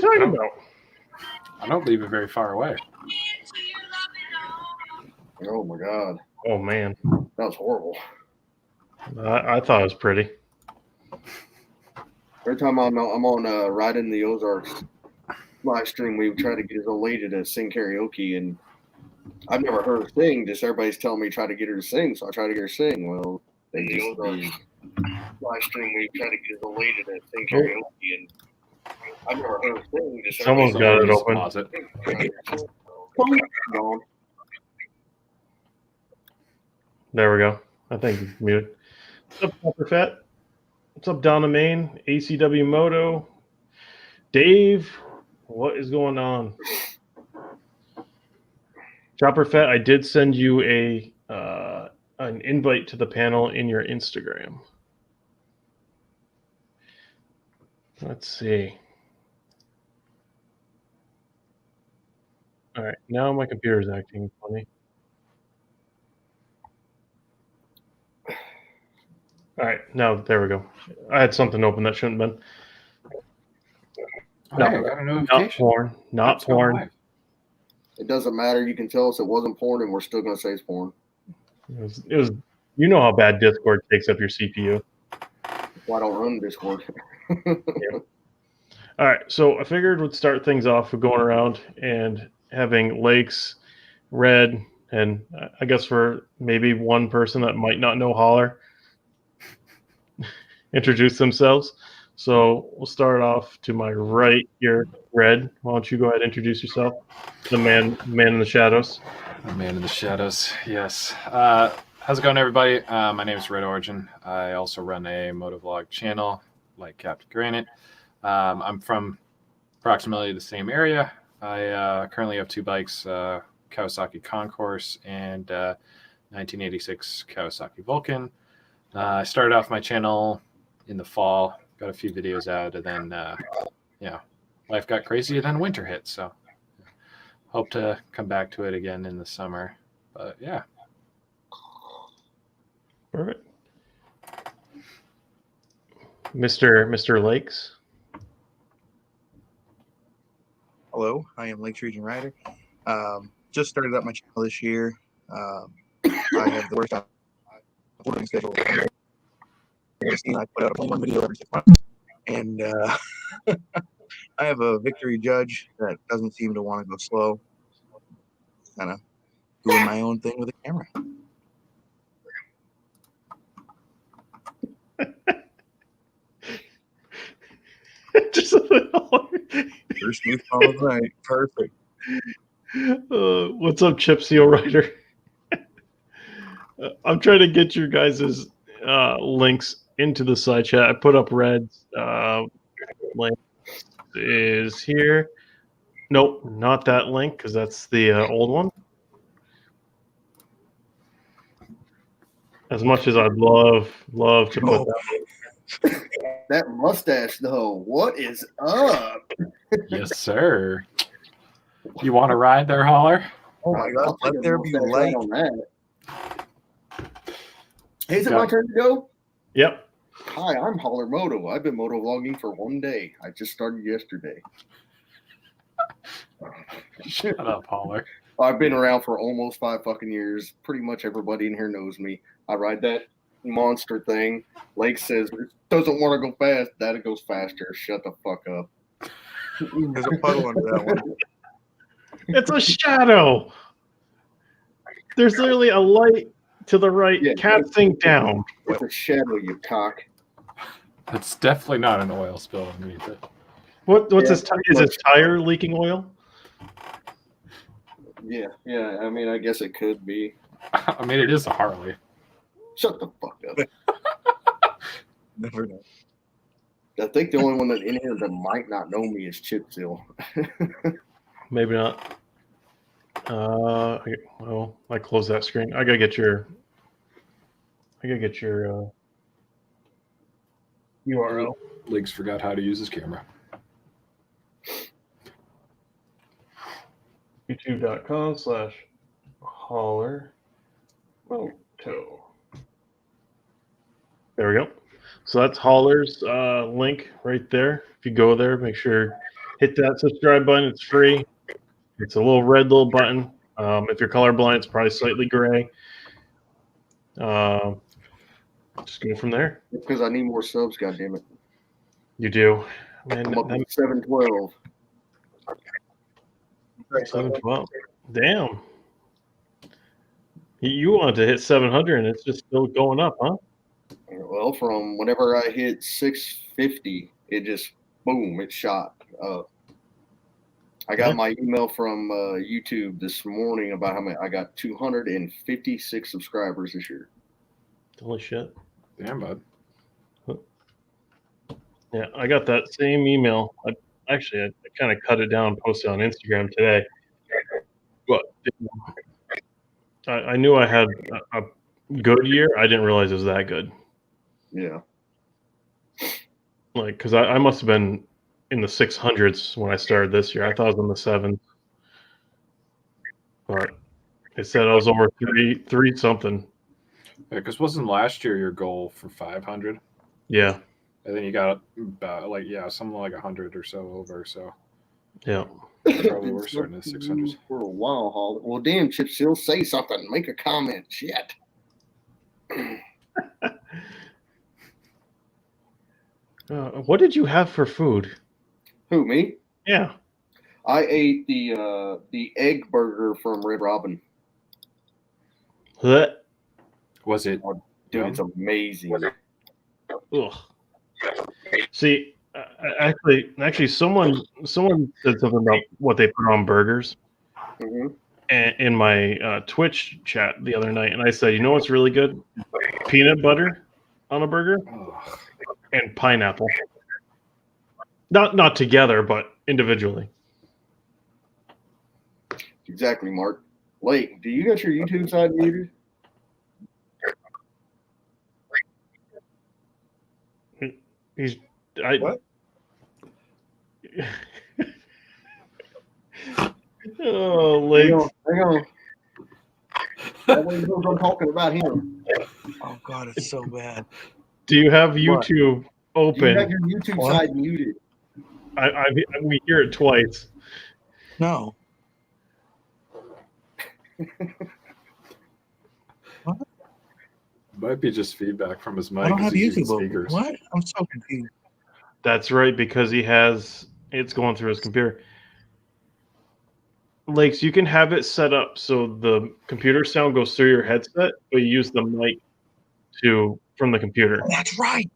you talking about? I don't leave it very far away. Oh my god, Oh man, that was horrible. I thought it was pretty. Every time I'm on Ride in the Ozarks live stream, we try to get his old lady to sing karaoke, and I've never heard her sing. Just everybody's telling me try to get her to sing, so I try to get her to sing. Well, they just live stream, we try to get his old lady to sing karaoke, and I've never heard her sing. Just Someone's got it open. Pause it. There we go. I think it's muted. What's up, Pepper Fett? What's up, Donna Main? ACW Moto. Dave, what is going on? Chopper Fett, I did send you an invite to the panel in your Instagram. Let's see. All right, now my computer's acting funny. All right, now there we go. I had something open that shouldn't have been. No, I got a notification. Not porn. Not porn. It doesn't matter. You can tell us it wasn't porn, and we're still going to say it's porn. It was. You know how bad Discord takes up your CPU. Why don't run Discord? Yeah. All right, so I figured we'd start things off with going around and having Lakes, Red, and I guess for maybe one person that might not know Holler, introduce themselves. So we'll start off to my right here, Red. Why don't you go ahead and introduce yourself? The man in the shadows. The man in the shadows, yes. How's it going, everybody? My name is Red Origin. I also run a motovlog channel like Captain Granite. I'm from approximately the same area. I currently have two bikes, Kawasaki Concourse and 1986 Kawasaki Vulcan. I started off my channel in the fall, got a few videos out, and then, life got crazy, and then winter hit. So hope to come back to it again in the summer. But yeah. Perfect. Mr. Lakes. Hello, I am Lakes Region Rider. Just started up my channel this year. I have the worst uploading schedule. I put out one video every 6 months, and I have a victory judge that doesn't seem to want to go slow. Kind of doing my own thing with a camera. Just First new call of the night. Perfect. What's up, Chip Seal Rider? I'm trying to get your guys' links into the side chat. I put up Red's link is here. Nope, not that link because that's the old one. As much as I'd love to put that. That mustache, though, what is up? Yes, sir. You want to ride there, Holler? Oh my God! Let there be light. On that. Hey, is it my turn to go? Yep. Hi, I'm Holler Moto. I've been motovlogging for one day. I just started yesterday. Shut up, Holler. I've been around for almost 5 fucking years. Pretty much everybody in here knows me. I ride that monster thing. Lake says it doesn't want to go fast. That goes faster. Shut the fuck up. There's a puddle under that one. It's a shadow. There's literally a light to the right, casting down. It's a shadow, you cock. It's definitely not an oil spill underneath it. What's his tire? Is his tire leaking oil? Yeah. I mean, I guess it could be. I mean, it is a Harley. Shut the fuck up. Never know. I think the only one that in here that might not know me is Chip Seal. Maybe not. Well, I closed that screen. I gotta get your URL. Lakes forgot how to use his camera. youtube.com/Holler Moto. There we go. So that's Holler's link right there. If you go there, make sure hit that subscribe button. It's free. It's a little red little button. If you're colorblind, it's probably slightly gray. Just go from there. Because I need more subs, goddammit. You do. Man, I'm up to 712. 712. Damn. You wanted to hit 700 and it's just still going up, huh? Well, from whenever I hit 650, it just, boom, it shot up. I got my email from YouTube this morning about how many. I got 256 subscribers this year. Holy shit. Damn, bud. Yeah, I got that same email. I kind of cut it down and posted on Instagram today. But I knew I had a good year. I didn't realize it was that good. Yeah. Like, because I must have been in the 600s when I started this year. I thought I was in the 7s. But it said I was over three something. Yeah, because wasn't last year your goal for 500? Yeah. And then you got about something like 100 or so over. So yeah, probably we're starting at 600s for a while, Holly. Well, damn, Chip Seal, say something. Make a comment. Shit. What did you have for food? Who, me? Yeah. I ate the egg burger from Red Robin. What? Was it? Dude, it's amazing. Ugh. See, actually, someone said something about what they put on burgers in my Twitch chat the other night, and I said, you know what's really good? Peanut butter on a burger and pineapple. Not together, but individually. Exactly, Mark. Lake, do you got your YouTube side muted? What? Oh, Lake. Hang on. That way I'm talking about him. Oh God, it's so bad. Do you have YouTube open? Do you have your YouTube side muted? We hear it twice. No. Might be just feedback from his mic. I don't have he's using YouTube speakers. open. What? I'm so confused. That's right, because it's going through his computer. Lakes, you can have it set up so the computer sound goes through your headset, but you use the mic from the computer. That's right.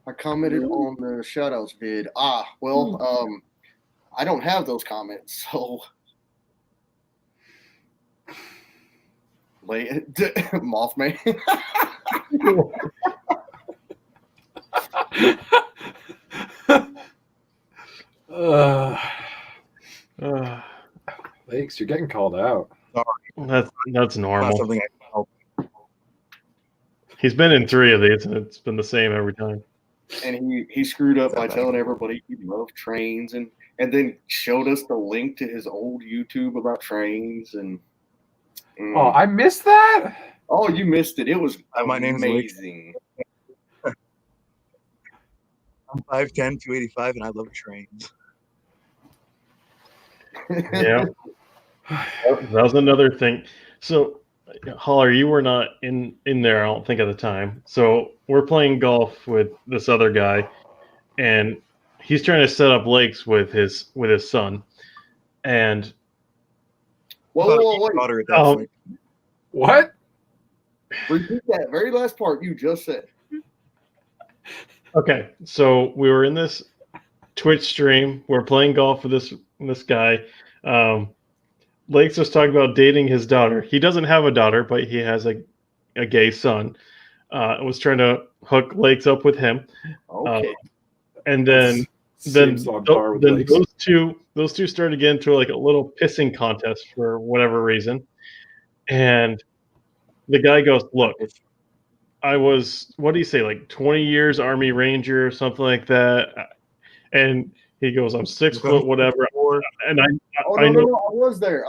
I commented on the shoutouts vid. I don't have those comments, so Mothman. Lakes, you're getting called out. That's normal. Something I can help. He's been in 3 of these, and it's been the same every time. And he screwed up by telling everybody he loved trains, and then showed us the link to his old YouTube about trains. And Oh, I missed that? Oh, you missed it. It was My name's amazing. I'm 5'10", 285, and I love trains. Yeah. That was another thing. So, Holler, you were not in there, I don't think, at the time. So we're playing golf with this other guy, and he's trying to set up lakes with his son. And whoa. Daughter at that point. What? Repeat that very last part you just said. Okay, so we were in this Twitch stream. We're playing golf with this guy. Lakes was talking about dating his daughter. He doesn't have a daughter, but he has a gay son. Was trying to hook Lakes up with him. Okay. And then those two started getting into like a little pissing contest for whatever reason. And the guy goes, "Look, I was, what do you say, like 20 years Army Ranger or something like that." And he goes, "I'm 6 foot, whatever." And I know. I was there.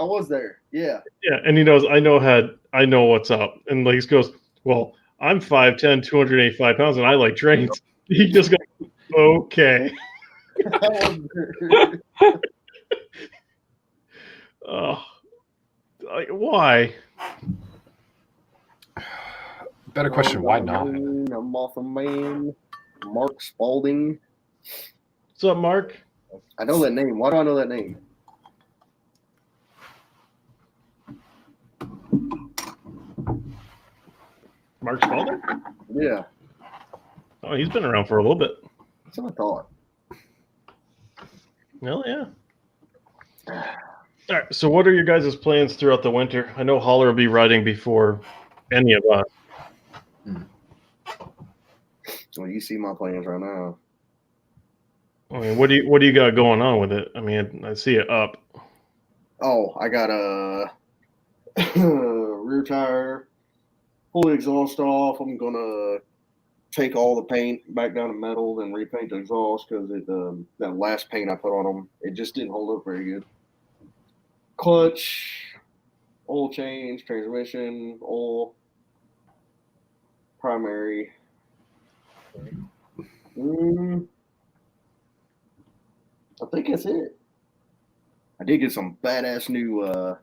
Yeah. Yeah, and he knows I know what's up. And Legs goes, well, I'm 5'10", 285 pounds, and I like trains. He just goes, okay. Oh, like, why? Better question, why not? I'm off a man. Mark Spalding. What's up, Mark? I know that name. Why do I know that name? Mark Spalding? Yeah. Oh, he's been around for a little bit. That's what I thought. Well, yeah. All right, so what are your guys' plans throughout the winter? I know Holler will be riding before any of us. Well, you see my plans right now. I mean, what do you got going on with it? I mean, I see it up. Oh, I got a rear tire, pull the exhaust off. I'm gonna take all the paint back down to metal and repaint the exhaust because that last paint I put on them, it just didn't hold up very good. Clutch, oil change, transmission, oil, primary. I think that's it. I did get some badass new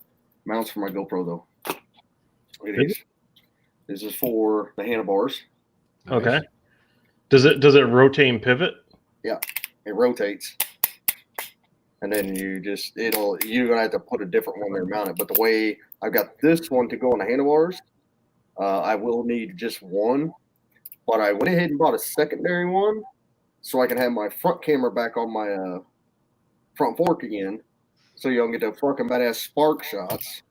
mounts for my GoPro though. Look at these. This is for the handlebars. Okay. Does it rotate and pivot? Yeah, it rotates. And then you're gonna have to put a different one there mounted. But the way I've got this one to go on the handlebars, I will need just one. But I went ahead and bought a secondary one so I can have my front camera back on my front fork again, so y'all can get the fucking badass spark shots.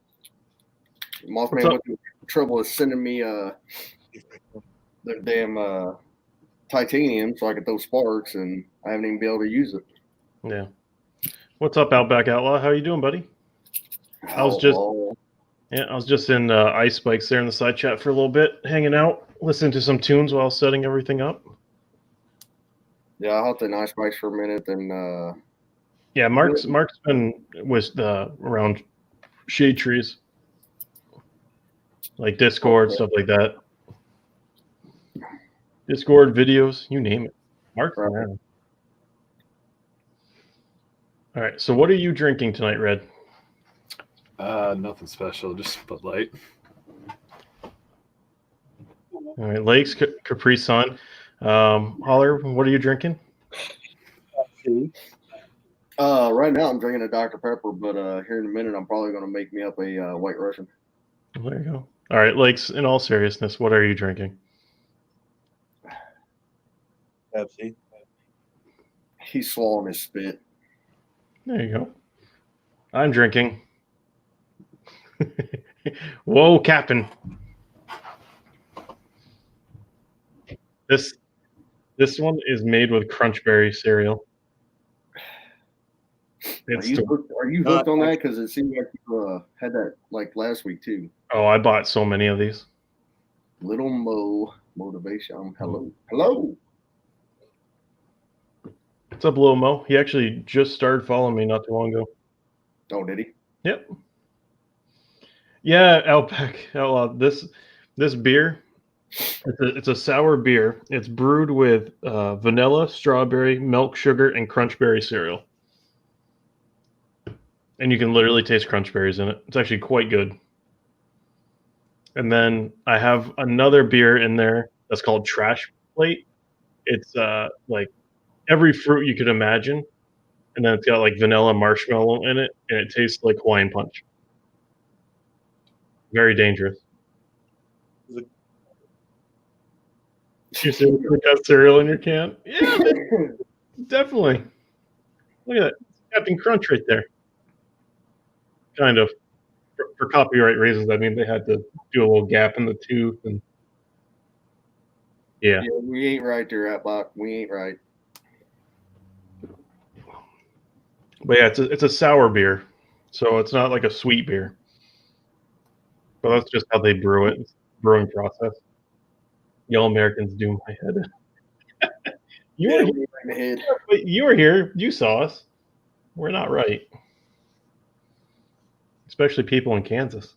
Mothman went through trouble of sending me the damn titanium so I could throw sparks, and I haven't even been able to use it. Yeah. What's up, Outback Outlaw? How you doing, buddy? I was just in Ice Spikes there in the side chat for a little bit, hanging out, listening to some tunes while setting everything up. Yeah, I hopped in Ice Spikes for a minute, and yeah, Mark's been with around shade trees, like Discord, stuff like that. Discord videos, you name it. Mark's around. All right, so what are you drinking tonight, Red? Nothing special, just Bud Light. All right, Lakes, Capri Sun. Holler, what are you drinking? Right now I'm drinking a Dr. Pepper, but here in a minute I'm probably going to make me up a White Russian. There you go. All right, Lakes, in all seriousness, what are you drinking? Pepsi. He's swallowing his spit. There you go. I'm drinking. Whoa, Captain. This one is made with Crunchberry cereal. Are you hooked on that? Because it seemed like you had that like last week too. Oh, I bought so many of these. Little Mo Motivation. Hello. What's up, Lil Mo? He actually just started following me not too long ago. Oh, did he? Yep. Yeah, Outback Outlaw. This beer, it's a sour beer. It's brewed with vanilla, strawberry, milk, sugar, and Crunchberry cereal. And you can literally taste Crunchberries in it. It's actually quite good. And then I have another beer in there that's called Trash Plate. It's like every fruit you could imagine. And then it's got like vanilla marshmallow in it, and it tastes like Hawaiian Punch. Very dangerous. You see got cereal in your can? Yeah, definitely. Look at that. Captain Crunch right there. Kind of. For copyright reasons, I mean, they had to do a little gap in the tooth. And yeah, we ain't right there, Atbach. We ain't right. But yeah, it's a sour beer. So it's not like a sweet beer. But that's just how they brew it. It's the brewing process. Y'all Americans do my head. You were here. You saw us. We're not right. especially people in Kansas.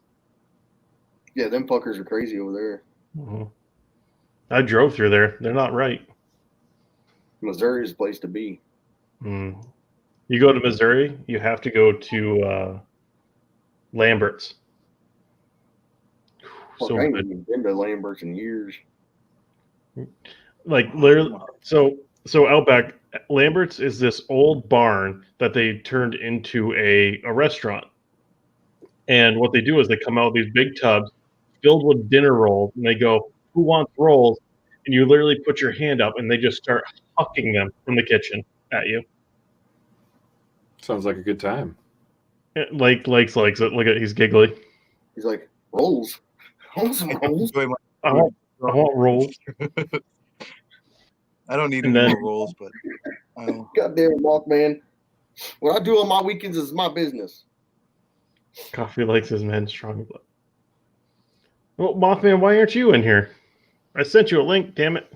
Yeah, them fuckers are crazy over there. Mm-hmm. I drove through there. They're not right. Missouri is the place to be. Mm. You go to Missouri, you have to go to Lambert's. Fuck, So I ain't good. even been to Lambert's in years. Like literally, so Outback Lambert's is this old barn that they turned into a restaurant. And what they do is they come out with these big tubs filled with dinner rolls, and they go, "Who wants rolls?" And you literally put your hand up, and they just start hucking them from the kitchen at you. Sounds like a good time. Likes it. Look at he's giggly. He's like, rolls? I want some rolls. Enjoy my I want rolls. I don't need And any then- more rolls, but I'll Goddamn Mothman. What I do on my weekends is my business. Coffee likes his men strong blood. Well, Mothman, why aren't you in here? I sent you a link, damn it.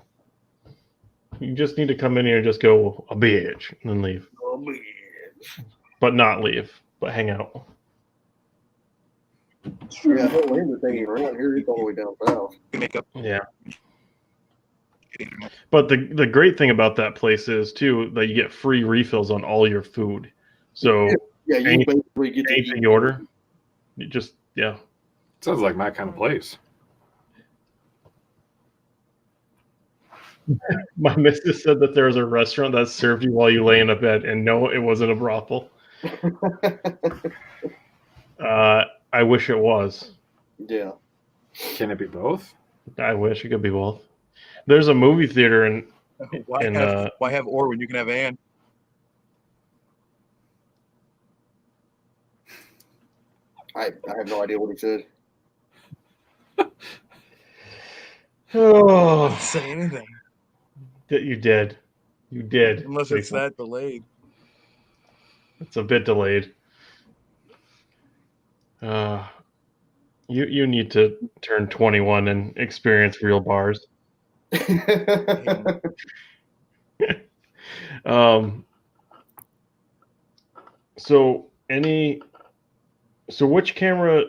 You just need to come in here and just go a bitch and then leave. Oh, man. But not leave, but hang out. Yeah, the Lambert thing ain't around here. It's all the way down south. make up. Yeah. But the great thing about that place is too that you get free refills on all your food. So Yeah, you Any- basically get to anything eat. you order, you just Sounds like my kind of place. My missus said that there was a restaurant that served you while you lay in a bed, and no, it wasn't a brothel. I wish it was. Yeah. Can it be both? I wish it could be both. There's a movie theater in Why And, have or when you can have and? I have no idea what he said. oh, Don't say anything that you did. You did. unless it's that delayed. It's a bit delayed. You need to turn 21 and experience real bars. So which camera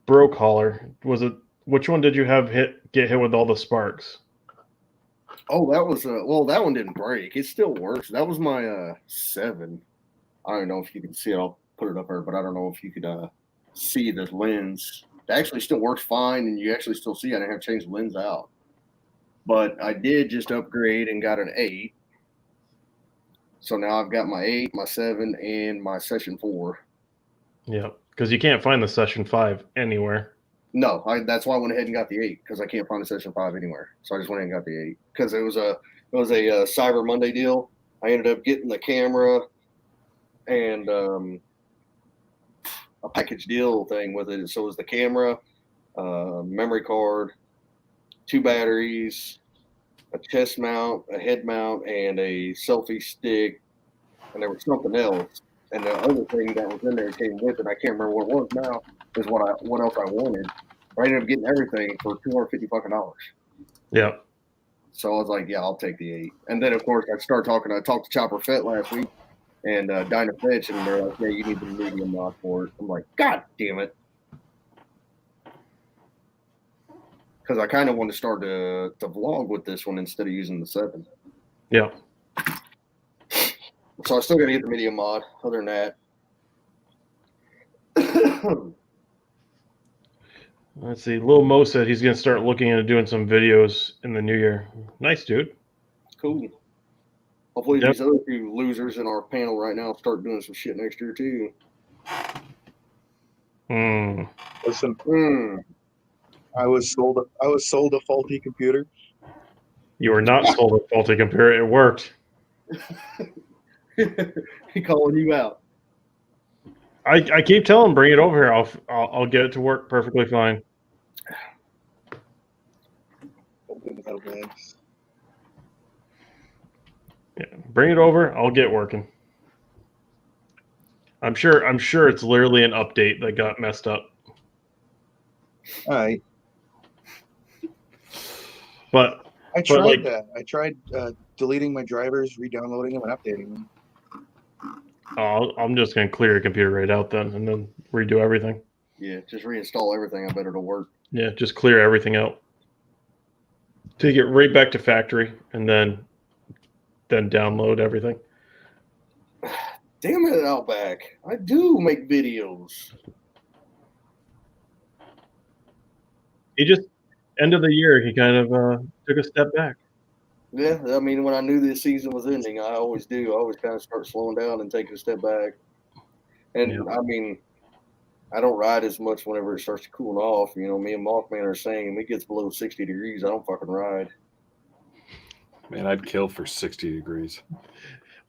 broke, Holler? Was it which one did you have get hit with all the sparks? Oh, that was well, that one didn't break. It still works. That was my 7. I don't know if you can see it. I'll put it up there, but I don't know if you could see the lens. It actually still works fine, and you actually still see I didn't have to change the lens out. But I did just upgrade and got an 8. So now I've got my 8, my 7, and my Session 4. Yeah, because you can't find the Session 5 anywhere. No, that's why I went ahead and got the 8, because I can't find a Session 5 anywhere. So I just went ahead and got the 8 because it was a Cyber Monday deal. I ended up getting the camera and a package deal thing with it. So it was the camera, memory card, 2 batteries, a chest mount, a head mount, and a selfie stick, and there was something else. And the other thing that was in there came with it. I can't remember what it was now. Is what else I wanted. I ended up getting everything for $250. Yeah. So I was like, yeah, I'll take the 8. And then of course I talked to Chopper Fett last week and Dinah Fetch, and they're like, yeah, you need the medium mod for it. I'm like, God damn it. Because I kind of want to start to vlog with this one instead of using the 7. Yeah. So I still got to get the medium mod. Other than that, Let's see. Lil Mo said he's going to start looking into doing some videos in the new year. Nice, dude. cool. Hopefully Yep. these other 2 losers in our panel right now start doing some shit next year too. Listen, I was sold a faulty computer. You were not sold a faulty computer. It worked. He calling you out. I keep telling him, bring it over here. I'll get it to work perfectly fine. Yeah, bring it over. I'll get working. I'm sure it's literally an update that got messed up. All right. But I tried like- that. I tried deleting my drivers, re-downloading them, and updating them. I'm just gonna clear your computer right out then, and then redo everything. Yeah, just reinstall everything. I bet it'll work. Yeah, just clear everything out. Take it right back to factory and then download everything. Damn it, Outback. I do make videos. He just, end of the year, he kind of took a step back. Yeah, I mean, when I knew this season was ending, I always do. I always kind of start slowing down and taking a step back. And Yeah. I mean, I don't ride as much whenever it starts to cool off. You know, me and Mothman are saying if it gets below 60 degrees, I don't fucking ride. Man, I'd kill for 60 degrees.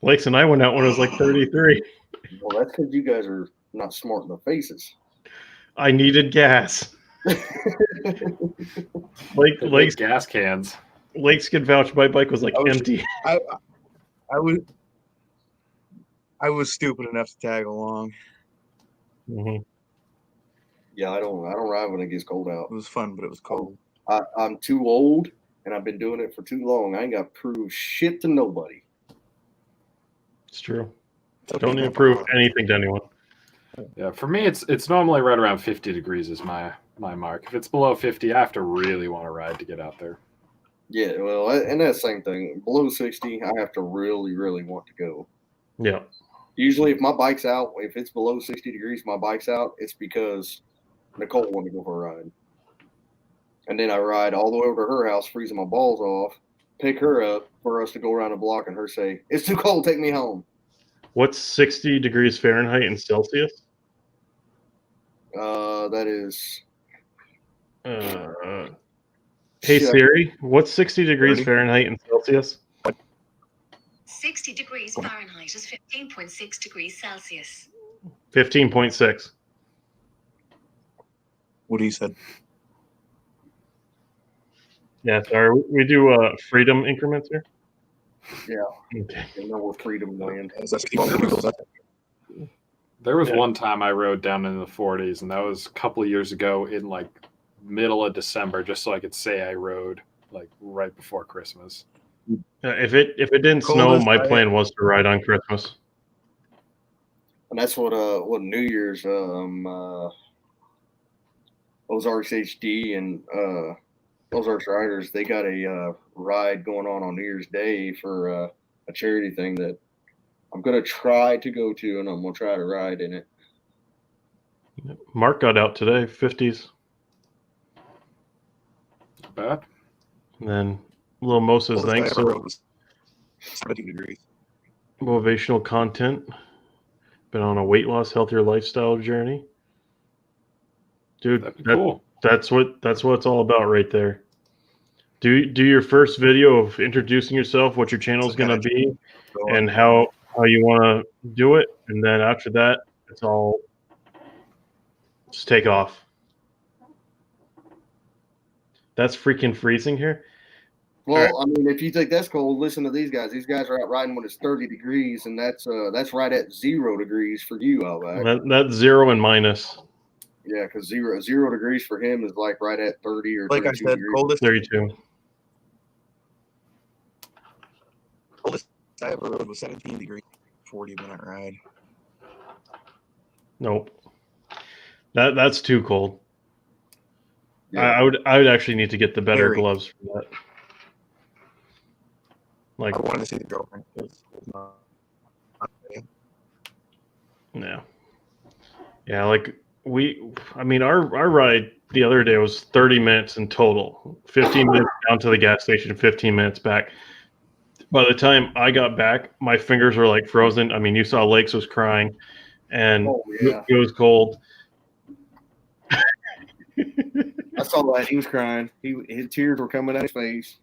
Lakes and I went out when it was like 33. Well, that's because you guys are not smart in the faces. I needed gas. Lakes gas cans. Lakes could vouch my bike was like empty. I was stupid enough to tag along. Mm-hmm. Yeah, I don't ride when it gets cold out. It was fun, but it was cold. I'm too old, and I've been doing it for too long. I ain't got to prove shit to nobody. It's true. Don't need to prove anything to anyone. Yeah, for me, it's normally right around 50 degrees is my mark. If it's below 50, I have to really want to ride to get out there. Yeah, well, and that's the same thing. Below 60, I have to really, really want to go. Yeah. Usually, if my bike's out, if it's below 60 degrees, my bike's out, it's because Nicole wanted to go for a ride. And then I ride all the way over to her house, freezing my balls off, pick her up for us to go around the block and her say, "It's too cold, take me home." What's 60 degrees Fahrenheit in Celsius? That is. Hey Siri, what's 60 degrees 30? Fahrenheit in Celsius? 60 degrees Fahrenheit is 15.6 degrees Celsius. 15.6. What he said. Yeah, sorry. We do freedom increments here. Yeah. Okay. You know, we're freedom land. There was Yeah. one time I rode down in the 40s, and that was a couple of years ago in like middle of December, just so I could say I rode like right before Christmas. If it didn't snow, Coldest my I- plan was to ride on Christmas. And that's what New Year's Ozarks HD and Ozarks Riders, they got a ride going on New Year's Day for a charity thing that I'm gonna try to go to, and I'm gonna try to ride in it. Mark got out today, 50s. Not bad. And then Lil Moses, Coldest I thanks. ever So rode was 70 degrees. motivational content. Been on a weight loss, healthier lifestyle journey. Dude, That'd be cool. that's what it's all about right there. Do your first video of introducing yourself, what your channel's gonna be, and how you want to do it, and then after that, it's all just take off. That's freaking freezing here. Well, I mean, if you think that's cold, listen to these guys. These guys are out riding when it's 30 degrees, and that's right at 0 degrees for you, Outback. That's 0 and minus Yeah, because zero degrees for him is like right at 30 or Like I 32 said, degrees. coldest 32. I ever rode was 17 degrees. 40-minute ride. Nope. That's too cold. Yeah. I would actually need to get the better Very. gloves for that. Like, I wanted to see the girlfriend. It's not- yeah, like our ride the other day was 30 minutes in total. 15 minutes down to the gas station, 15 minutes back. By the time I got back, my fingers were like frozen. I mean, you saw Lakes was crying, and Oh, yeah. it was cold. I saw that. He was crying. His tears were coming out his face.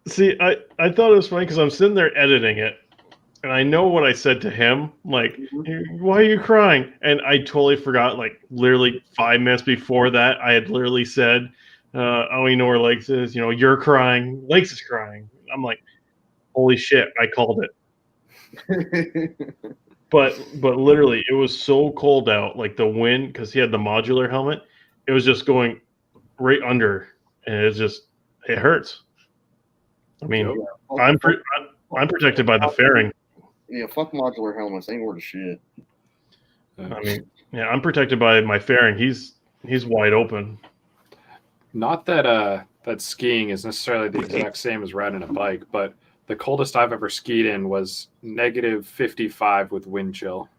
See, I thought it was funny because I'm sitting there editing it, and I know what I said to him. Like, why are you crying? And I totally forgot. Like, literally 5 minutes before that, I had literally said, "Oh, you know where Lakes is? You know, you're crying. Lakes is crying." I'm like, "Holy shit!" I called it. But literally, it was so cold out. Like the wind, because he had the modular helmet, it was just going right under, and it hurts. I mean, I'm protected by the fairing. Yeah, fuck modular helmets. Ain't worth a shit. I mean, yeah, I'm protected by my fairing. He's wide open. Not that that skiing is necessarily the exact same as riding a bike, but the coldest I've ever skied in was negative 55 with wind chill.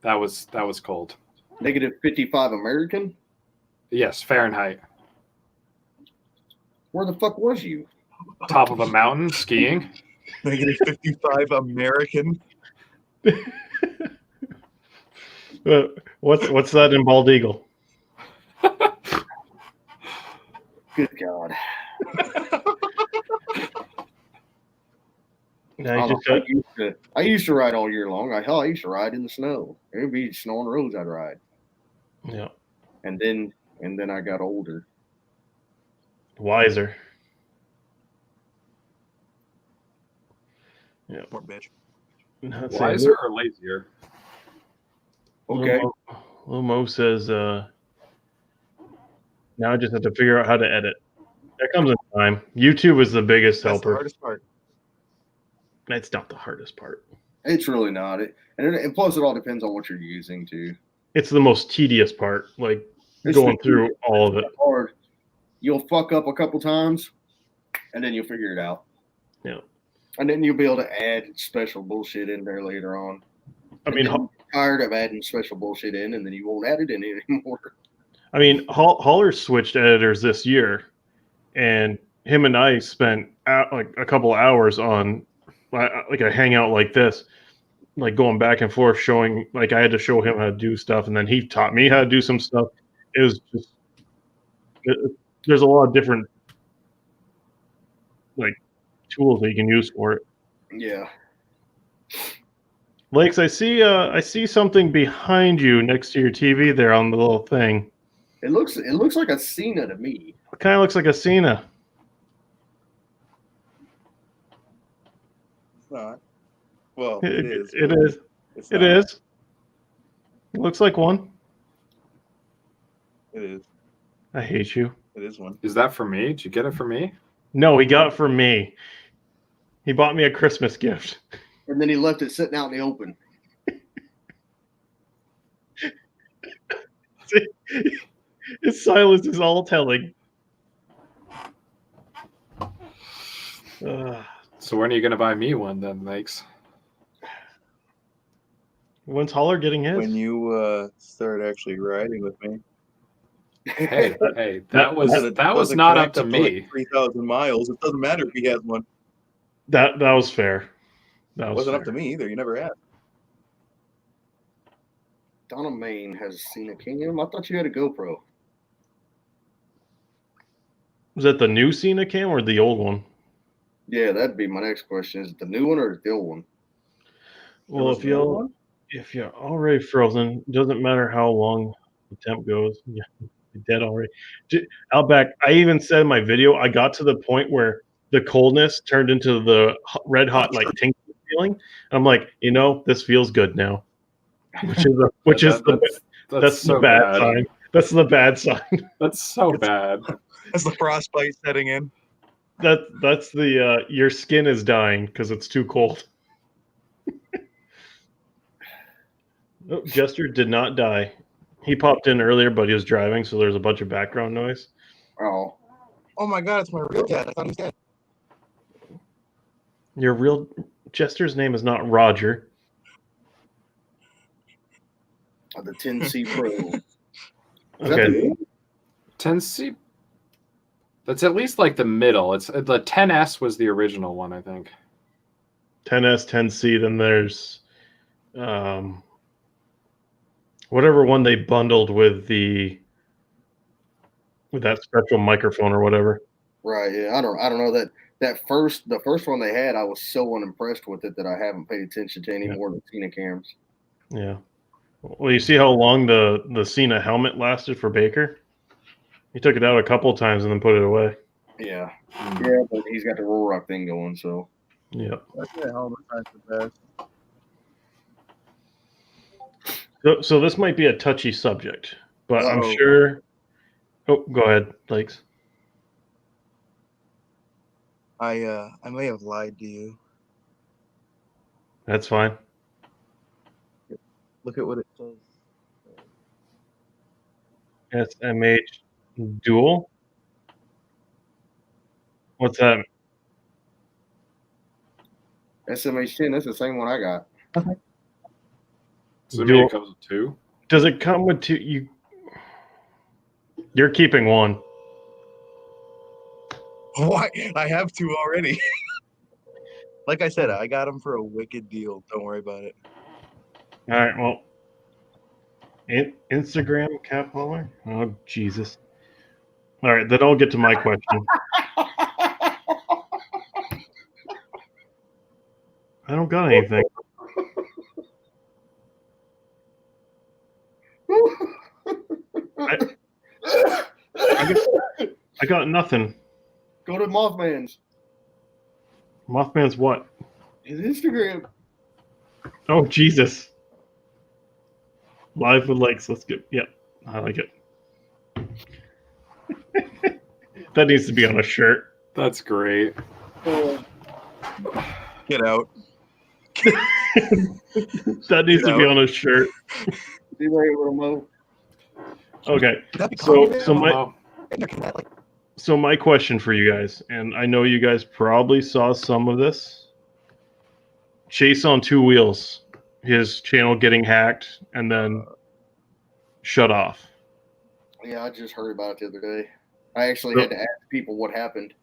That was cold. Negative 55 American? Yes, Fahrenheit. Where the fuck was you? Top of a mountain skiing. Negative 55 American. What's that in Bald Eagle? Good God. Now you just I used to ride all year long. I used to ride in the snow. It'd be snow on the roads I'd ride. yeah, And then I got older. wiser. Yeah, Poor bitch. Wiser or lazier? Okay. Lil Mo says, now I just have to figure out how to edit. That comes in time. YouTube is the biggest That's the helper. hardest part. That's not the hardest part. It's really not. And plus, it all depends on what you're using too. It's the most tedious part, like It's going the- through all of it. Hard. You'll fuck up a couple times, and then you'll figure it out. Yeah. And then you'll be able to add special bullshit in there later on. I mean, I'm tired of adding special bullshit in, and then you won't add it in anymore. Holler switched editors this year, and him and I spent like a couple hours on like a hangout like this, like going back and forth, showing like I had to show him how to do stuff, and then he taught me how to do some stuff. It was just there's a lot of different like tools that you can use for it. Yeah. Lakes, I see something behind you next to your TV there on the little thing. It looks like a Cena to me. It kind of looks like a Cena. It's not. Well, it is. It is. It's It not. is. It looks like one. It is. I hate you. It is one. Is that for me? Did you get it for me? No, he got it from me. He bought me a Christmas gift. And then he left it sitting out in the open. His silence is all telling. So when are you going to buy me one then, Lakes? When's Holler getting his? When you start actually riding with me. Hey, that was not up to me. Like 3,000 miles. It doesn't matter if he has one. That was fair. That It was wasn't fair. up to me either. You never asked. Donna Main has Cena Kingdom. I thought you had a GoPro. Was that the new Cena cam or the old one? Yeah, that'd be my next question. Is it the new one or the old one? Well, was the old one? if you're already frozen, doesn't matter how long the temp goes. Yeah, you're dead already. Outback, I even said in my video, I got to the point where the coldness turned into the red hot like tingling feeling. I'm like, this feels good now. That's so the bad bad. sign. That's the bad sign. That's so bad. That's the frostbite setting in. That's the your skin is dying because it's too cold. Oh, Jester did not die. He popped in earlier, but he was driving, so there's a bunch of background noise. Oh, Oh my god, it's my real dad. I thought he was dead. Your real Jester's name is not Roger. the 10C Pro. Is that Okay. the new one? 10C. That's at least like the middle. It's the 10S was the original one, I think. 10S, 10C, then there's whatever one they bundled with that special microphone or whatever. Right. Yeah. I don't know the first one they had. I was so unimpressed with it that I haven't paid attention to any more of the Cena cams. Yeah. Well, you see how long the Cena helmet lasted for Baker? He took it out a couple times and then put it away. Yeah. Yeah, but he's got the roll rock thing going. So Yeah. That's the helmet. That's the best. So this might be a touchy subject, but I'm Uh-oh. sure. Oh, go ahead, Lakes. I may have lied to you. That's fine. Look at what it says. SMH Dual. What's that? SMH10, that's the same one I got. So Dual. it comes with two. Does it come with two? You're keeping one. Why? I have two already. Like I said, I got them for a wicked deal. Don't worry about it. All right. Well, Instagram cap hauler. Oh Jesus. All right. Then I'll get to my question. I don't got anything. I got nothing. Go to Mothman's. Mothman's what? His Instagram. Oh Jesus. Live with likes. Let's get. Yep. I like it. That needs to be on a shirt. That's great. Get out. That needs to be on a shirt. Be ready with a Mo. Okay. So my question for you guys, and I know you guys probably saw some of this. Chase on Two Wheels, his channel getting hacked and then shut off. Yeah, I just heard about it the other day. I actually had to ask people what happened.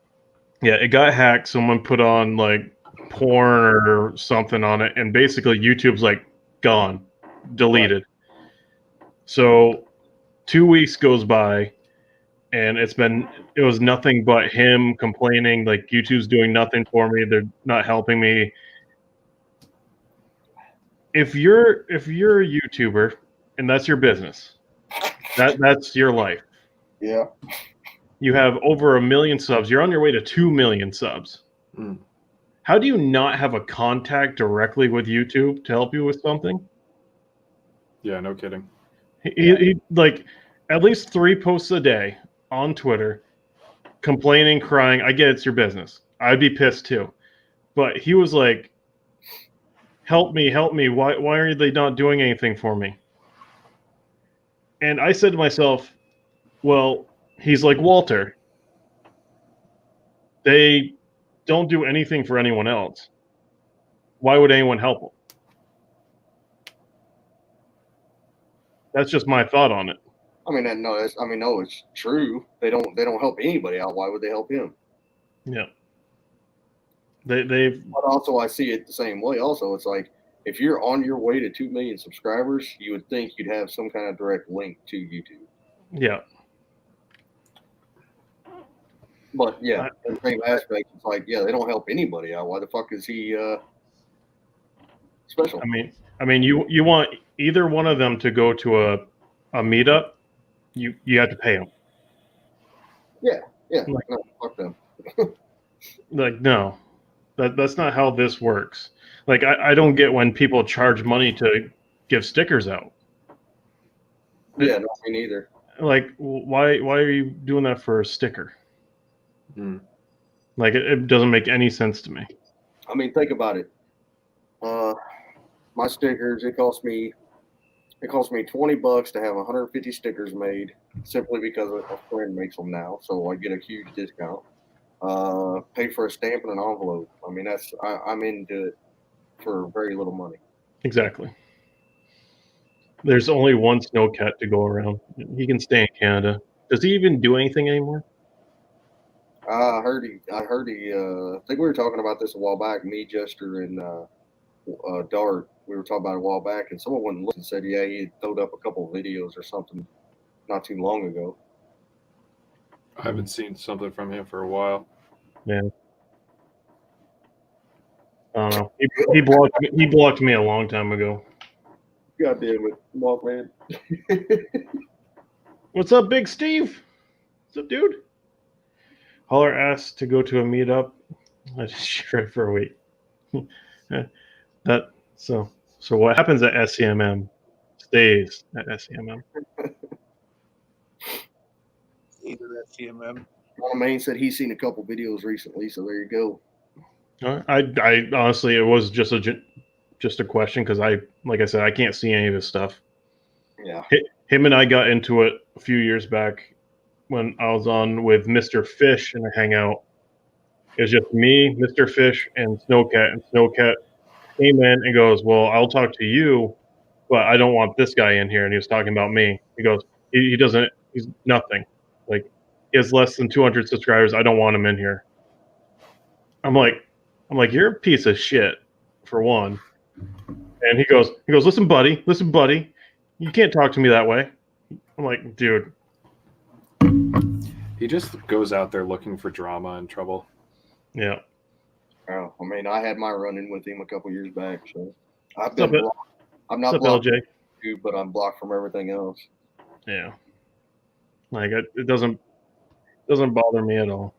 Yeah, it got hacked. Someone put on like porn or something on it, and basically YouTube's like gone, deleted. So 2 weeks goes by, and it was nothing but him complaining like YouTube's doing nothing for me. They're not helping me. If you're a YouTuber and that's your business, that's your life. Yeah. You have over 1 million subs. You're on your way to 2 million subs. Mm. How do you not have a contact directly with YouTube to help you with something? Yeah, no kidding. He like at least 3 posts a day on Twitter, complaining, crying. I get it's your business. I'd be pissed too. But he was like, help me. Why are they not doing anything for me? And I said to myself, well, he's like Walter. They don't do anything for anyone else. Why would anyone help him? That's just my thought on it. I mean, no, it's true. They don't help anybody out. Why would they help him? Yeah. They've. But also, I see it the same way. Also, it's like if you're on your way to 2 million subscribers, you would think you'd have some kind of direct link to YouTube. Yeah. But yeah, in the same aspect, it's like, yeah, they don't help anybody out. Why the fuck is he special? I mean, you want either one of them to go to a meetup, you have to pay them. Yeah, Like, no, fuck them. Like, no, that's not how this works. Like, I don't get when people charge money to give stickers out. Yeah, no, me neither. Like, why are you doing that for a sticker? Mm. Like, it doesn't make any sense to me. I mean, think about it. My stickers, it cost me $20 to have 150 stickers made, simply because a friend makes them now, so I get a huge discount. Pay for a stamp and an envelope. I mean, I'm into it for very little money. Exactly. There's only one snowcat to go around. He can stay in Canada. Does he even do anything anymore? I heard he. I think we were talking about this a while back. Me, Jester, and Dart. We were talking about it a while back, and someone went and looked and said, yeah, he had thrown up a couple of videos or something not too long ago. I haven't seen something from him for a while. Yeah. I don't know. He blocked me a long time ago. God damn it, Mothman. What's up, Big Steve? What's up, dude? Holler asked to go to a meetup. I just shit for a week. So what happens at SCMM stays at SCMM. Either at CMM. Main said he's seen a couple videos recently, so there you go. I honestly, it was just just a question because like I said, I can't see any of his stuff. Yeah. Him and I got into it a few years back when I was on with Mr. Fish in a hangout. It was just me, Mr. Fish, and Snowcat. And Snowcat came in and goes, "Well, I'll talk to you, but I don't want this guy in here." And he was talking about me. He goes, "He doesn't. He's nothing. Like he has less than 200 subscribers. I don't want him in here." I'm like, "You're a piece of shit, for one." And he goes, "Listen, buddy, you can't talk to me that way." I'm like, "Dude." He just goes out there looking for drama and trouble. Yeah. Oh, I mean, I had my run-in with him a couple years back, so I've What's up, been blocked. I'm not What's up, blocked, LJ? from YouTube, but I'm blocked from everything else. Yeah. Like it doesn't bother me at all.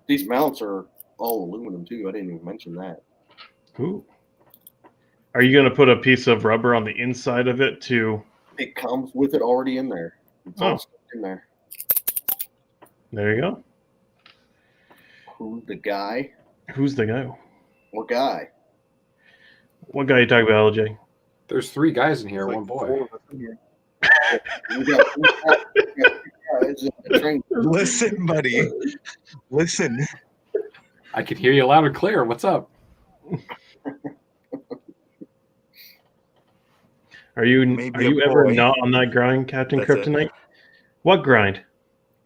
These mounts are all aluminum too. I didn't even mention that. Ooh. Are you going to put a piece of rubber on the inside of it to? It comes with it already in there. It's all stuck in there. There you go. Who's the guy? Who's the guy? What guy? What guy you talking about, LJ? There's 3 guys in here, It's one like boy. 4 of us in here. We got 2 guys in the train. Listen, buddy. Listen. I can hear you loud and clear. What's up? Are you Maybe a ever boy. not on that grind, Captain That's it. Kryptonite? What grind?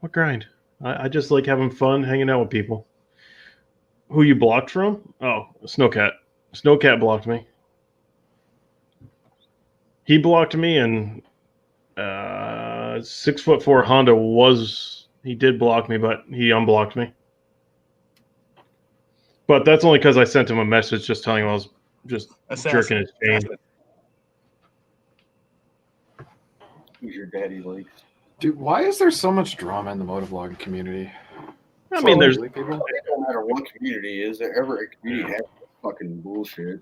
What grind? I just like having fun, hanging out with people. Who you blocked from? Oh, Snowcat. Snowcat blocked me. He blocked me, and 6'4" Honda he did block me, but he unblocked me. But that's only because I sent him a message just telling him I was just jerking his chain. Who's your daddy, like? Dude, why is there so much drama in the motovlogging community? I mean, there's people. It don't matter what community is. Every community has fucking bullshit.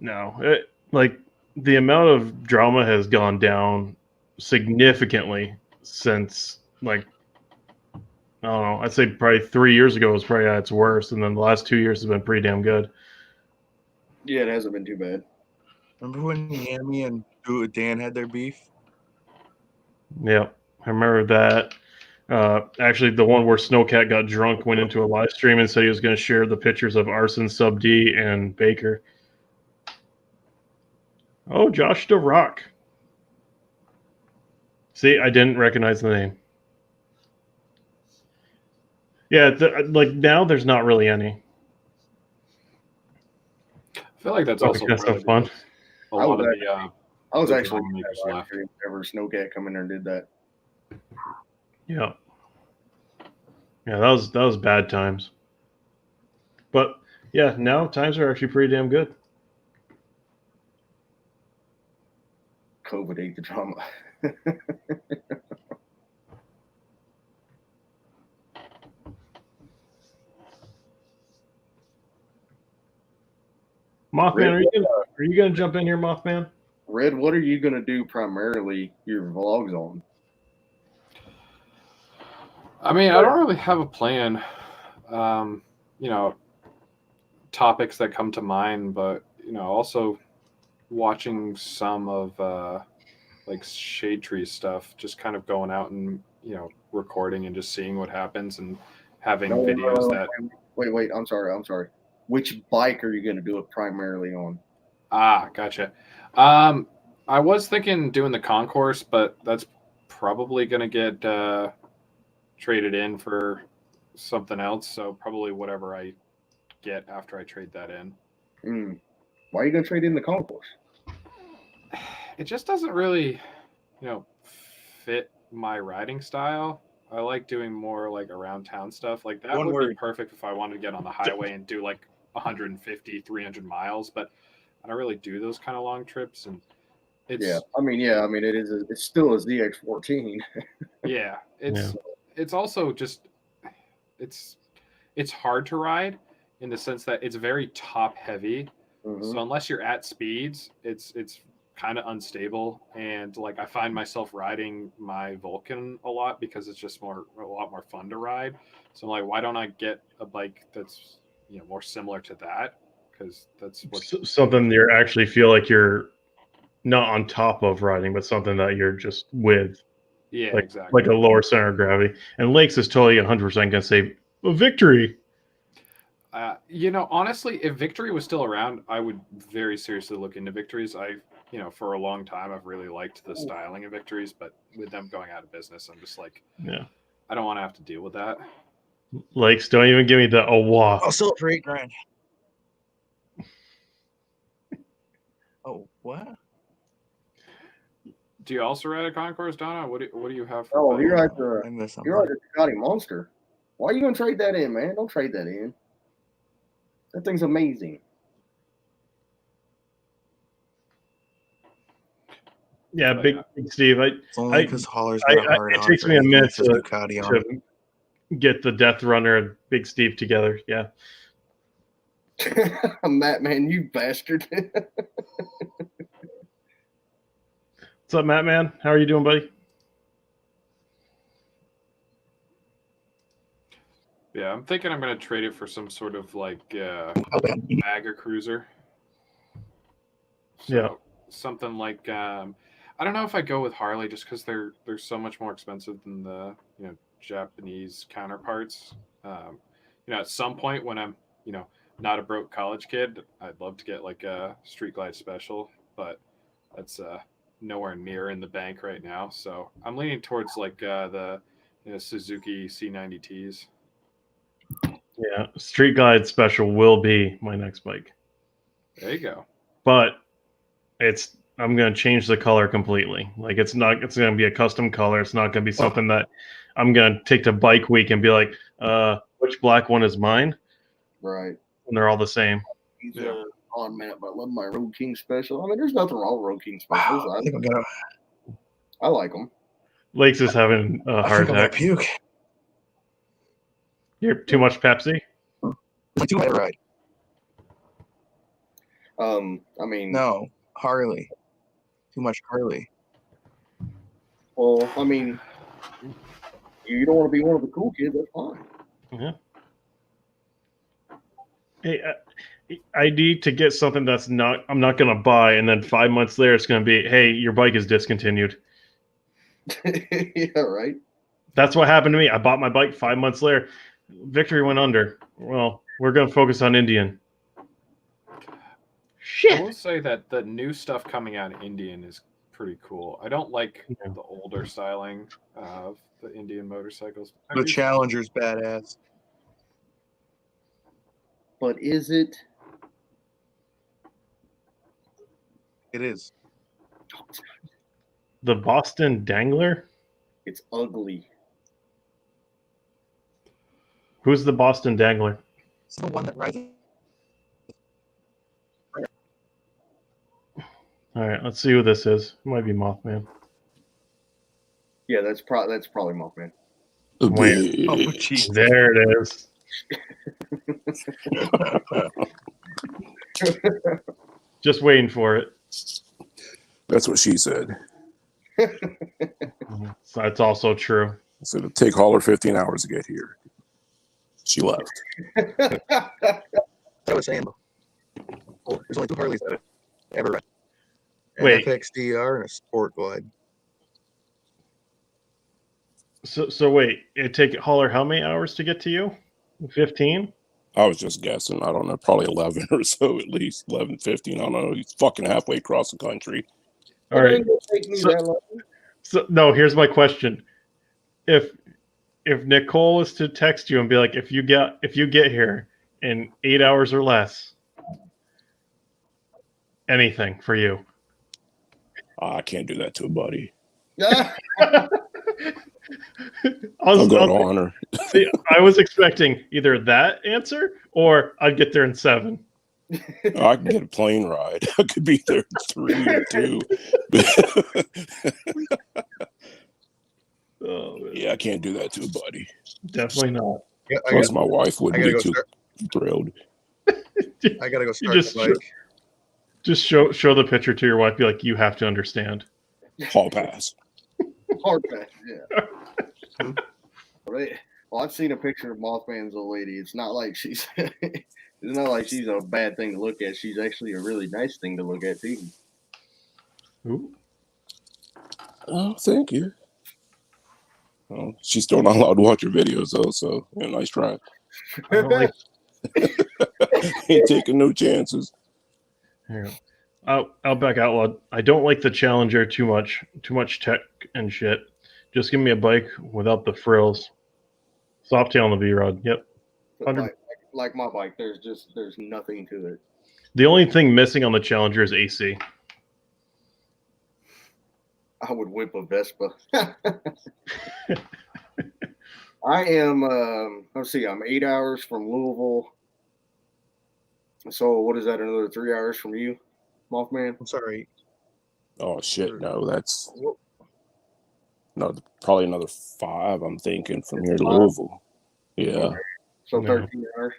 no, like the amount of drama has gone down significantly since like I don't know. I'd say probably 3 years ago was probably at its worst, and then the last 2 years has been pretty damn good. Yeah, it hasn't been too bad. Remember when Yami and Dan had their beef? Yeah, I remember that. Actually, the one where Snowcat got drunk, went into a live stream and said he was going to share the pictures of Arson, Sub D, and Baker. Oh, Josh the Rock. See, I didn't recognize the name. Yeah, like now there's not really any. I feel like that's Oh, also that's probably so fun. because a lot of the I was the actually drama makers left. whenever Snowcat come in there and did that. Yeah. Yeah, that was bad times. But yeah, now times are actually pretty damn good. COVID ate the drama. Mothman, are you gonna jump in here, Mothman? Red, what are you gonna do primarily your vlogs on? I mean, I don't really have a plan. You know, topics that come to mind, but also watching some of like shade tree stuff, just kind of going out and recording and just seeing what happens and having videos that. Wait, I'm sorry. Which bike are you gonna do it primarily on? Gotcha. I was thinking doing the concourse, but that's probably gonna get traded in for something else. So probably whatever I get after I trade that in. Why are you gonna trade in the concourse? It just doesn't really, fit my riding style. I like doing more like around town stuff. Like that would be perfect if I wanted to get on the highway and do like 150, 300 miles. But I don't really do those kind of long trips. And it's it's still a ZX14. Yeah, it's also just it's hard to ride in the sense that it's very top heavy. Mm-hmm. So unless you're at speeds, it's kind of unstable. And like I find myself riding my Vulcan a lot because it's just a lot more fun to ride. So I'm like, why don't I get a bike that's more similar to that, because that's what something you actually feel like you're not on top of riding, but something that you're just with. Yeah, like, exactly. Like a lower center of gravity. And Lakes is totally 100% going to say a victory. Honestly, if Victory was still around, I would very seriously look into Victories. For a long time, I've really liked the styling of Victories, but with them going out of business, I'm just like, yeah, I don't want to have to deal with that. Lakes, don't even give me the wah. I'll sell it for $8,000. Oh, what? Do you also ride a concourse, Donna? What do you have? Oh, for you're bike? at the I missed something. you're at the Ducati Monster. Why are you gonna trade that in, man? Don't trade that in. That thing's amazing. Yeah, big Steve. It's only because Holler's got a hard on. It takes me a minute Ducati on. to get the Death Runner and Big Steve together. Yeah. Matt, man, you bastard. What's up, Matt, man? How are you doing, buddy? Yeah, I'm thinking I'm going to trade it for some sort of Magna cruiser. So, yeah. Something like I don't know if I go with Harley just because they're so much more expensive than the Japanese counterparts. At some point when I'm not a broke college kid, I'd love to get like a Street Glide Special, but that's nowhere near in the bank right now. So I'm leaning towards like the Suzuki C90Ts. Yeah, Street Glide Special will be my next bike. There you go. But I'm going to change the color completely. Like it's going to be a custom color. It's not going to be something that I'm going to take to Bike Week and be like, which black one is mine? Right. And they're all the same. He's on man, but I love my Road King Special. I mean, there's nothing wrong with Road King Specials. I like them. Lakes is having a heart attack. Puke. You're too much Pepsi? It's a 2-minute ride. I mean, no, Harley. Too much Harley. Well, I mean, you don't want to be one of the cool kids. That's fine. Yeah. Hey, I need to get something I'm not going to buy, and then 5 months later it's going to be, hey, your bike is discontinued. Yeah, right. That's what happened to me. I bought my bike 5 months later. Victory went under. Well, we're going to focus on Indian. Shit. I will say that the new stuff coming out in Indian is pretty cool. I don't like the older styling of the Indian motorcycles. The Challenger's badass. But is it? It is. The Boston Dangler? It's ugly. Who's the Boston Dangler? It's the one that rides. All right, let's see who this is. It might be Mothman. Yeah, that's probably Mothman. Wait. Oh, jeez. There it is. Just waiting for it. That's what she said. That's also true. I said it'll take Holler 15 hours to get here. She left. I was saying, there's only 2 Harleys that I ever ride. An Wait. FXDR and a Sport Glide. So wait, it take Holler how many hours to get to you? 15? I was just guessing. I don't know, probably 11 or so, at least 11, 15. I don't know. He's fucking halfway across the country. All right. So no, here's my question. If Nicole is to text you and be like, if you get here in 8 hours or less, anything for you. I can't do that to a buddy. I'll go to Honor. See, I was expecting either that answer or I'd get there in 7. I can get a plane ride. I could be there in 3 or 2. Oh, yeah, I can't do that to a buddy. Definitely not. Yeah, Plus, my wife wouldn't be too thrilled. I gotta go start the bike. Just show the picture to your wife. Be like, you have to understand. Hall pass. Hard pass, yeah. Right. Well, I've seen a picture of Mothman's old lady. It's not like she's it's not like she's a bad thing to look at. She's actually a really nice thing to look at too. Ooh. Oh, thank you. Well, she's still not allowed to watch your videos though, so yeah, nice try. I don't like. Ain't taking no chances. Here. Outback Outlaw. I don't like the Challenger too much. Too much tech and shit. Just give me a bike without the frills. Softail on the V-Rod. Yep. Like my bike, there's nothing to it. The only thing missing on the Challenger is AC. I would whip a Vespa. I am. Let's see. I'm 8 hours from Louisville. So what is that? Another 3 hours from you, Mothman? I'm sorry. Oh shit, no, that's no, probably another 5. I'm thinking from here to Louisville. Yeah, So No. 13 hours.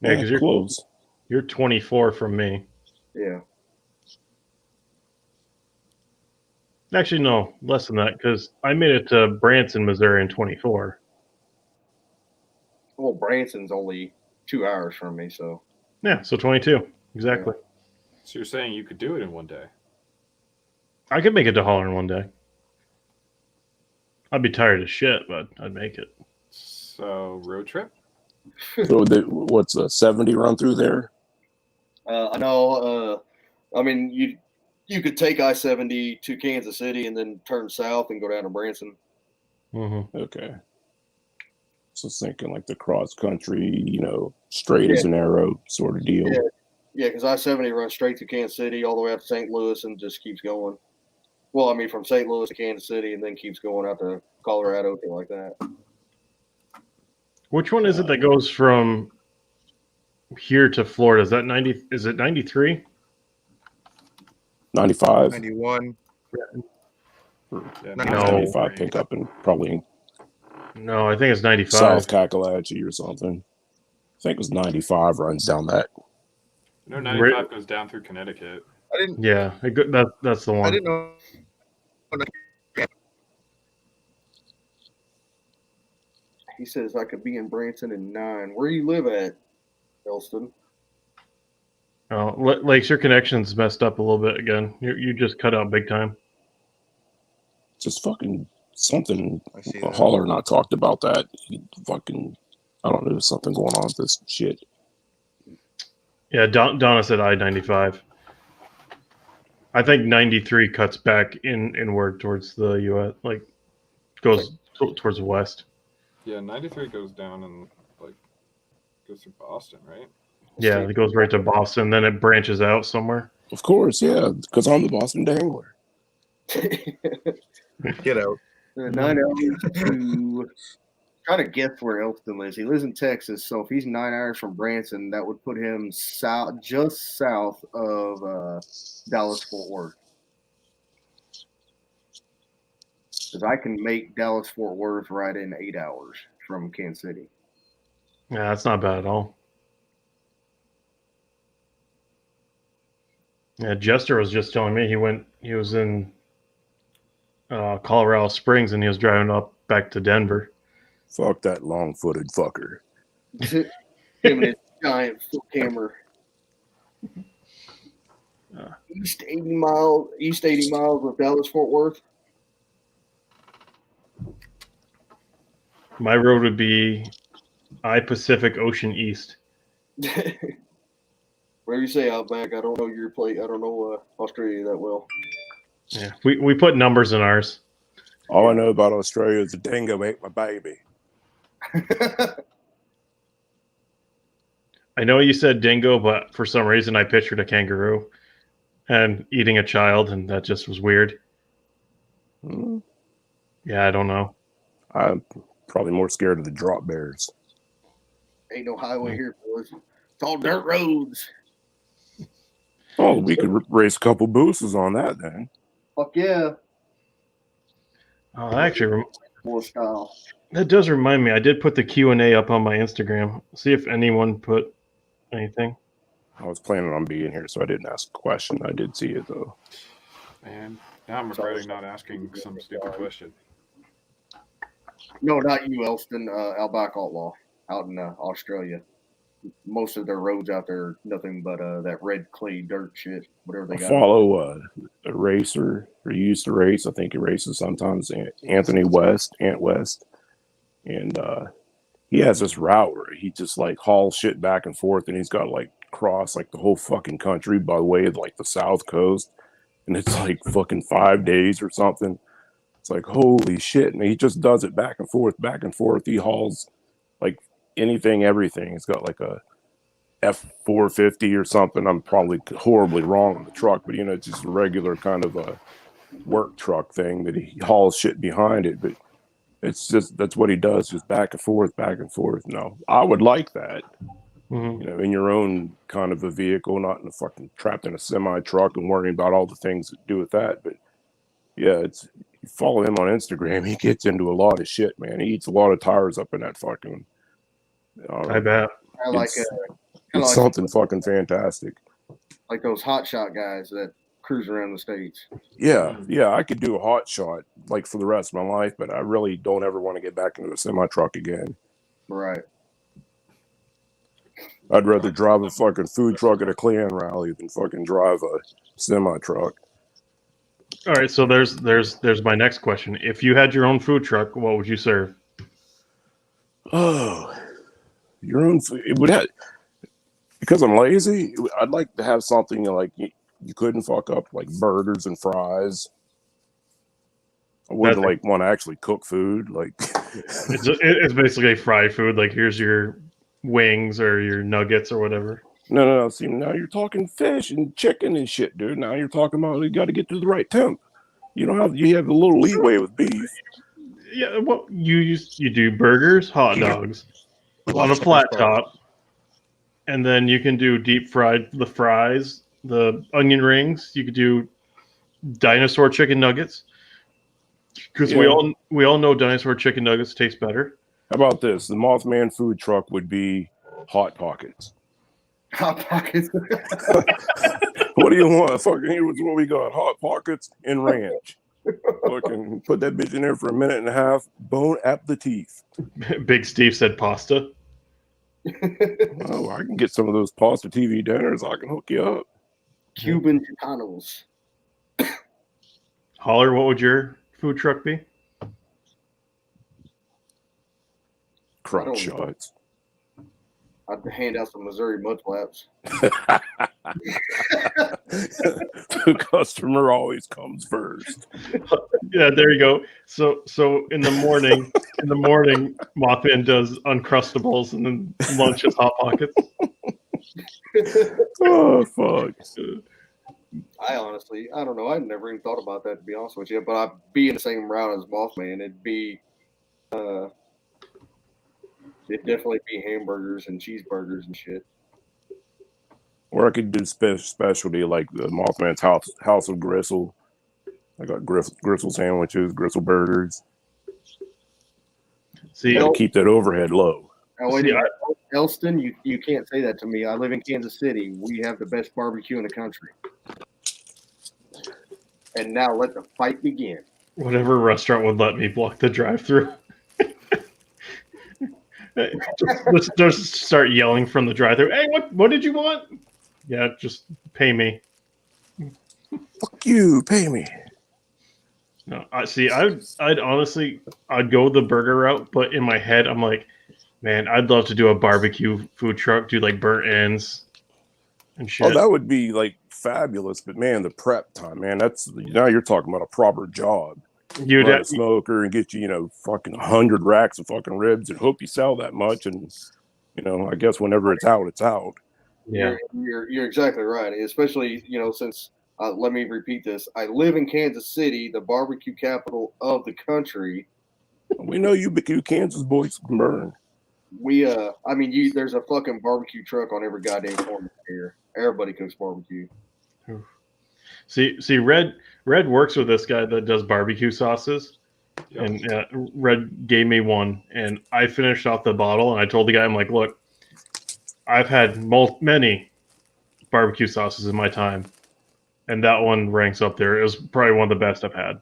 Yeah, because you're close. You're 24 from me. Yeah. Actually, no, less than that because I made it to Branson, Missouri in 24. Well, Branson's only 2 hours from me, so Yeah, so 22. Exactly. So you're saying you could do it in one day? I could make it to Holler in one day. I'd be tired as shit, but I'd make it. So road trip? So what's a 70 run through there? I know. I mean, you could take I-70 to Kansas City and then turn south and go down to Branson. Mm-hmm. Okay. So thinking like the cross country, straight as an arrow sort of deal. Yeah, because I-70 runs straight to Kansas City all the way up to St. Louis and just keeps going. Well, I mean, from St. Louis to Kansas City and then keeps going out to Colorado, thing like that. Which one is it that goes from here to Florida? Is that 90? Is it 93? 95. 91. Yeah, No. 95 pickup and probably No, I think it's 95. South Kakalaki or something. I think it was 95 runs down that. No, 95 goes down through Connecticut. I didn't. Yeah, that's the one. I didn't know. He says I could be in Branson in 9. Where you live at, Elston? Oh, Lakes, your connection's messed up a little bit again. You just cut out big time. Just fucking something. I see that. Holler not talked about that. He fucking, I don't know, there's something going on with this shit. Yeah, Donna said I-95. I think 93 cuts back inward towards the U.S. Like goes towards the west. Yeah, 93 goes down and goes through Boston, right? Yeah, it goes right to Boston, then it branches out somewhere. Of course, yeah, because I'm the Boston Dangler. Get out. 9 hours to trying to guess where Elston lives. He lives in Texas, so if he's 9 hours from Branson, that would put him just south of Dallas Fort Worth. Because I can make Dallas Fort Worth right in 8 hours from Kansas City. Yeah, that's not bad at all. Yeah, Jester was just telling me he was in Colorado Springs and he was driving up back to Denver. Fuck that long-footed fucker. Him and his giant foot camera. East 80 miles of Dallas Fort Worth. My road would be I-Pacific Ocean East. Whatever you say, Outback. I don't know your plate. I don't know Australia that well. Yeah, we put numbers in ours. All I know about Australia is the dingo ate my baby. I know you said dingo, but for some reason I pictured a kangaroo and eating a child, and that just was weird. Yeah, I don't know. I'm probably more scared of the drop bears. Ain't no highway here, boys. It's all dirt roads. Oh, we could race a couple boosters on that then. Fuck yeah. Oh, actually, More style. that does remind me. I did put the Q&A up on my Instagram. See if anyone put anything. I was planning on being here, so I didn't ask a question. I did see it, though. Man, now I'm regretting not asking some stupid question. No, not you, Elston. Outback Outlaw out in Australia. Most of their roads out there are nothing but that red clay dirt shit, whatever they I got. follow a racer who used to race. I think he races sometimes. Anthony West, Ant West, and he has this route where he just like hauls shit back and forth, and he's got like cross like the whole fucking country by way of like the South Coast, and it's like fucking 5 days or something. It's like holy shit, and he just does it back and forth, back and forth. He hauls like anything, everything. He's got like a F450 or something. I'm probably horribly wrong on the truck, but it's just a regular kind of a work truck thing that he hauls shit behind it. But it's just that's what he does, just back and forth, back and forth. No, I would like that. In your own kind of a vehicle, not in a fucking trapped in a semi truck and worrying about all the things that do with that. But yeah, it's you follow him on Instagram, he gets into a lot of shit, man. He eats a lot of tires up in that fucking. I bet. I like it's something fucking fantastic. Like those hot shot guys that cruise around the States. Yeah, I could do a hot shot like for the rest of my life, but I really don't ever want to get back into a semi truck again. Right. I'd rather drive a fucking food truck at a Klan rally than fucking drive a semi truck. All right, so there's my next question. If you had your own food truck, what would you serve? Oh, your own food. It would have, because I'm lazy. I'd like to have something like you couldn't fuck up, like burgers and fries. I wouldn't like want to actually cook food. Like it's basically fried food. Like here's your wings or your nuggets or whatever. No. See, now you're talking fish and chicken and shit, dude. Now you're talking about you got to get to the right temp. You have a little leeway with beef. Yeah, well, you do burgers, hot dogs on a flat top, and then you can do deep fried the fries, the onion rings. You could do dinosaur chicken nuggets because we all know dinosaur chicken nuggets taste better. How about this? The Mothman food truck would be Hot Pockets. Hot Pockets. What do you want? Fucking here's what we got: Hot Pockets and ranch. Fucking put that bitch in there for a minute and a half. Bone aperitif. Big Steve said pasta. Oh, I can get some of those pasta TV dinners. I can hook you up. Cuban Chicanos. Holler, what would your food truck be? Crotch shots. I'd hand out some Missouri mud flaps. The customer always comes first. Yeah, there you go. So in the morning, Mothman does Uncrustables, and then lunch is Hot Pockets. Oh fuck! I don't know. I never even thought about that, to be honest with you. But I'd be in the same route as Mothman. It'd be, it'd definitely be hamburgers and cheeseburgers and shit. Or I could do specialty like the Mothman's House of Gristle. I got gristle sandwiches, gristle burgers. See, you got to keep that overhead low. Elston, you can't say that to me. I live in Kansas City. We have the best barbecue in the country. And now let the fight begin. Whatever restaurant would let me block the drive-thru. just start yelling from the drive-thru. Hey, what did you want? Yeah, just pay me. Fuck you, pay me. No, I'd honestly go the burger route, but in my head I'm like, man, I'd love to do a barbecue food truck, do like burnt ends and shit. Oh, that would be like fabulous, but man, the prep time, man, now you're talking about a proper job. You'd have a smoker and get you, fucking 100 racks of fucking ribs and hope you sell that much, and I guess whenever it's out, it's out. Yeah, you're exactly right. Especially since let me repeat this: I live in Kansas City, the barbecue capital of the country. We know you Kansas boys can burn. There's a fucking barbecue truck on every goddamn corner here. Everybody cooks barbecue. See, Red works with this guy that does barbecue sauces, and Red gave me one, and I finished off the bottle, and I told the guy, I'm like, look, I've had many barbecue sauces in my time, and that one ranks up there. It was probably one of the best I've had.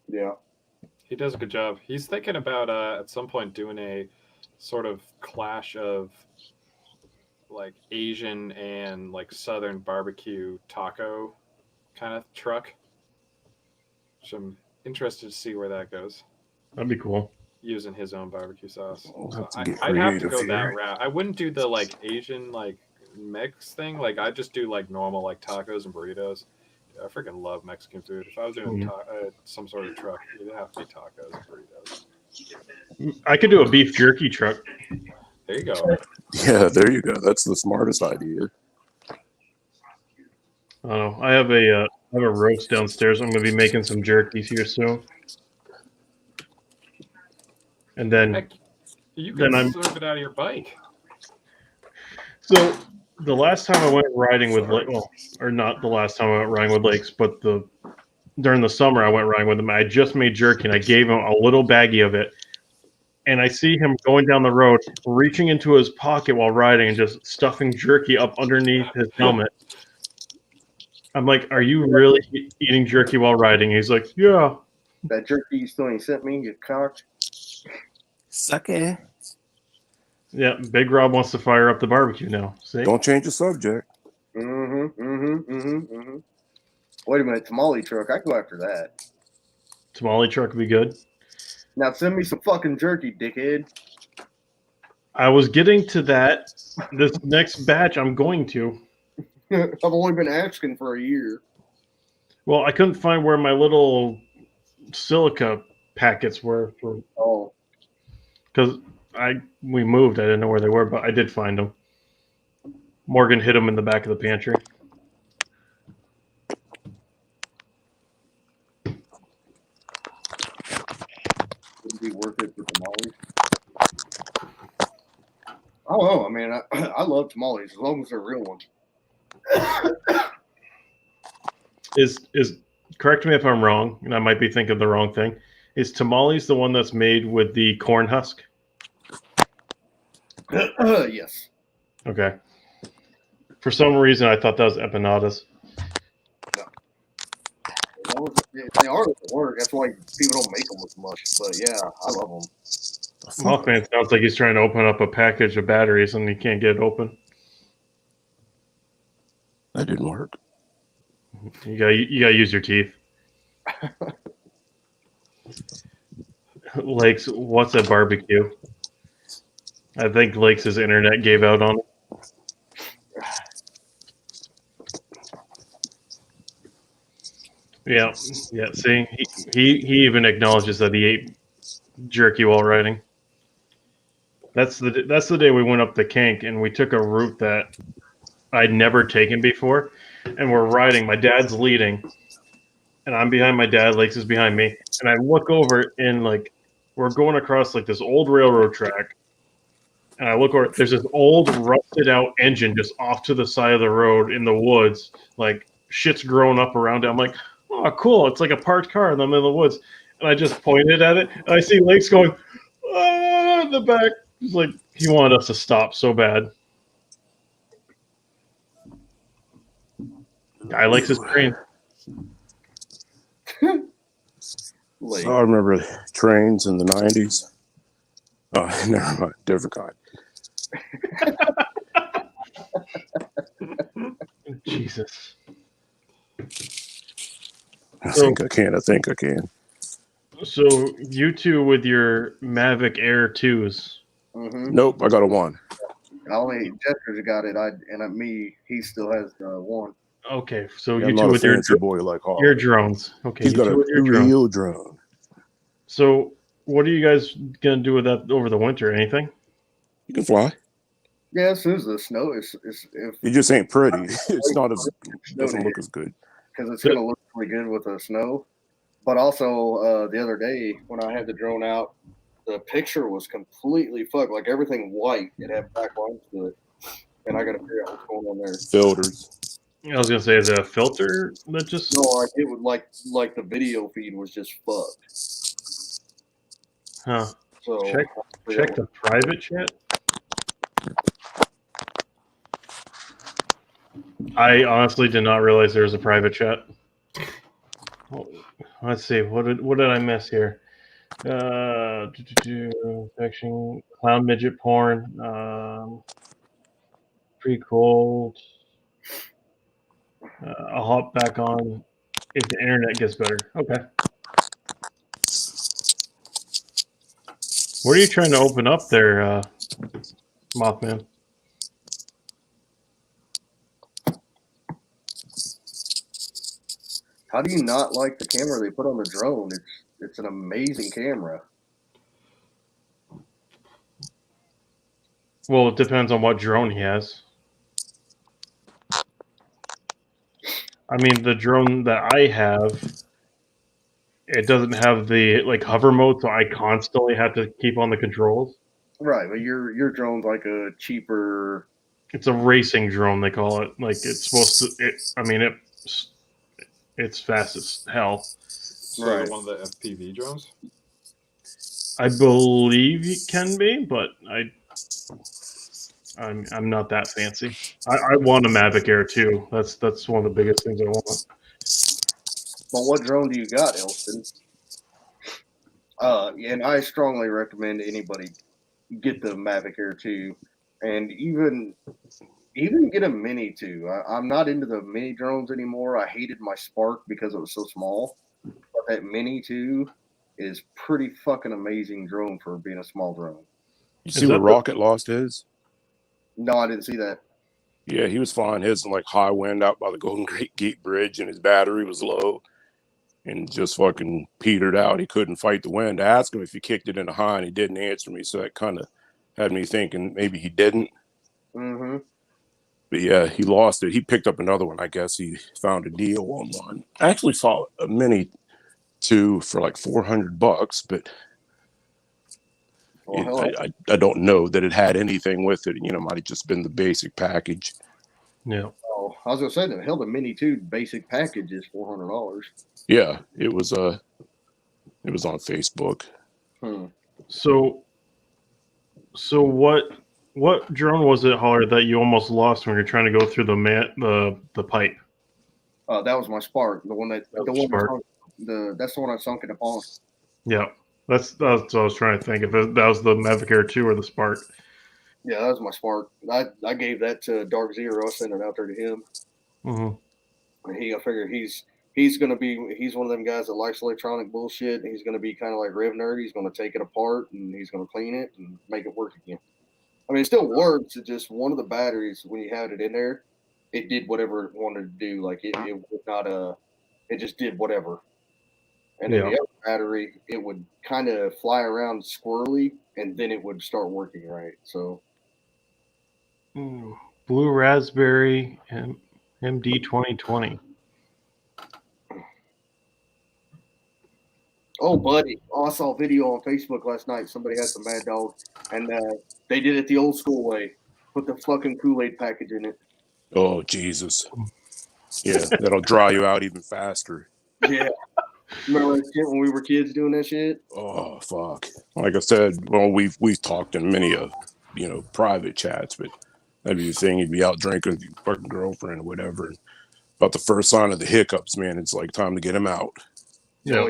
Yeah. He does a good job. He's thinking about at some point doing a sort of clash of like Asian and like Southern barbecue taco kind of truck. So I'm interested to see where that goes. That'd be cool. Using his own barbecue sauce. We'll So have to get I'd have to creative go that here. route. I wouldn't do the like Asian like mix thing. Like I just do like normal like tacos and burritos. I freaking love Mexican food. If I was doing some sort of truck, it'd have to be tacos and burritos. I could do a beef jerky truck. There you go. Yeah, there you go. That's the smartest idea. I don't know. I have a roast downstairs. I'm going to be making some jerkies here soon. And then Heck, you then can I'm- serve it out of your bike. So the last time I went riding with or not the last time I went riding with Lakes, but during the summer I went riding with him. I just made jerky and I gave him a little baggie of it. And I see him going down the road, reaching into his pocket while riding and just stuffing jerky up underneath his helmet. I'm like, "Are you really eating jerky while riding?" He's like, "Yeah." That jerky you still ain't sent me, you cock. Suck it. Yeah, Big Rob wants to fire up the barbecue now. See? Don't change the subject. Wait a minute, tamale truck. I go after that. Tamale truck would be good. Now send me some fucking jerky, dickhead. I was getting to that. This next batch, I'm going to. I've only been asking for a year. Well, I couldn't find where my little silica packets were because we moved. I didn't know where they were, but I did find them. Morgan hid them in the back of the pantry. Would be worth it for tamales. I don't know. I mean, I love tamales as long as they're real ones. Is correct me if I'm wrong, and I might be thinking the wrong thing. Is tamales the one that's made with the corn husk? Yes. Okay. For some reason, I thought that was empanadas. They are at work. That's why people don't make them as much. But yeah, I love them. Mothman sounds like he's trying to open up a package of batteries and he can't get it open. That didn't work. You gotta use your teeth. Lakes, what's a barbecue? I think Lakes' internet gave out on it. Yeah. See, he even acknowledges that he ate jerky while riding. That's the day we went up the Kank and we took a route that I'd never taken before, and we're riding. My dad's leading, and I'm behind my dad. Lakes is behind me, and I look over and like we're going across like this old railroad track, and I look over. There's this old rusted out engine just off to the side of the road in the woods, like shit's growing up around it. I'm like, oh, cool! It's like a parked car in the middle of the woods, and I just pointed at it, and I see Lakes going, ah, in the back. It's like he wanted us to stop so bad. Guy likes his train. So I remember trains in the 90s. Oh, never mind. Different kind. Jesus. I think I can. So you two with your Mavic Air 2s. Mm-hmm. Nope, I got a 1. Only Jester's got it. Me, he still has one. Okay, so I'm you not two a with your fancy boy like Hall. your drones. Okay, He's you got two a with your drones. real drone. So what are you guys gonna do with that over the winter? Anything? You can fly. Yeah, as soon as the snow is if It just ain't pretty. It's not as doesn't look as good. because it's gonna look really good with the snow. But also the other day when I had the drone out, the picture was completely fucked. Like everything white. It had black lines to it, and I got to figure out what's going on there. Filters. I was gonna say, is it a filter that just? No, it would like the video feed was just fucked. Huh. So Check the private chat. I honestly did not realize there was a private chat. Let's see. What did I miss here? Section clown midget porn. Pretty cold. I'll hop back on if the internet gets better. Okay. What are you trying to open up there, Mothman? How do you not like the camera they put on the drone? It's an amazing camera. Well, it depends on what drone he has. I mean, the drone that I have, it doesn't have the like hover mode, so I constantly have to keep on the controls. Right, but your drone's like a cheaper. It's a racing drone, they call it. Like it's supposed to. It's fast as hell. So Right. one of the FPV drones. I believe it can be, but I'm not that fancy. I want a Mavic Air too. That's one of the biggest things I want. But what drone do you got, Elston? And I strongly recommend anybody get the Mavic Air 2, and even get a Mini 2. I'm not into the mini drones anymore. I hated my Spark because it was so small. But that Mini 2 is pretty fucking amazing drone for being a small drone. You see where Rocket lost his? No, I didn't see that. Yeah, he was flying his in like high wind out by the Golden Gate Bridge, and his battery was low and just fucking petered out. He couldn't fight the wind. I asked him if he kicked it into high, and he didn't answer me, so that kind of had me thinking maybe he didn't. Mm-hmm. But yeah, he lost it. He picked up another one. I guess he found a deal on one. I actually saw a Mini 2 for like $400, but I don't know that it had anything with it. You know, might have just been the basic package. Yeah. Oh, I was gonna say the hell, the Mini 2 basic package is $400. Yeah, it was on Facebook. So what drone was it, Holler, that you almost lost when you're trying to go through the pipe? That was my Spark, the one that's the one I sunk in the pond. Yeah, that's what I was trying to think. If that was the Mavic Air 2 or the Spark. Yeah, that was my Spark. I gave that to Dark Zero. I sent it out there to him. Mm-hmm. And I figure he's one of them guys that likes electronic bullshit. And he's gonna be kind of like Rev Nerd. He's gonna take it apart and he's gonna clean it and make it work again. I mean, it still works. It's just one of the batteries when you had it in there, it did whatever it wanted to do. Like it would not it just did whatever. And then the other battery, it would kind of fly around squirrely, and then it would start working right. So, Blue Raspberry and MD 2020. oh, buddy, I saw a video on Facebook last night. Somebody had some Mad Dog, and they did it the old school way. Put the fucking Kool-Aid package in it. Oh, Jesus. Yeah, that'll dry you out even faster. Yeah. Remember that shit when we were kids doing that shit? Oh, fuck. Like I said, well, we've talked in many private chats, but that'd be the thing. You'd be out drinking with your fucking girlfriend or whatever. And about the first sign of the hiccups, man, it's like time to get him out. Yeah.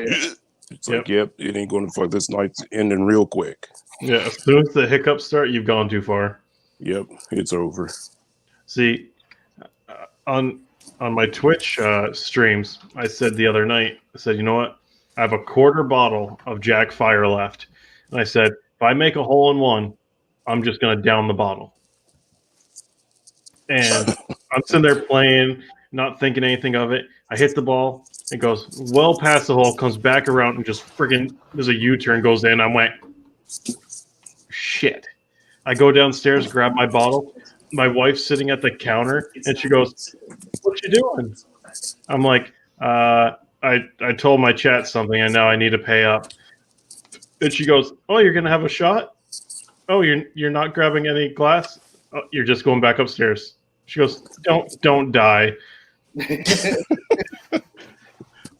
It's like, yep, it ain't going to fuck. This night's ending real quick. Yeah, as soon as the hiccups start, you've gone too far. Yep, it's over. See, on my Twitch streams, I said the other night, I said, you know what? I have a quarter bottle of Jack Fire left. And I said, if I make a hole in one, I'm just going to down the bottle. And I'm sitting there playing, not thinking anything of it. I hit the ball. It goes well past the hole, comes back around, and just friggin' there's a U-turn, goes in. I went, shit. I go downstairs, grab my bottle. My wife's sitting at the counter, and she goes, what you doing? I'm like, I told my chat something, and now I need to pay up. And she goes, oh, you're going to have a shot? Oh, you're not grabbing any glass? Oh, you're just going back upstairs. She goes, don't die.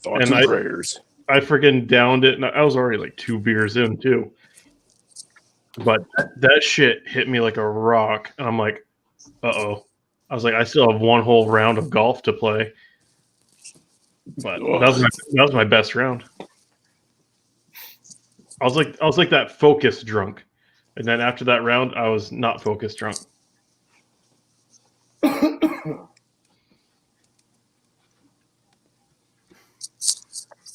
Thoughts and prayers. I freaking downed it, and I was already like 2 beers in, too. But that shit hit me like a rock, and I'm like, uh-oh. I was like, I still have one whole round of golf to play. But that was my best round. I was like that focus drunk, and then after that round, I was not focus drunk.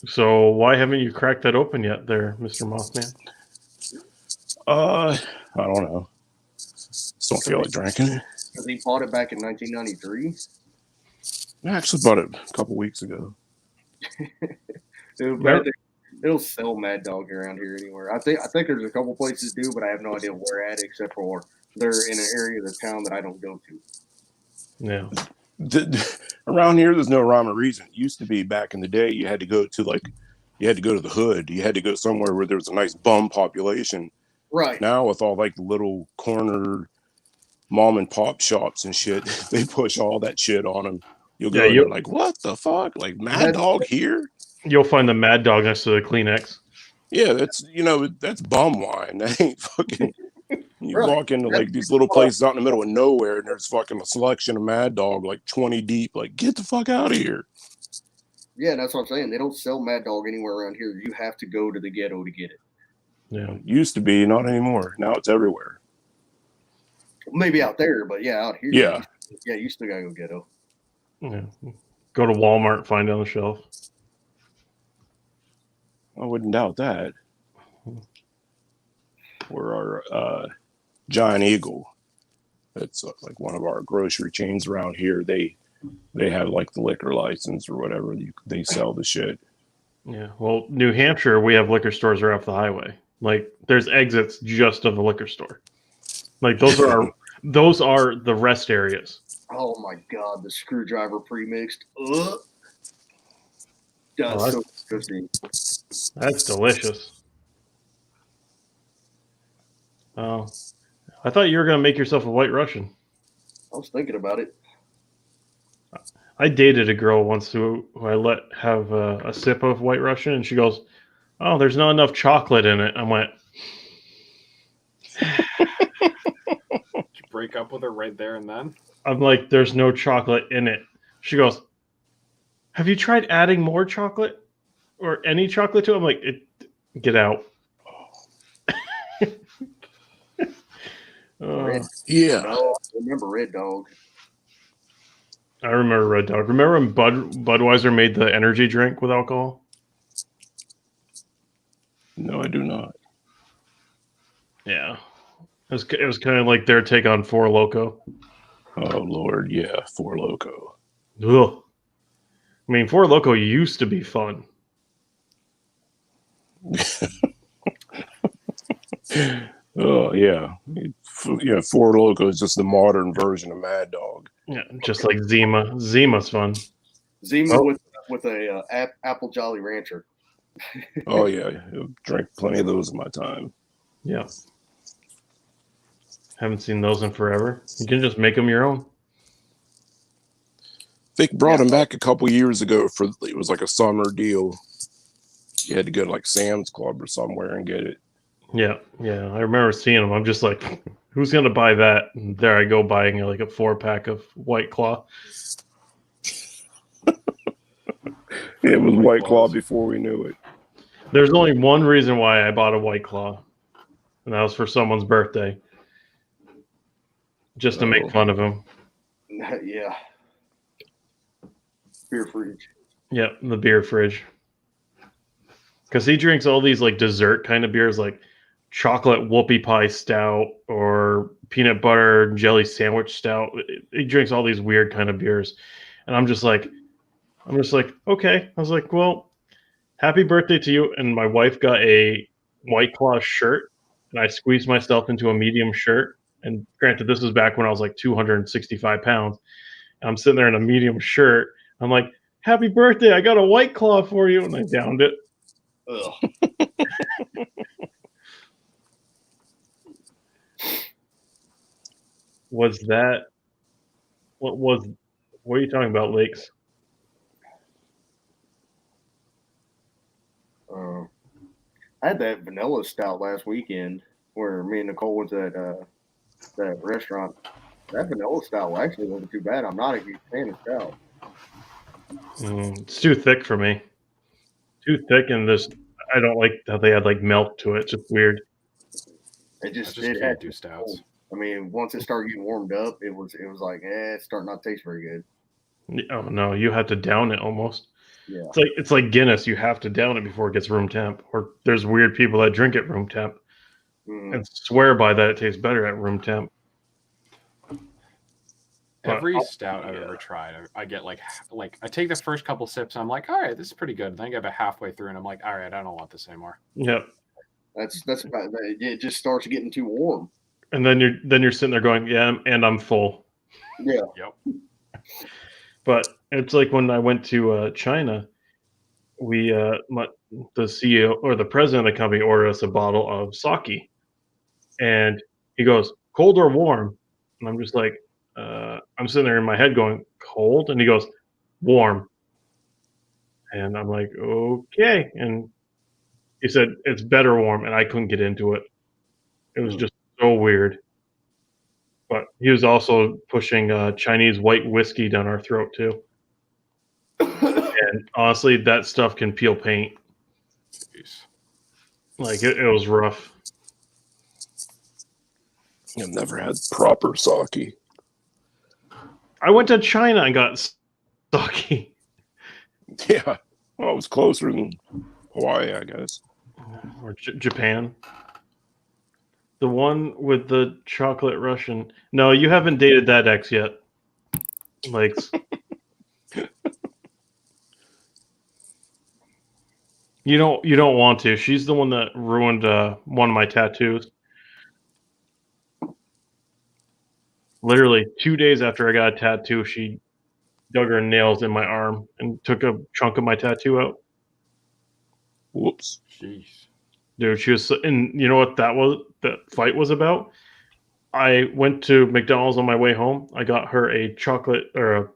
So why haven't you cracked that open yet, there, Mr. Mothman? I don't know. Just don't feel like drinking it. Because he bought it back in 1993. I actually bought it a couple weeks ago. It'll sell Mad Dog around here anywhere. I think there's a couple places do, but I have no idea where at, except for they're in an area of the town that I don't go to. Yeah. Around here, there's no rhyme or reason. It used to be back in the day, you had to go to the hood. You had to go somewhere where there was a nice bum population. Right. Now with all like the little corner mom and pop shops and shit, they push all that shit on them. You'll go and you're like, what the fuck? Like Mad Dog here? You'll find the Mad Dog next to the Kleenex. Yeah, that's bum wine. That ain't fucking. You walk into like these little places out in the middle of nowhere, and there's fucking a selection of Mad Dog, like 20 deep. Like, get the fuck out of here. Yeah, that's what I'm saying. They don't sell Mad Dog anywhere around here. You have to go to the ghetto to get it. Yeah, used to be, not anymore. Now it's everywhere. Maybe out there, but yeah, out here. Yeah. You still gotta go ghetto. Yeah. Go to Walmart and find it on the shelf. I wouldn't doubt that. Or our Giant Eagle. That's like one of our grocery chains around here. They have like the liquor license or whatever. They sell the shit. Yeah. Well, New Hampshire, we have liquor stores right off the highway. Like there's exits just of the liquor store. Like those are the rest areas. Oh my god, the screwdriver pre-mixed. Ugh. That's so disgusting. That's delicious. Oh, I thought you were gonna make yourself a White Russian. I was thinking about it. I dated a girl once who I let have a sip of White Russian, and she goes, "Oh, there's not enough chocolate in it." I went, Did you break up with her right there and then? I'm like, "There's no chocolate in it." She goes, "Have you tried adding more chocolate or any chocolate to it?" I'm like, "Get out." Yeah. Oh, I remember Red Dog. I remember Red Dog. Remember when Budweiser made the energy drink with alcohol? No, I do not. Yeah. It was kind of like their take on Four Loko. Oh, Lord, yeah, Four Loko. Ugh. I mean, Four Loko used to be fun. Oh, yeah. Yeah, Four Loko is just the modern version of Mad Dog. Yeah, just like Zima. Zima's fun. Zima with a apple Jolly Rancher. Oh, yeah. Drank plenty of those in my time. Yeah. Haven't seen those in forever. You can just make them your own. They brought them back a couple years ago it was like a summer deal. You had to go to like Sam's Club or somewhere and get it. Yeah, yeah. I remember seeing them. I'm just like, who's going to buy that? And there I go buying like a 4-pack of White Claw. It was White Claw before we knew it. There's only one reason why I bought a White Claw, and that was for someone's birthday. Just to make fun of him. Yeah. Beer fridge. Yeah, the beer fridge. Because he drinks all these like dessert kind of beers, like chocolate whoopie pie stout or peanut butter and jelly sandwich stout. He drinks all these weird kind of beers, and I'm just like, okay. I was like, well, happy birthday to you. And my wife got a White Claw shirt, and I squeezed myself into a medium shirt. And granted, this was back when I was like 265 pounds. And I'm sitting there in a medium shirt. I'm like, happy birthday! I got a White Claw for you, and I downed it. Ugh. Was that what are you talking about, Lakes? I had that vanilla stout last weekend where me and Nicole went to that restaurant. That vanilla stout actually wasn't too bad. I'm not a huge fan of stout. It's too thick for me. Too thick, and I don't like how they had like milk to it. It's just weird. It I just just it can't had do stouts. I mean, once it started getting warmed up, it was like, it's starting not to taste very good. Oh no, you have to down it almost. Yeah. It's like Guinness. You have to down it before it gets room temp. Or there's weird people that drink it room temp and swear by that it tastes better at room temp. Every stout I've ever tried, I get like I take the first couple sips and I'm like, all right, this is pretty good. Then I get about halfway through and I'm like, all right, I don't want this anymore. Yep. That's about it. Just starts getting too warm. And then you're sitting there going, yeah, and I'm full. Yeah. Yep. But it's like when I went to China, we the CEO or the president of the company ordered us a bottle of sake, and he goes, cold or warm? And I'm just like, I'm sitting there in my head going, cold? And he goes, warm. And I'm like, okay. And he said, it's better warm. And I couldn't get into it. It was just so weird. But he was also pushing Chinese white whiskey down our throat, too. And honestly, that stuff can peel paint. Jeez. Like, it was rough. I've never had proper sake. I went to China and got sake. Yeah. Well, it was closer than Hawaii, I guess. Or Japan. The one with the chocolate Russian. No, you haven't dated that ex yet. Like, you don't want to. She's the one that ruined one of my tattoos. Literally 2 days after I got a tattoo, she dug her nails in my arm and took a chunk of my tattoo out. Whoops. Jeez. Dude, she was, and you know what that fight was about? I went to McDonald's on my way home. I got her a chocolate or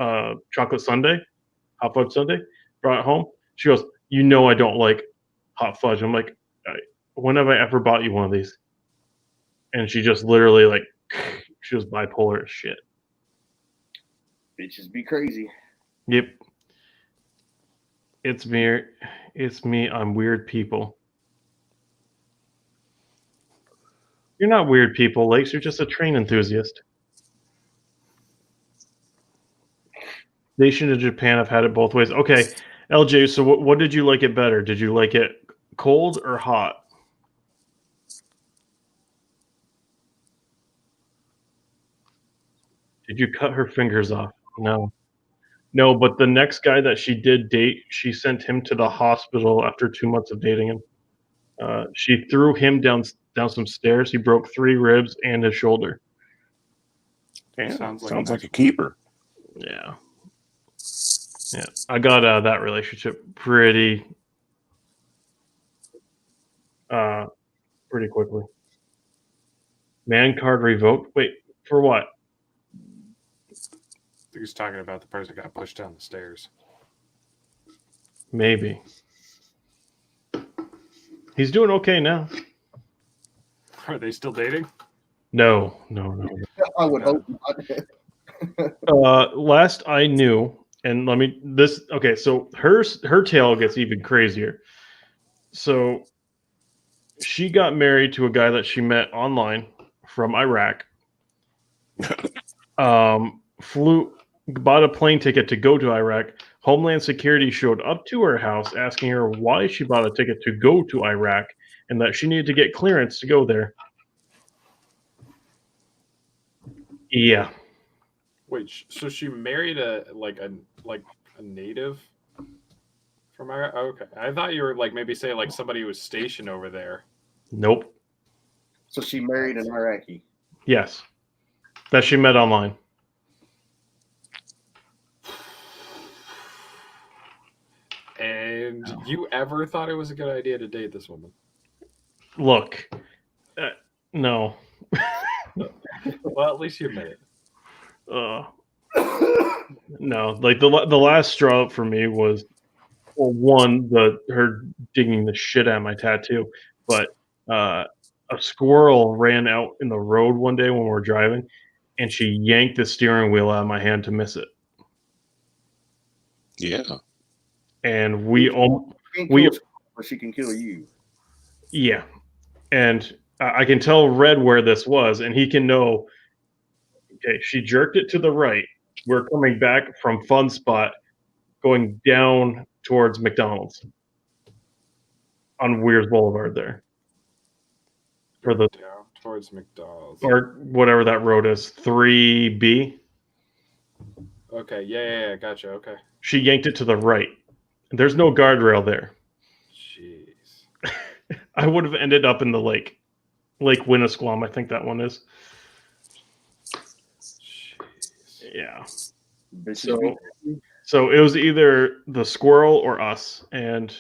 a chocolate sundae, hot fudge sundae. Brought it home. She goes, "You know I don't like hot fudge." I'm like, "When have I ever bought you one of these?" And she just literally like, she was bipolar as shit. Bitches be crazy. Yep. It's me. It's me. I'm weird people. You're not weird people, Lakes. You're just a train enthusiast. Nation of Japan, I've had it both ways. Okay, LJ, so what did you like it better? Did you like it cold or hot? Did you cut her fingers off? No. No, but the next guy that she did date, she sent him to the hospital after 2 months of dating him. She threw him down some stairs. He broke 3 ribs and his shoulder. Damn, Sounds sounds like like a keeper. Yeah. Yeah. I got out of that relationship pretty quickly. Man card revoked? Wait, for what? He was talking about the person that got pushed down the stairs. Maybe. He's doing okay now. Are they still dating? No. I would hope not. Last I knew, and so her tale gets even crazier. So she got married to a guy that she met online from Iraq. Bought a plane ticket to go to Iraq. Homeland Security showed up to her house asking her why she bought a ticket to go to Iraq and that she needed to get clearance to go there. Yeah. Wait, so she married a native from Iraq? Oh, okay, I thought you were like maybe say like somebody who was stationed over there. Nope. So she married an Iraqi. Yes. That she met online. And you ever thought it was a good idea to date this woman? Look, no. Well, at least you admit it. No, like the last straw for me was, well, one, her digging the shit out of my tattoo, but a squirrel ran out in the road one day when we were driving, and she yanked the steering wheel out of my hand to miss it. Yeah. And we but she can kill you. Yeah. And I can tell Red where this was, and he can know, okay, she jerked it to the right. We're coming back from Fun Spot, going down towards McDonald's on Weir's Boulevard there. For the Down towards McDonald's. or whatever that road is, 3B. Okay, yeah, gotcha. Okay. She yanked it to the right. There's no guardrail there. Jeez. I would have ended up in the lake. Lake Winnisquam, I think that one is. Jeez. Yeah. Bitches So it was either the squirrel or us, and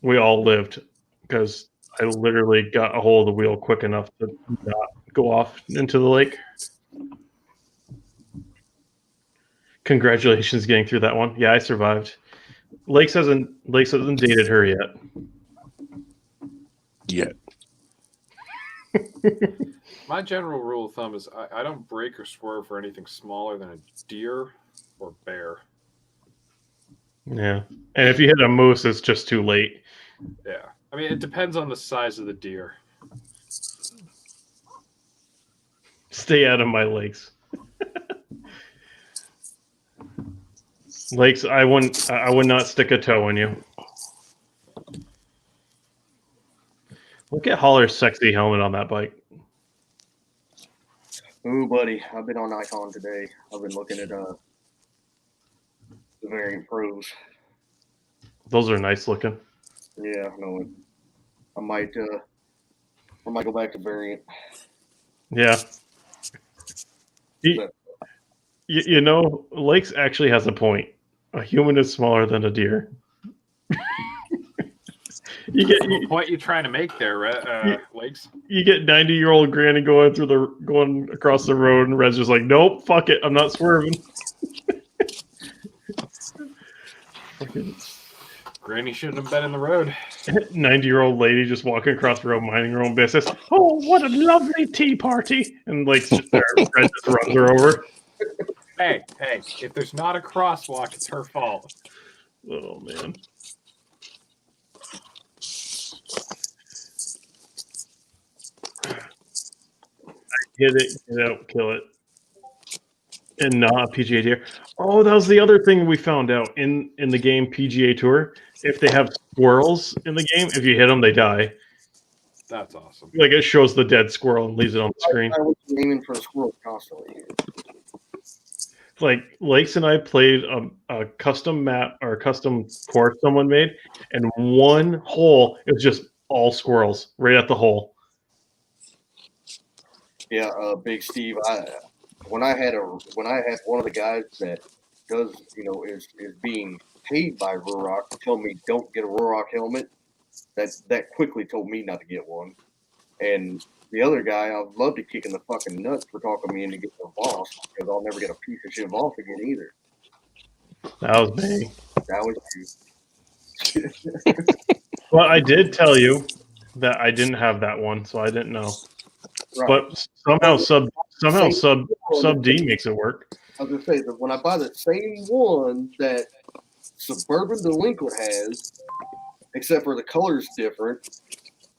we all lived because I literally got a hold of the wheel quick enough to not go off into the lake. Congratulations getting through that one. Yeah, I survived. Lakes hasn't dated her yet. Yet. My general rule of thumb is I don't break or swerve for anything smaller than a deer or bear. Yeah. And if you hit a moose, it's just too late. Yeah. I mean, it depends on the size of the deer. Stay out of my lakes. Lakes, I would not stick a toe in you. Look at Holler's sexy helmet on that bike. Ooh, buddy, I've been on Icon today. I've been looking at the variant pros. Those are nice looking. Yeah, I know it. I might go back to variant. Yeah. You know, Lakes actually has a point. A human is smaller than a deer. What you trying to make there, Lakes? You get 90-year-old granny going across the road, and Red's just like, nope, fuck it, I'm not swerving. Granny shouldn't have been in the road. 90-year-old lady just walking across the road, minding her own business. Oh, what a lovely tea party! And like, Red just runs her over. Hey, if there's not a crosswalk, it's her fault. Oh man. Hit it, get out, kill it. And not a PGA Tour. Oh, that was the other thing we found out in the game PGA Tour. If they have squirrels in the game, if you hit them, they die. That's awesome. Like, it shows the dead squirrel and leaves it on the screen. I was aiming for the squirrels constantly. Like, Lakes and I played a custom map or a custom course someone made, and one hole, it was just all squirrels right at the hole. Yeah, Big Steve. When I had one of the guys that does, is being paid by Ruroc to tell me don't get a Ruroc helmet, that quickly told me not to get one. And the other guy, I'd love to kick in the fucking nuts for talking me into getting a Voss, because I'll never get a piece of shit Voss again either. That was me. That was you. Well, I did tell you that I didn't have that one, so I didn't know. Right. But somehow sub D makes it work. I was gonna say that when I buy the same one that Suburban Delinquent has, except for the color's different,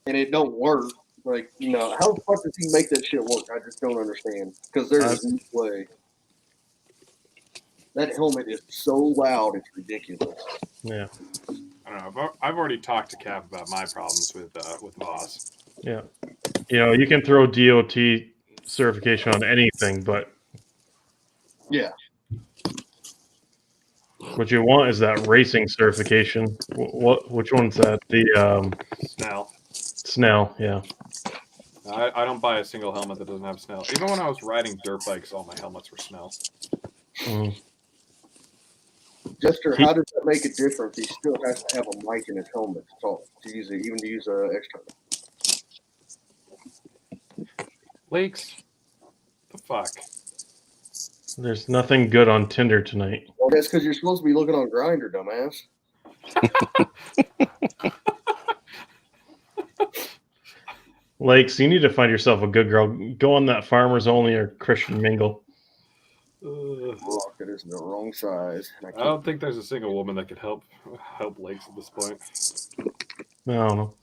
and it don't work. Like, how the fuck does he make that shit work? I just don't understand. Because there's no way. That helmet is so loud, it's ridiculous. Yeah. I don't know. I've already talked to Cap about my problems with Voss. Yeah. You can throw DOT certification on anything, but yeah, what you want is that racing certification. Which one's that? The Snell, yeah. I don't buy a single helmet that doesn't have Snell. Even when I was riding dirt bikes, all my helmets were Snell. Mm. Jester, how does that make a difference? He still has to have a mic in his helmet to talk, to use an external. Lakes, the fuck? There's nothing good on Tinder tonight. Well, that's because you're supposed to be looking on Grindr, dumbass. Lakes, you need to find yourself a good girl. Go on that Farmers Only or Christian Mingle. Fucking It is the wrong size. And I don't think there's a single woman that could help legs at this point. I don't know.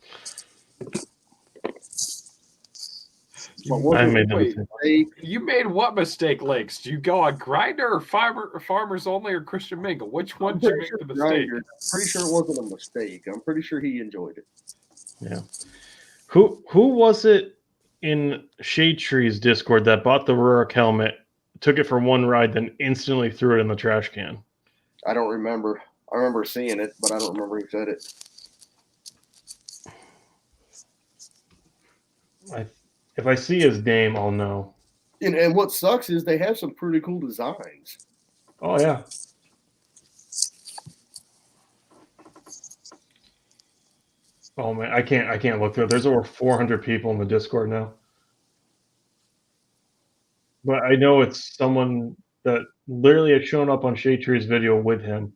You made what mistake, Lakes? Do you go on Grindr or Farmers Only or Christian Mingle? Which one did you make the mistake? I'm pretty sure it wasn't a mistake. I'm pretty sure he enjoyed it. Yeah. Who was it in Shade Tree's Discord that bought the Rurik helmet, took it for one ride, then instantly threw it in the trash can? I don't remember. I remember seeing it, but I don't remember who said it. If I see his name, I'll know. And what sucks is they have some pretty cool designs. Oh yeah. Oh man, I can't look through it. There's over 400 people in the Discord now. But I know it's someone that literally had shown up on Shade Tree's video with him.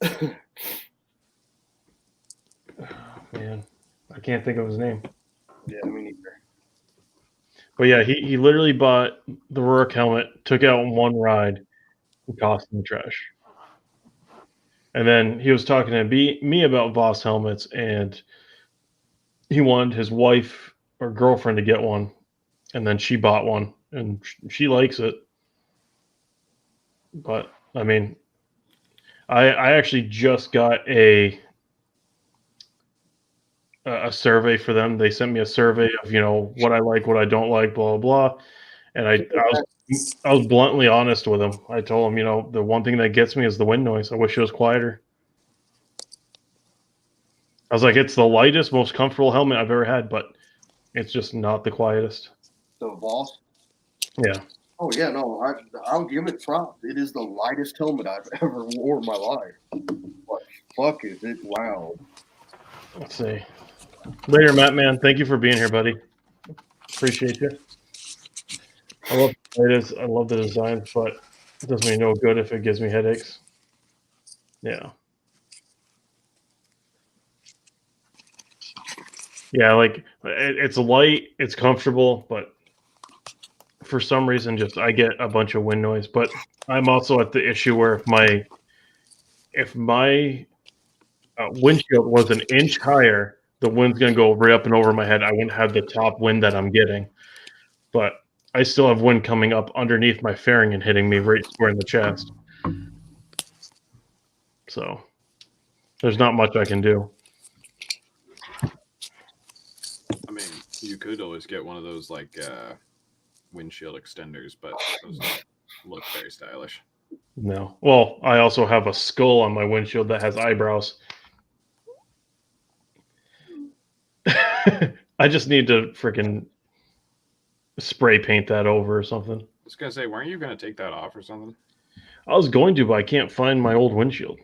Oh, man, I can't think of his name. Yeah, me neither. But yeah, he literally bought the Rurik helmet, took it out in one ride, and tossed in the trash. And then he was talking to me about Voss helmets, and he wanted his wife or girlfriend to get one, and then she bought one, and she likes it. But I mean, I actually just got a survey for them. They sent me a survey of what I like, what I don't like, blah blah blah. And I was bluntly honest with them. I told them, the one thing that gets me is the wind noise. I wish it was quieter. I was like, it's the lightest, most comfortable helmet I've ever had, but it's just not the quietest. The Voss? Yeah. Oh, yeah, no, I'll give it props. It is the lightest helmet I've ever worn in my life. But fuck is it loud. Let's see. Later, Matt, man. Thank you for being here, buddy. Appreciate you. I love the latest. I love the designs, but it does me no good if it gives me headaches. Yeah. Yeah, like it's light, it's comfortable, but for some reason, I get a bunch of wind noise. But I'm also at the issue where if my windshield was an inch higher, the wind's gonna go right up and over my head. I wouldn't have the top wind that I'm getting, but I still have wind coming up underneath my fairing and hitting me right square in the chest. So there's not much I can do. I mean, you could always get one of those like windshield extenders, but those don't look very stylish. No. Well, I also have a skull on my windshield that has eyebrows. I just need to freaking spray paint that over or something. I was gonna say, weren't you gonna take that off or something? I was going to, but I can't find my old windshield.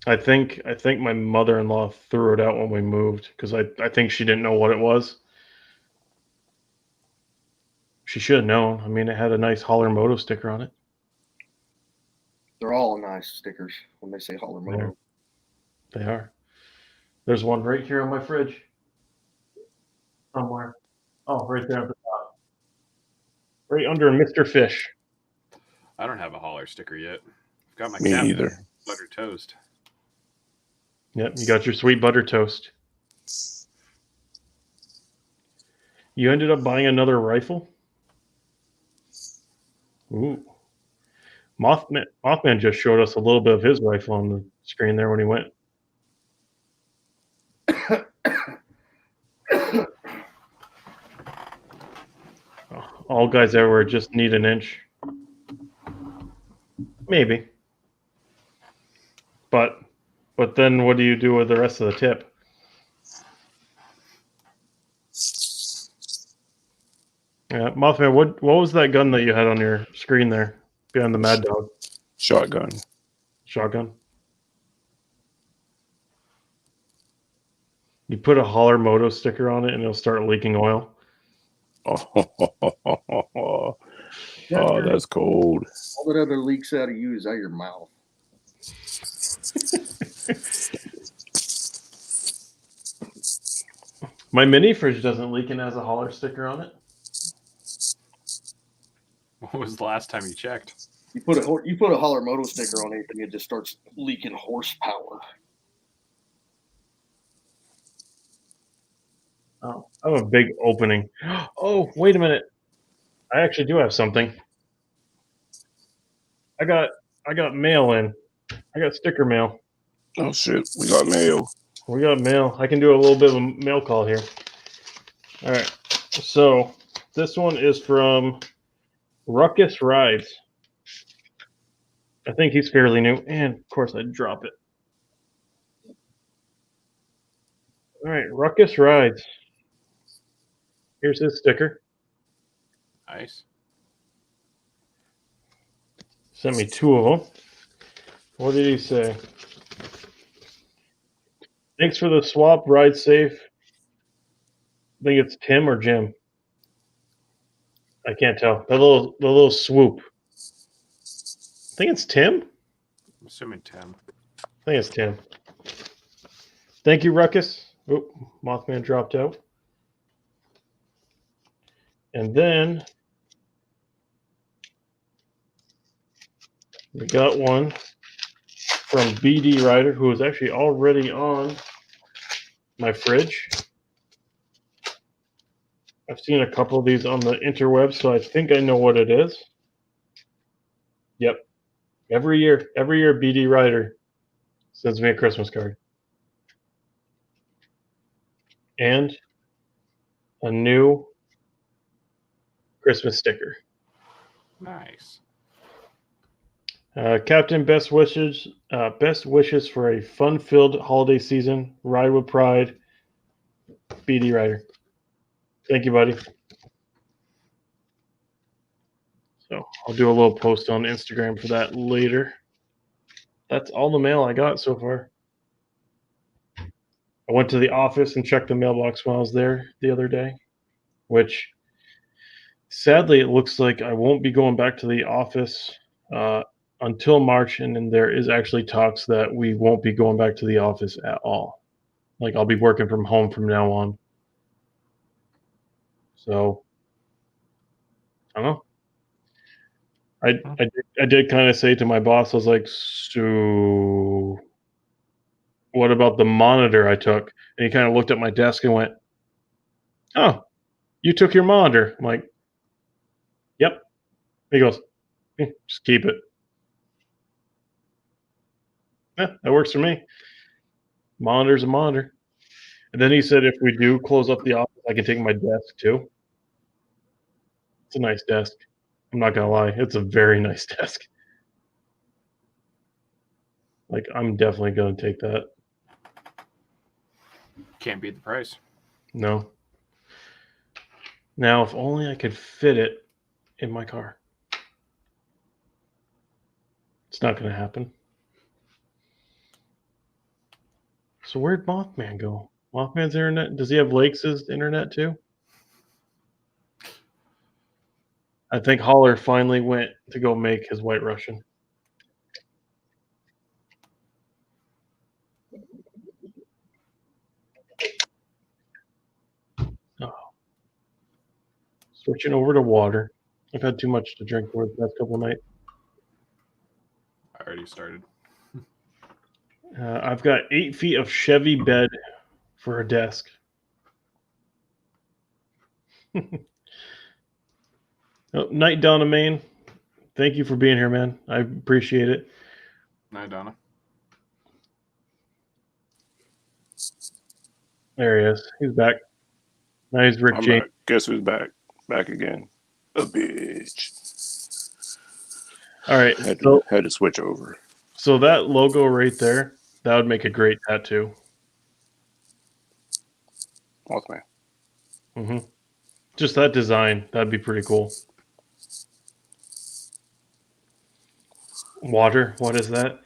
I think my mother-in-law threw it out when we moved because I think she didn't know what it was. She should have known. I mean, it had a nice Holler Moto sticker on it. They're all nice stickers when they say Holler Moto. They are. There's one right here on my fridge. Somewhere. Oh, right there at the top. Right under Mr. Fish. I don't have a Holler sticker yet. I've got my Me either. Butter toast. Yep, you got your sweet butter toast. You ended up buying another rifle? Ooh. Mothman just showed us a little bit of his rifle on the screen there when he went. All guys everywhere just need an inch. Maybe. But then what do you do with the rest of the tip? Yeah, Mothman, what was that gun that you had on your screen there behind the Mad Dog? Shotgun. Shotgun? You put a Holler Moto sticker on it and it'll start leaking oil. Oh, that's cold. All that other leaks out of you is out of your mouth. My mini fridge doesn't leak and has a holler sticker on it. When was the last time you checked? You put a holler moto sticker on anything, it just starts leaking horsepower. Oh, I have a big opening. Oh, wait a minute. I actually do have something. I got mail in. I got sticker mail. Oh shit, we got mail. We got mail. I can do a little bit of a mail call here. All right. So this one is from Ruckus Rides. I think he's fairly new, and of course I drop it. All right, Ruckus Rides. Here's his sticker. Nice. Sent me 2 of them. What did he say? Thanks for the swap. Ride safe. I think it's Tim or Jim. I can't tell. The little swoop. I think it's Tim. I'm assuming Tim. I think it's Tim. Thank you, Ruckus. Oop, Mothman dropped out. And then we got one from BD Rider, who is actually already on my fridge. I've seen a couple of these on the interweb, so I think I know what it is. Yep. Every year, BD Rider sends me a Christmas card. And a new Christmas sticker. Nice. Captain, best wishes for a fun-filled holiday season. Ride with pride, BD Rider. Thank you, buddy. So I'll do a little post on Instagram for that later. That's all the mail I got so far. I went to the office and checked the mailbox when I was there the other day, which sadly it looks like I won't be going back to the office until March, and then there is actually talks that we won't be going back to the office at all. Like I'll be working from home from now on. So I don't know. I did kind of say to my boss, I was like, so what about the monitor I took? And he kind of looked at my desk and went, oh, you took your monitor. I'm like, yep. He goes, just keep it. Yeah, that works for me. Monitor's a monitor. And then he said if we do close up the office, I can take my desk too. It's a nice desk. I'm not gonna lie, it's a very nice desk. Like I'm definitely gonna take that. Can't beat the price. No. Now, if only I could fit it in my car. It's not gonna happen. So where'd Mothman go? Mothman's internet? Does he have Lakes' internet too? I think Holler finally went to go make his White Russian. Oh. Switching over to water. I've had too much to drink for the past couple of nights. I already started. I've got 8 feet of Chevy bed for a desk. Night, Donna Main. Thank you for being here, man. I appreciate it. Night, Donna. There he is. He's back. Now he's Rick I'm James. back. Guess who's back? Back again. A bitch. All right. Had to switch over. So that logo right there, that would make a great tattoo. Mothman. Mm-hmm. Just that design, that'd be pretty cool. Water, what is that?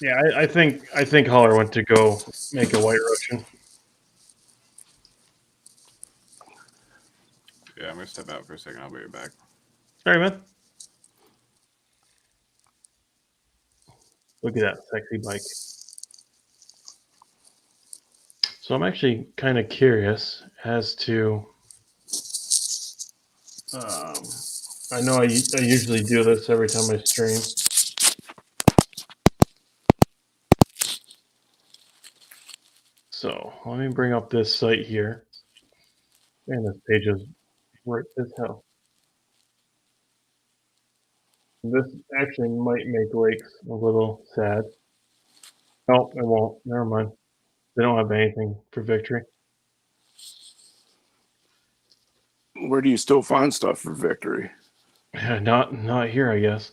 Yeah, I think Holler went to go make a White Russian. Yeah, I'm gonna step out for a second. I'll be right back. All right, man. Look at that sexy bike. So I'm actually kind of curious as to. I know I usually do this every time I stream. So let me bring up this site here. And this page is right as hell. This actually might make Lakes a little sad. No, it won't. Never mind. They don't have anything for victory. Where do you still find stuff for victory? Yeah, not here, I guess.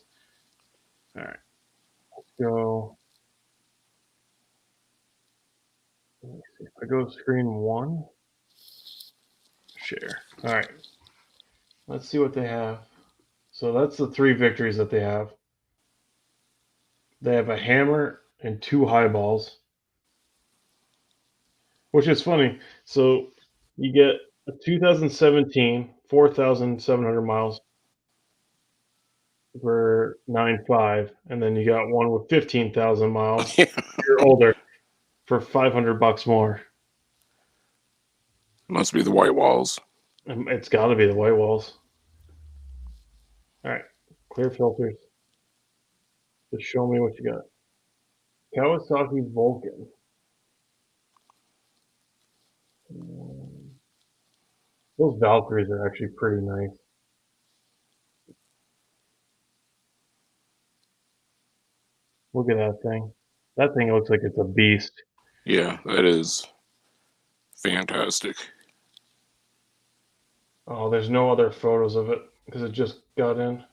All right. Let's go. Let me see. If I go to screen 1, share. All right. Let's see what they have. So that's the 3 victories that they have. They have a hammer and 2 highballs, which is funny. So you get a 2017 4,700 miles for 9.5, and then you got one with 15,000 miles. You're older for $500 more. Must be the white walls. It's got to be the white walls. All right, clear filters. Just show me what you got. Kawasaki Vulcan. Those Valkyries are actually pretty nice. Look at that thing. That thing looks like it's a beast. Yeah, that is fantastic. Oh, there's no other photos of it because it just got in.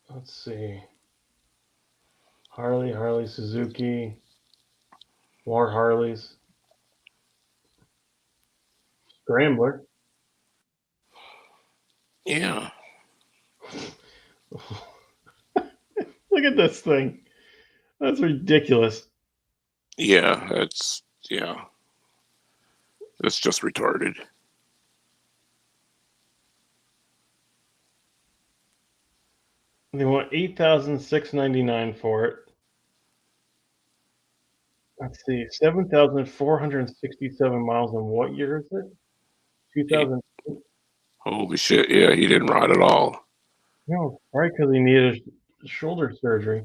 Let's see. Harley, Suzuki, more Harleys. Scrambler. Yeah. Look at this thing. That's ridiculous. Yeah, that's just retarded. They want $8,699 for it. Let's see, 7,467 miles. And what year is it? 2000. Holy shit! Yeah, he didn't ride at all. No, right, because he needed shoulder surgery.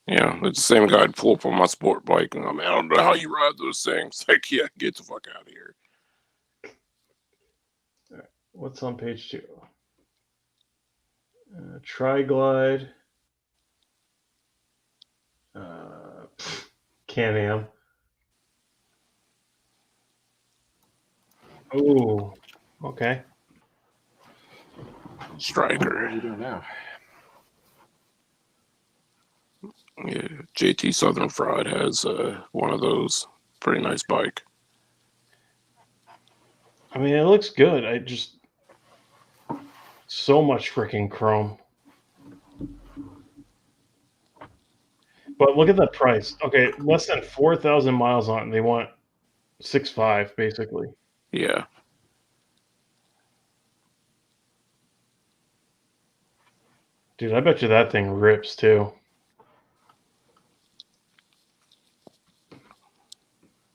Yeah, it's the same guy I'd pull up on my sport bike, and I don't know how you ride those things. Like, yeah, get the fuck out of here. All right, what's on page 2? Tri-Glide. Can-Am. Oh, okay. Striker. What are you doing now? Yeah, JT Southern Fried has one of those. Pretty nice bike. I mean, it looks good. I just so much freaking chrome. But look at the price. Okay, less than 4,000 miles on it, and they want 6.5 basically. Yeah. Dude, I bet you that thing rips too.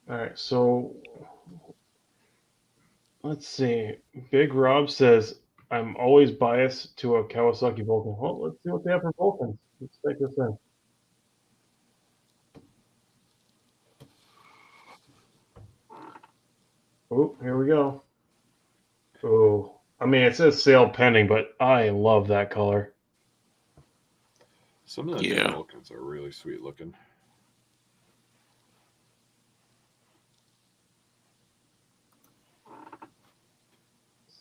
All right, so let's see. Big Rob says, I'm always biased to a Kawasaki Vulcan. Well, let's see what they have for Vulcans. Let's take this in. Oh, here we go. Oh, I mean, it says sale pending, but I love that color. Some of the new Vulcans are really sweet looking.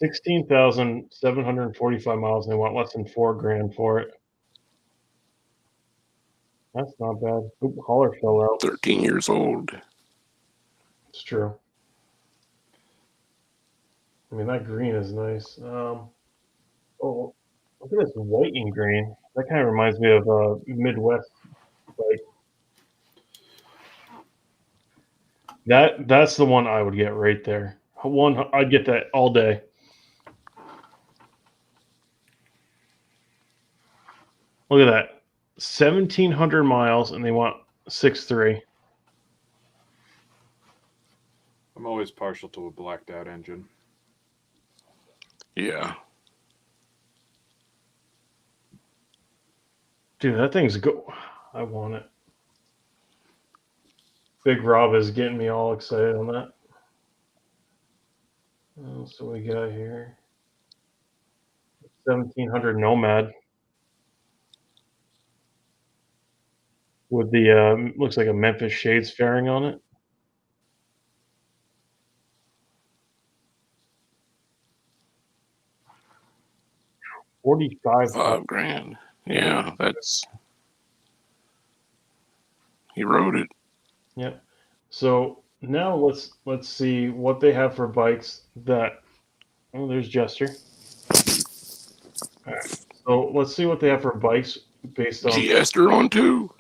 $16,745 miles, and they want less than $4,000 for it. That's not bad. Oop, hauler fell out. 13 years old. It's true. I mean, that green is nice. Oh, look at this white and green. That kind of reminds me of Midwest. Like that's the one I would get right there. I'd get that all day. Look at that. 1,700 miles, and they want 6.3. I'm always partial to a blacked out engine. Yeah. Dude, that thing's go. I want it. Big Rob is getting me all excited on that. What else do we got here? 1,700 Nomad with the looks like a Memphis Shades fairing on it. $45,000. Yeah, that's. He wrote it. Yep. So now let's see what they have for bikes that. Oh, there's Jester. All right. So let's see what they have for bikes based on. Jester on too.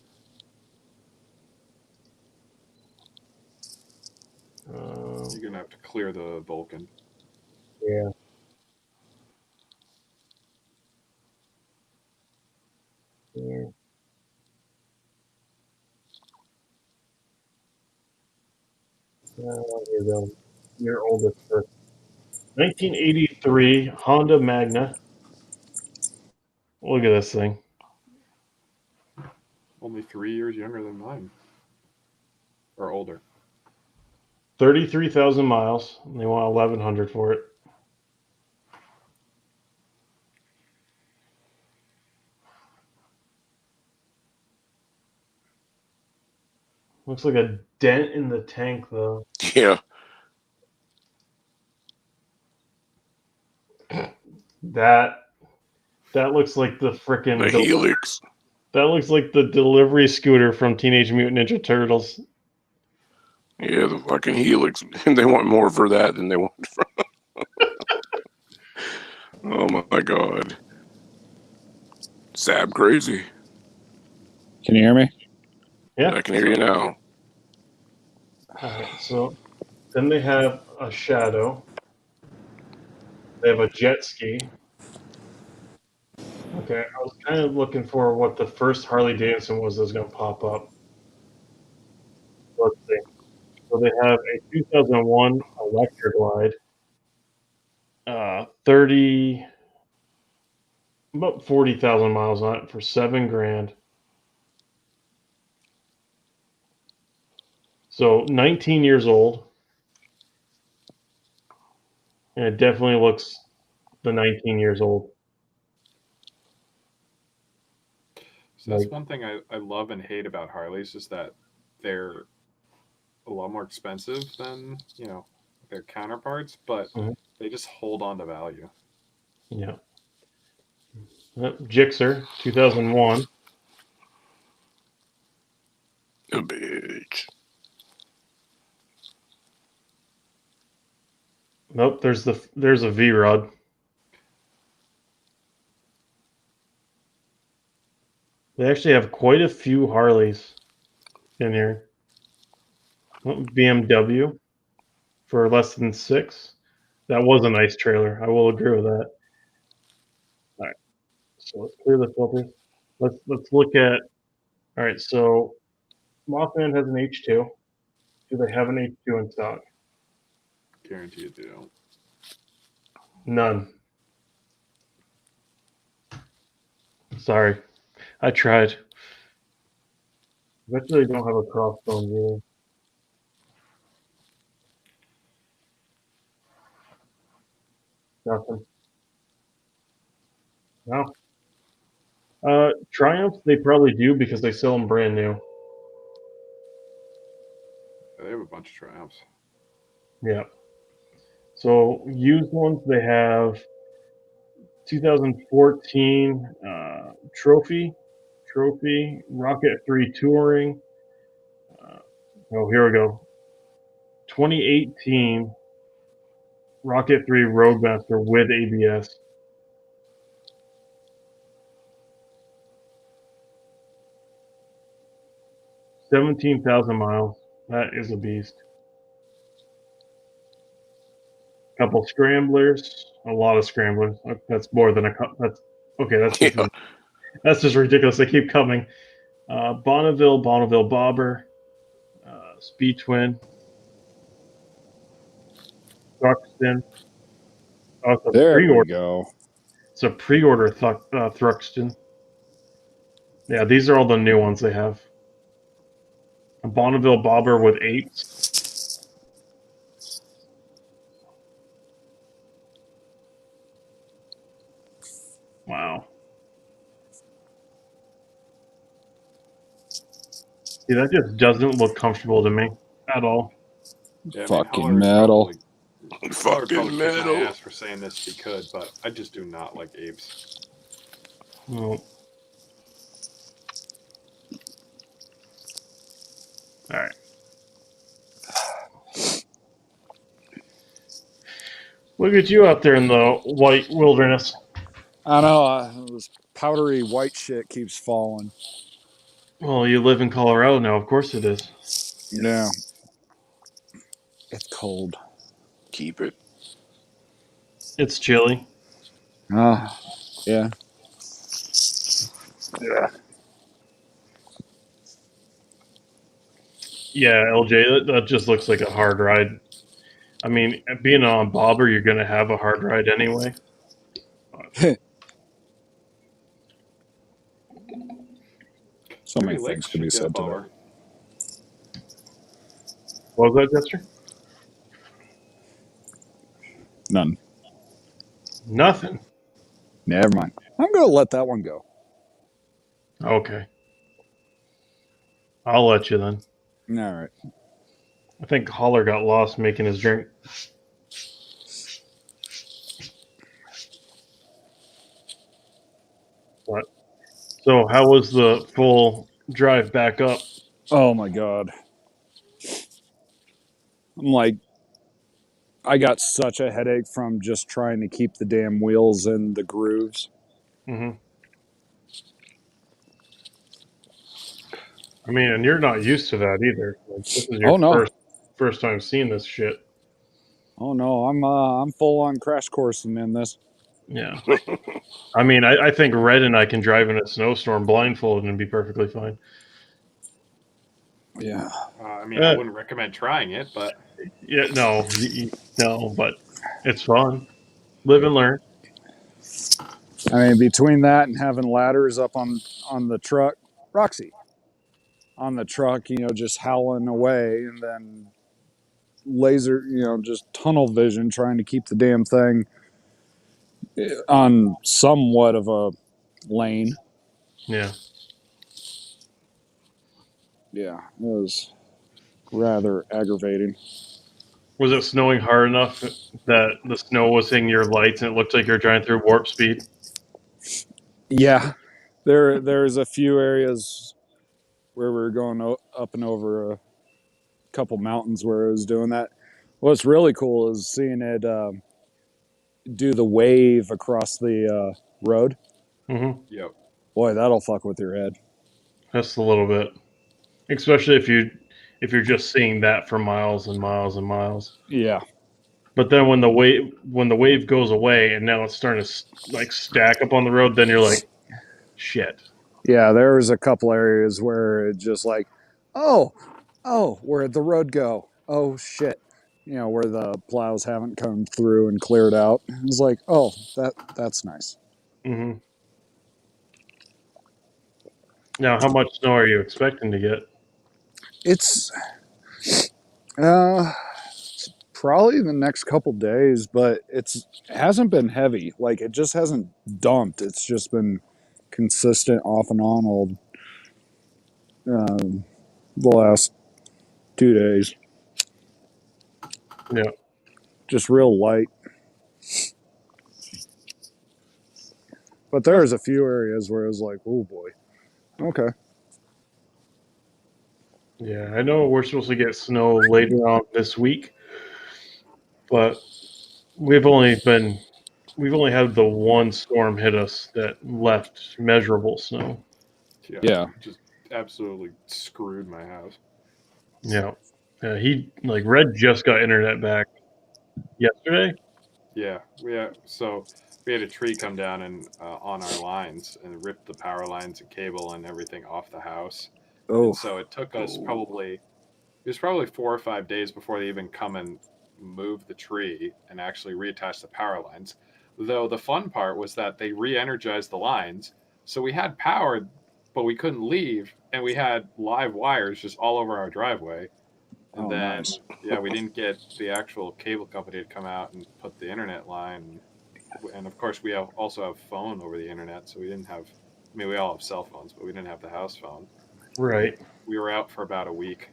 You're gonna have to clear the Vulcan. Yeah. Yeah. Here we go. Your oldest first. 1983 Honda Magna. Look at this thing. Only 3 years younger than mine. Or older. 33,000 miles. And they want 1,100 for it. Looks like a dent in the tank, though. Yeah. That looks like the frickin' The Helix. That looks like the delivery scooter from Teenage Mutant Ninja Turtles. Yeah, the fucking Helix. And they want more for that than they want for. Oh my God. Sab crazy. Can you hear me? Yeah. I can hear you now. Alright, so then they have a Shadow. They have a jet ski. Okay, I was kind of looking for what the first Harley Davidson was that was going to pop up. Let's see. So they have a 2001 Electra Glide. 40,000 miles on it for $7,000. So 19 years old. And it definitely looks the 19 years old. So that's one thing I love and hate about Harleys is that they're a lot more expensive than, their counterparts, but they just hold on to value. Yeah. Gixxer, 2001. A bitch. Nope, there's a V-Rod. They actually have quite a few Harleys in here. BMW for less than $6,000. That was a nice trailer. I will agree with that. All right, so let's clear the filters. Let's look at. All right, so Mothman has an H2. Do they have an H2 in stock? Guarantee you they don't. None. Sorry, I tried. I bet they don't have a crossbones either. Nothing. No. Triumph, they probably do because they sell them brand new. They have a bunch of Triumphs. Yeah. So used ones, they have 2014 Trophy, Rocket 3 Touring. Here we go. 2018 Rocket 3 Roadmaster with ABS. $17,000 miles. That is a beast. Couple scramblers, a lot of scramblers. That's more than a couple. That's okay. That's just Yeah. That's just ridiculous. They keep coming. Bonneville Bobber, Speed Twin, Thruxton. Oh, it's a There we pre-order. go. It's a pre-order Thruxton. Yeah, these are all the new ones they have. A Bonneville Bobber with 8s. Wow. See, that just doesn't look comfortable to me at all. Yeah, I mean, Fucking Holler's metal. Probably, Holler'd probably Fucking kick my metal. ass for saying this if he could, but I just do not like apes. Well, all right. Look at you out there in the white wilderness. I know. This powdery white shit keeps falling. Well, you live in Colorado now. Of course it is. Yeah. It's cold. Keep it. It's chilly. Yeah. Yeah. Yeah, LJ, that just looks like a hard ride. I mean, being on Bobber, you're going to have a hard ride anyway. So many Maybe things Lakes could be should get a said to that. Bobber. What was that, Jester? None. Nothing. Never mind. I'm going to let that one go. Okay. I'll let you then. All right. I think Holler got lost making his drink. What? So, how was the full drive back up? Oh my God. I'm like, I got such a headache from just trying to keep the damn wheels in the grooves. Mm-hmm. I mean, and you're not used to that either. Like, this is your Oh no. first time seeing this shit. Oh no, I'm full on crash coursing in this. Yeah. I mean, I think Red and I can drive in a snowstorm blindfolded and be perfectly fine. Yeah. I mean, I wouldn't recommend trying it, but Yeah, no, no, but it's fun. Live and learn. I mean, between that and having ladders up on the truck, Roxy, on the truck, just howling away, and then laser, just tunnel vision trying to keep the damn thing on somewhat of a lane. Yeah. Yeah, it was rather aggravating. Was it snowing hard enough that the snow was hitting your lights and it looked like you're driving through warp speed? Yeah, there's a few areas where we were going up and over a couple mountains where it was doing that. What's really cool is seeing it do the wave across the road. Mm-hmm. yep. Boy, that'll fuck with your head. Just a little bit, especially if you're just seeing that for miles and miles and miles. Yeah. But then when the wave goes away and now it's starting to like stack up on the road, then you're like, shit. Yeah, there was a couple areas where it just like, oh, where'd the road go? Oh shit. Where the plows haven't come through and cleared out. It's like, oh, that's nice. Mm-hmm. Now, how much snow are you expecting to get? It's probably the next couple days, but it hasn't been heavy. Like it just hasn't dumped. It's just been consistent off and on all the last 2 days. Yeah. Just real light. But there's a few areas where it was like, oh boy. Okay. Yeah, I know we're supposed to get snow later on this week, but we've only had the one storm hit us that left measurable snow. Yeah. Just absolutely screwed my house. Yeah. Red just got internet back yesterday. Yeah, so we had a tree come down and on our lines and rip the power lines and cable and everything off the house. Oh, And so it took us it was probably 4 or 5 days before they even come and move the tree and actually reattach the power lines. Though the fun part was that they re-energized the lines, so we had power, but we couldn't leave, and we had live wires just all over our driveway. And oh, then, nice. yeah, we didn't get the actual cable company to come out and put the internet line. And of course, we also have phone over the internet, so we didn't have. I mean, we all have cell phones, but we didn't have the house phone. Right. We were out for about a week.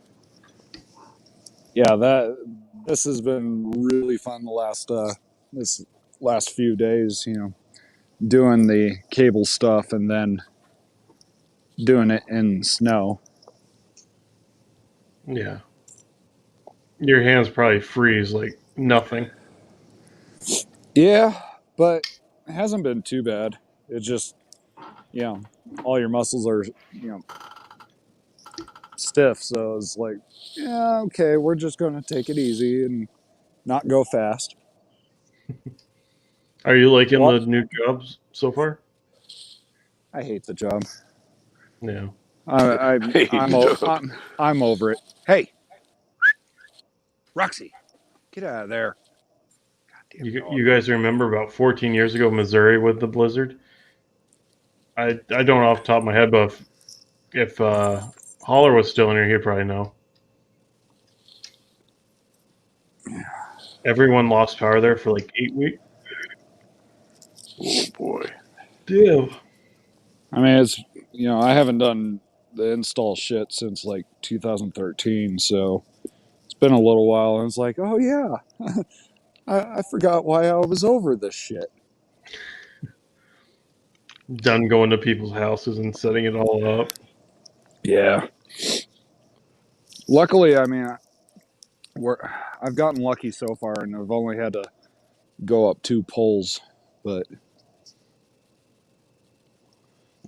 Yeah, this has been really fun this last few days. Doing the cable stuff and then doing it in snow. Yeah. Your hands probably freeze like nothing. Yeah, but it hasn't been too bad. It just, all your muscles are, stiff. So it's like, yeah, okay, we're just going to take it easy and not go fast. Are you liking What? the new jobs so far? I hate the job. Yeah. I'm over it. Hey, Roxy, get out of there. You guys remember about 14 years ago, Missouri with the blizzard? I don't know off the top of my head, but if Holler was still in here, he'd probably know. Everyone lost power there for like 8 weeks. Oh boy. Damn. I mean, it's, I haven't done the install shit since like 2013, so it's been a little while, and it's like, oh yeah, I forgot why I was over this shit. Done going to people's houses and setting it all up. Yeah. Luckily, I mean, I've gotten lucky so far, and I've only had to go up 2 poles, but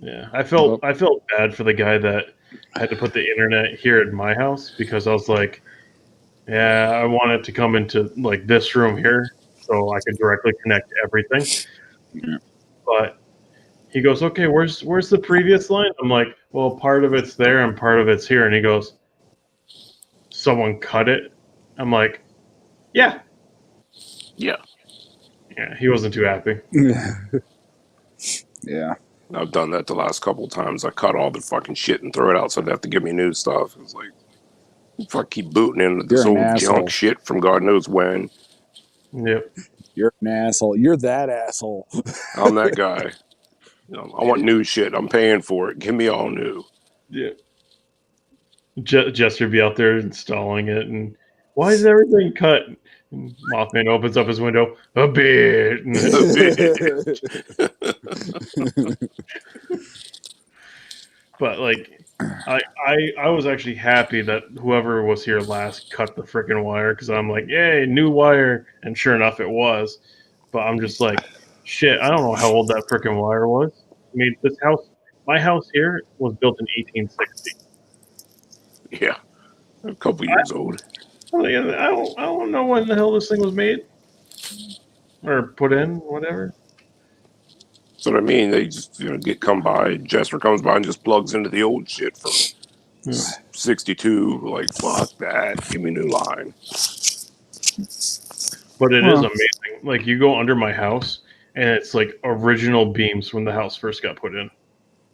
Yeah, I felt bad for the guy that had to put the internet here at my house because I was like, yeah, I want it to come into like this room here so I could directly connect everything. Yeah. But he goes, okay, where's the previous line? I'm like, well, part of it's there and part of it's here. And he goes, someone cut it. I'm like, yeah. Yeah. Yeah, he wasn't too happy. Yeah. I've done that the last couple of times. I cut all the fucking shit and throw it out, so they have to give me new stuff. It's like, if I keep booting into this You're an old asshole. junk shit from God knows when. Yep. You're an asshole. You're that asshole. I'm that guy. I want new shit. I'm paying for it. Give me all new. Yeah. Jester be out there installing it, and why is everything cut? And Mothman opens up his window a bit. But like, I was actually happy that whoever was here last cut the freaking wire because I'm like, yay, new wire, and sure enough, it was. But I'm just like, shit, I don't know how old that freaking wire was. I mean, my house here was built in 1860. Yeah. A couple years old. I don't know when the hell this thing was made or put in, whatever. So what I mean, they just come by. Jester comes by and just plugs into the old shit from 62. Like, fuck that. Give me a new line. But it is amazing. Like, you go under my house, and it's like original beams when the house first got put in.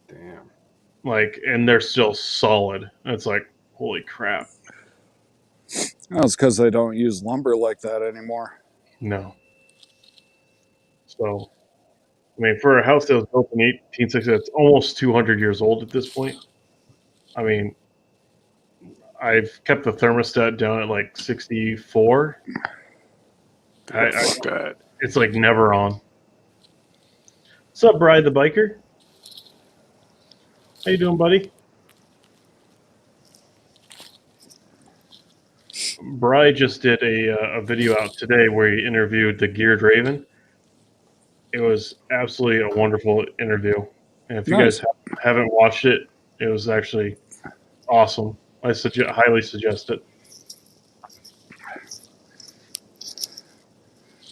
Damn. Like, and they're still solid. And it's like, holy crap. That's because they don't use lumber like that anymore. No. So, I mean, for a house that was built in 1860, it's almost 200 years old at this point. I mean, I've kept the thermostat down at like 64. Fuck that. It's like never on. What's up, Bri the biker? How you doing, buddy? Bri just did a video out today where he interviewed the Geared Raven. It was absolutely a wonderful interview. And if you guys haven't watched it, it was actually awesome. I highly suggest it.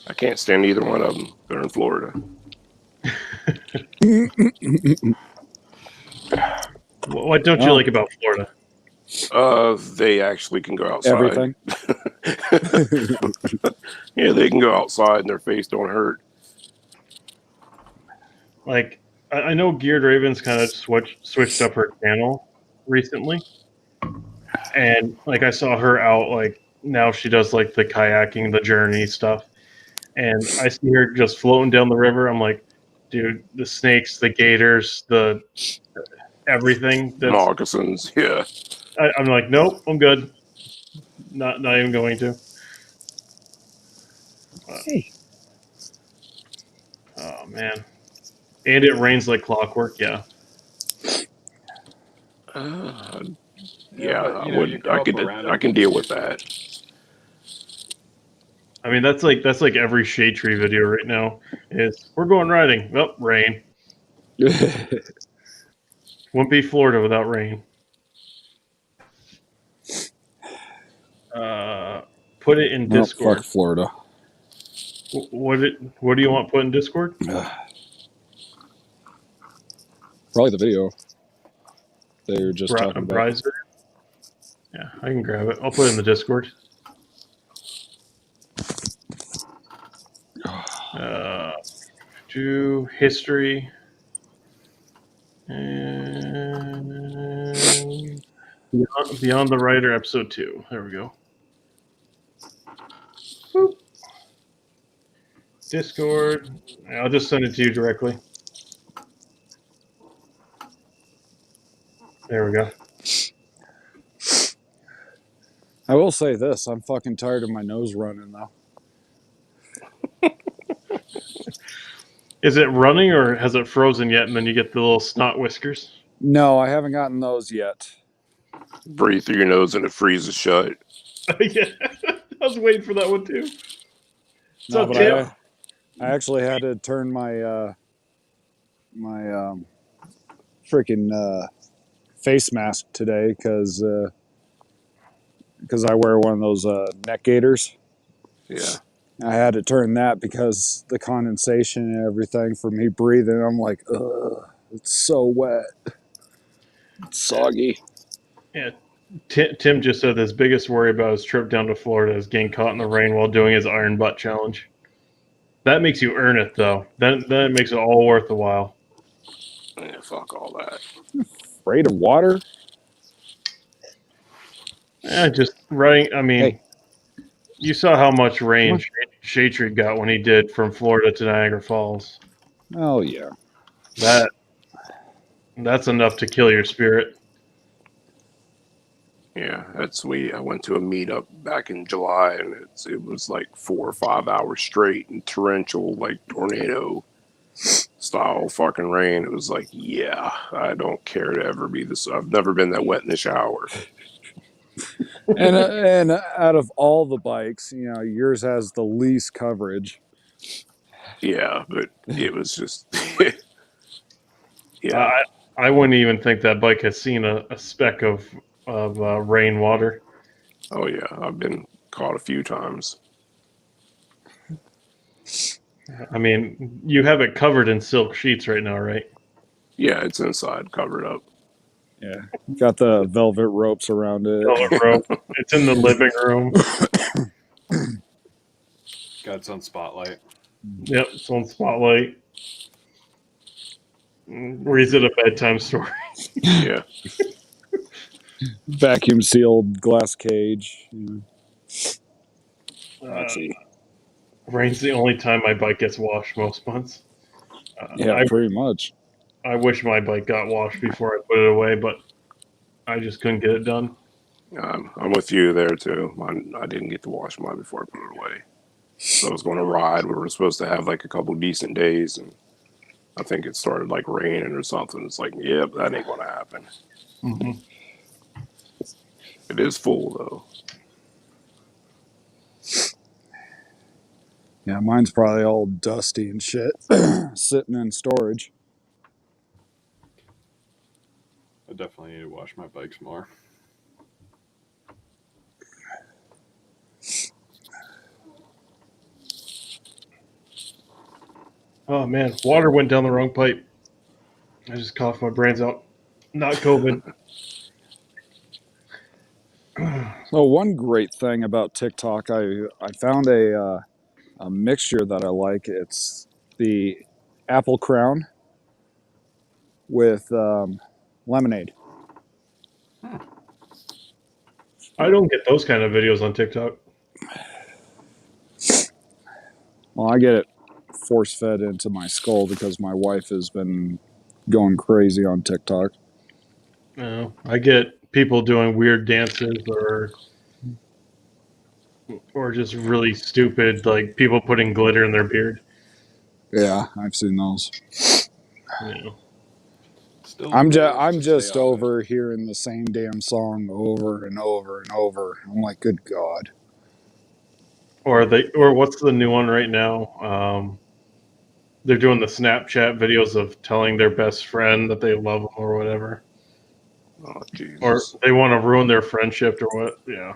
I can't stand either one of them. They're in Florida. What don't you like about Florida? They actually can go outside. Everything. Yeah, they can go outside and their face don't hurt. Like, I know Geared Ravens kind of switched up her channel recently, and like I saw her out, like now she does like the kayaking, the journey stuff, and I see her just floating down the river. I'm like, dude, the snakes, the gators, the everything. Moccasins, yeah. I'm like, nope, I'm good. Not even going to. Hey. Oh man, and it rains like clockwork. Yeah. Yeah, but, I you know, you would. grow up around I it. can deal with that. I mean, that's like every shade tree video right now. Is we're going riding. Oh, rain. Wouldn't be Florida without rain. Put it in Well, Discord. fuck Florida. What do you want put in Discord? Probably the video they were just talking about. Riser. Yeah, I can grab it. I'll put it in the Discord. Do history and Beyond the Writer episode 2. There we go. Boop. Discord. I'll just send it to you directly. There we go. I will say this: I'm fucking tired of my nose running though. Is it running or has it frozen yet? And then you get the little snot whiskers. No, I haven't gotten those yet. Breathe through your nose and it freezes shut. Yeah, I was waiting for that one too. No, So but Tim, I actually had to turn my my freaking face mask today because I wear one of those neck gaiters. Yeah. I had to turn that because the condensation and everything from me breathing. I'm like, ugh, it's so wet, it's soggy. yeah, Tim just said his biggest worry about his trip down to Florida is getting caught in the rain while doing his Iron Butt challenge. That makes you earn it, though. Then it makes it all worth the while. Yeah, fuck all that. Afraid of water? Yeah, just running. I mean, Hey. You saw how much rain Shade Tree got when he did from Florida to Niagara Falls. Oh yeah, that's enough to kill your spirit. Yeah, I went to a meetup back in July, and it was like 4 or 5 hours straight and torrential, like tornado style fucking rain. It was like, yeah, I don't care to ever be this. I've never been that wet in the shower. and out of all the bikes, you know, yours has the least coverage. Yeah, but it was just, yeah. I wouldn't even think that bike has seen a speck of rainwater. Oh yeah, I've been caught a few times. I mean, you have it covered in silk sheets right now, right? Yeah, it's inside, covered up. Yeah, got the velvet ropes around it. Velvet rope. It's in the living room. Got its own spotlight. Yep, it's on Spotlight. Reads it a bedtime story. Yeah. Vacuum sealed glass cage. Rain's the only time my bike gets washed most months. Yeah, pretty much. I wish my bike got washed before I put it away, but I just couldn't get it done. I'm with you there too. I didn't get to wash mine before I put it away. So I was going to ride. We were supposed to have like a couple decent days, and I think it started like raining or something. It's like, yep, that ain't going to happen. Mm-hmm. It is full though. Yeah, mine's probably all dusty and shit, sitting in storage. I definitely need to wash my bikes more. Oh man, water went down the wrong pipe. I just coughed my brains out. Not COVID. So one great thing about TikTok, I found a mixture that I like. It's the apple crown with lemonade. I don't get those kind of videos on TikTok. Well, I get it force fed into my skull because my wife has been going crazy on TikTok. No, I get people doing weird dances or just really stupid, like people putting glitter in their beard. Yeah, I've seen those. You know. I'm just over hearing the same damn song over and over and over. I'm like, good God. Or what's the new one right now? They're doing the Snapchat videos of telling their best friend that they love them or whatever. Oh, Jesus. Or they want to ruin their friendship or what? Yeah.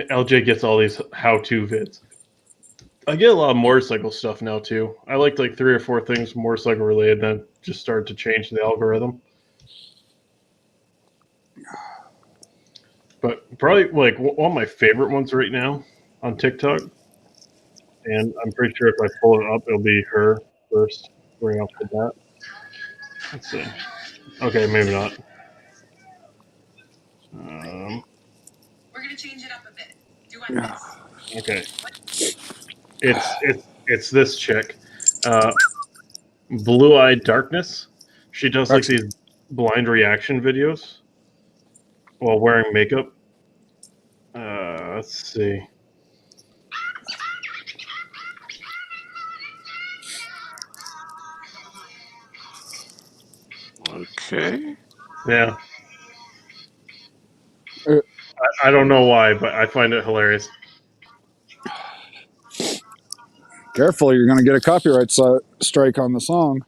LJ gets all these how-to vids. I get a lot of motorcycle stuff now too. I liked like 3 or 4 things motorcycle related, then just started to change the algorithm. But probably like one of my favorite ones right now on TikTok, and I'm pretty sure if I pull it up, it'll be her first right off the bat. Let's see. Okay, maybe not. We're gonna change it up a bit. Do you want this? Okay. It's this chick, Blue Eyed Darkness. She does like these blind reaction videos while wearing makeup. Let's see. Okay. Yeah. I don't know why, but I find it hilarious. Careful, you're going to get a copyright strike on the song.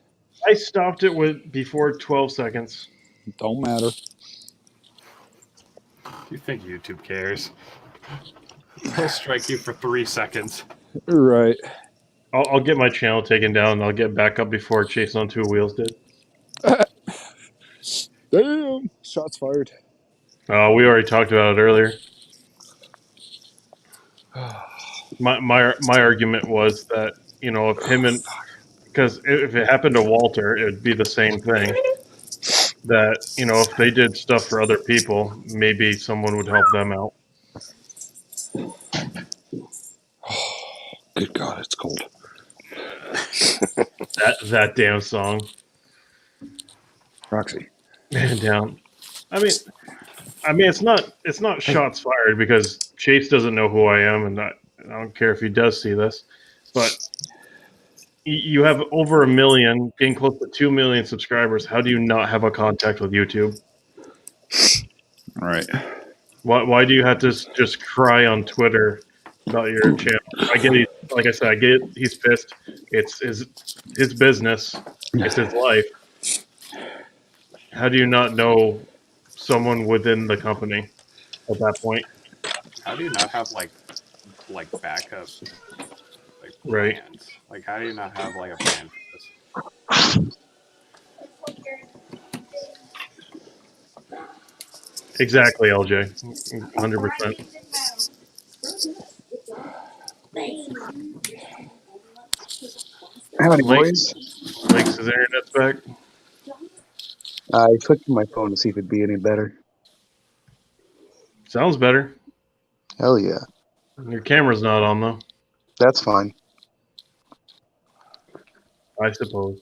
I stopped it before 12 seconds. Don't matter. You think YouTube cares? They'll strike you for 3 seconds. Right. I'll get my channel taken down and I'll get back up before Chase on 2 Wheels did. Damn. Shots fired. We already talked about it earlier. My argument was that, you know, if him and... Because if it happened to Walter, it would be the same thing. That, you know, if they did stuff for other people, maybe someone would help them out. Good God, it's cold. That damn song. Roxy. Man down. I mean, it's not shots fired because Chase doesn't know who I am, and I don't care if he does see this, but you have over 1 million, getting close to 2 million subscribers. How do you not have a contact with YouTube? Right. Why do you have to just cry on Twitter about your channel? I get like I said, I get he's pissed. It's his business. It's his life. How do you not know someone within the company at that point? How do you not have like backup like Right. plans? Like how do you not have like a plan for this? Exactly, LJ. 100%. Howdy, boys. Links his internet's back. I clicked on my phone to see if it'd be any better. Sounds better. Hell yeah. Your camera's not on though. That's fine. I suppose.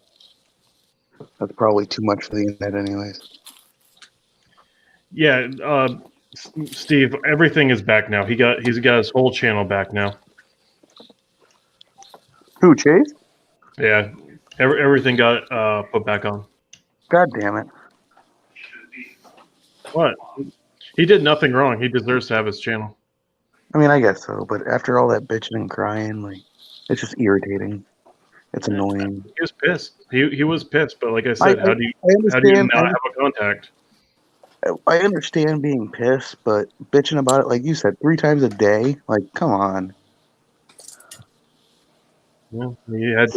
That's probably too much for the internet anyways. Yeah, Steve, everything is back now. He's got his whole channel back now. Who, Chase? Yeah, everything got put back on. God damn it. What? He did nothing wrong. He deserves to have his channel. I mean, I guess so, but after all that bitching and crying, like, it's just irritating. It's annoying. He was pissed. He was pissed, but like I said, how do you not have a contact? I understand being pissed, but bitching about it, like you said, 3 times a day, like, come on. Yeah, he had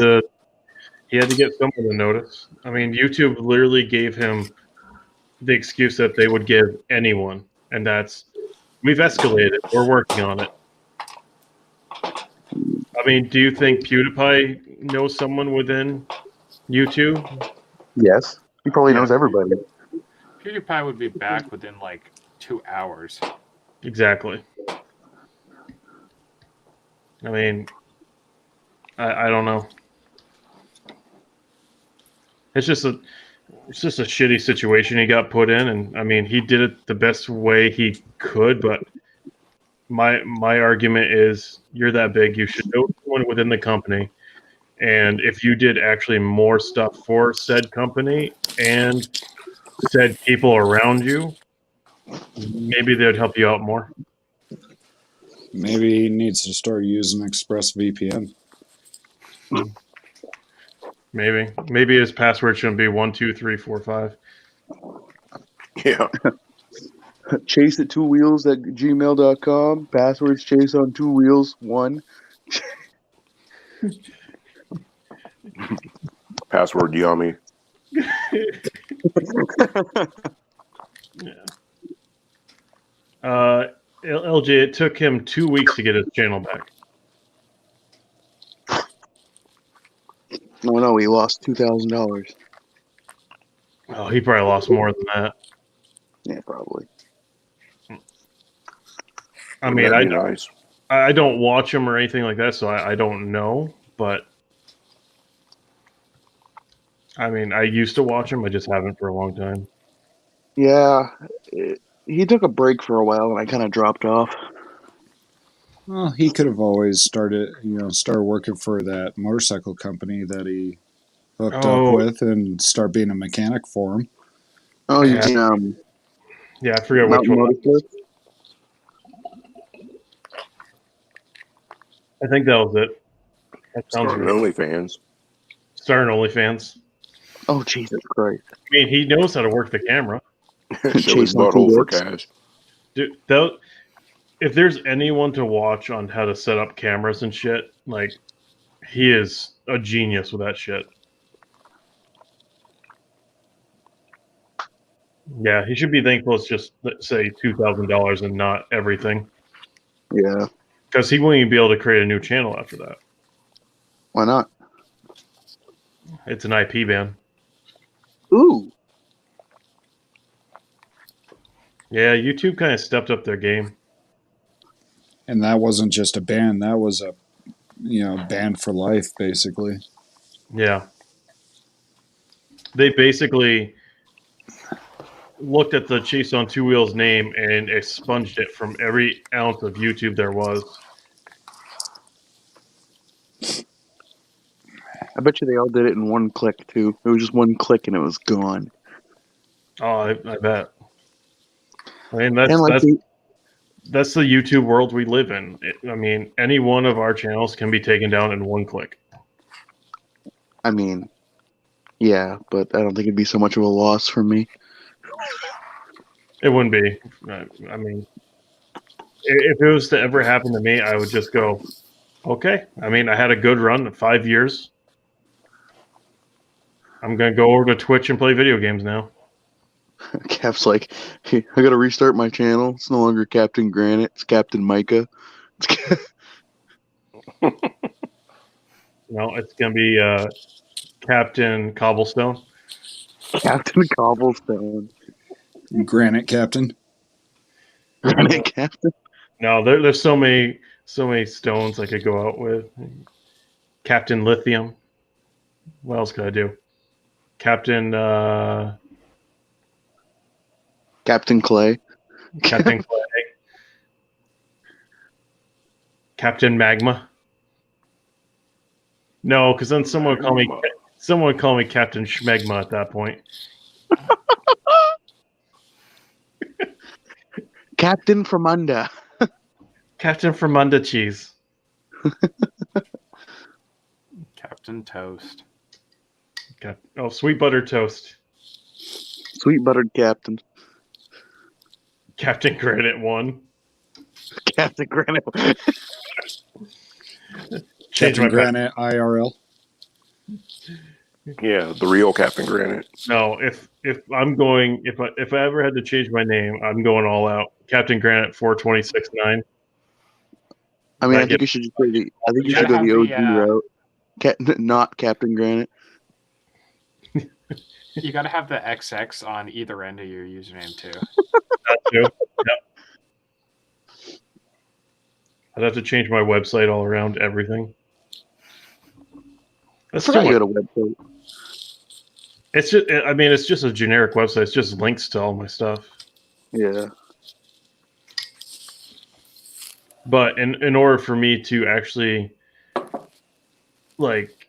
to get someone to notice. I mean, YouTube literally gave him the excuse that they would give anyone, and that's we've escalated. We're working on it. I mean, do you think PewDiePie knows someone within YouTube? Yes, he probably Yeah. knows everybody. PewDiePie would be back within like 2 hours. Exactly. I mean, I don't know. It's just a shitty situation he got put in, and I mean, he did it the best way he could. But my argument is, you're that big, you should know someone within the company, and if you did actually more stuff for said company and said people around you, maybe they'd help you out more. Maybe he needs to start using ExpressVPN. Maybe his password shouldn't be 12345. Yeah. Chase at 2wheels at gmail.com. Passwords chase on 2wheels 1. Password yummy. LJ, it took him 2 weeks to get his channel back. Oh no, he lost $2,000. Oh, he probably lost more than that. Yeah, probably. I mean, That'd be nice. I don't watch him or anything like that, so I don't know. But I mean, I used to watch him. I just haven't for a long time. Yeah, he took a break for a while, and I kind of dropped off. Well, he could have always started working for that motorcycle company that he hooked up with and start being a mechanic for him. Oh, you Yeah. mean Yeah, I forget which Mountain one. Motorsports? I think that was it. That sounds Starting right. OnlyFans. Starting OnlyFans. Oh, Jesus Christ. I mean, he knows how to work the camera. Show his Chase on butthole for dicks. cash. Dude, if there's anyone to watch on how to set up cameras and shit, like, he is a genius with that shit. Yeah, he should be thankful it's just, let's say, $2,000 and not everything. Yeah. Because he won't even be able to create a new channel after that. Why not? It's an IP ban. Ooh. Yeah, YouTube kind of stepped up their game. And that wasn't just a ban, that was a ban for life, basically. Yeah. They basically looked at the Chase on Two Wheels name and expunged it from every ounce of YouTube there was. I bet you they all did it in one click, too. It was just one click and it was gone. Oh, I bet. I mean, that's the YouTube world we live in. I mean, any one of our channels can be taken down in one click. I mean, yeah, but I don't think it'd be so much of a loss for me. It wouldn't be. I mean, if it was to ever happen to me, I would just go, okay. I mean, I had a good run of 5 years. I'm going to go over to Twitch and play video games now. Cap's like, hey, I gotta restart my channel. It's no longer Captain Granite, it's Captain Micah. No, it's going to be Captain Cobblestone. Captain Cobblestone. Granite Captain. Granite Captain? No, there's so many stones I could go out with. Captain Lithium. What else could I do? Captain Clay. Captain Clay. Captain Magma. No, because then someone would call me Captain Schmegma at that point. Captain Fremunda. Captain Fremunda cheese. Captain Toast. Oh, sweet butter toast. Sweet buttered Captain. Captain Granite 1. Captain Granite. change Captain my Granite IRL. Yeah, the real Captain Granite. No, if I'm going, if I ever had to change my name, I'm going all out. Captain Granite 4269. I mean, I think you should just go the. I think you You should gotta go the have OG route. Not Captain Granite. You got to have the XX on either end of your username too. That too. Yep. I'd have to change my website all around everything. That's Forgot too you much. had a website. It's just, I mean, it's just a generic website. It's just links to all my stuff. Yeah. But in order for me to actually, like,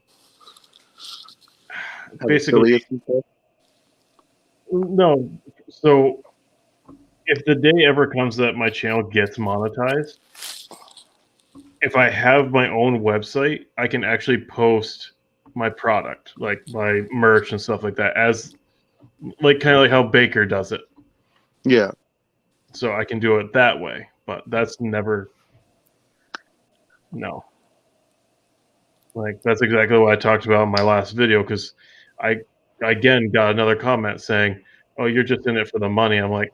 Have basically, affiliates and stuff. no. So if the day ever comes that my channel gets monetized, if I have my own website, I can actually post my product, like my merch and stuff like that, as like kind of like how Baker does it. Yeah. So I can do it that way, but that's never. No. Like, that's exactly what I talked about in my last video, because I, again, got another comment saying, oh, you're just in it for the money. I'm like,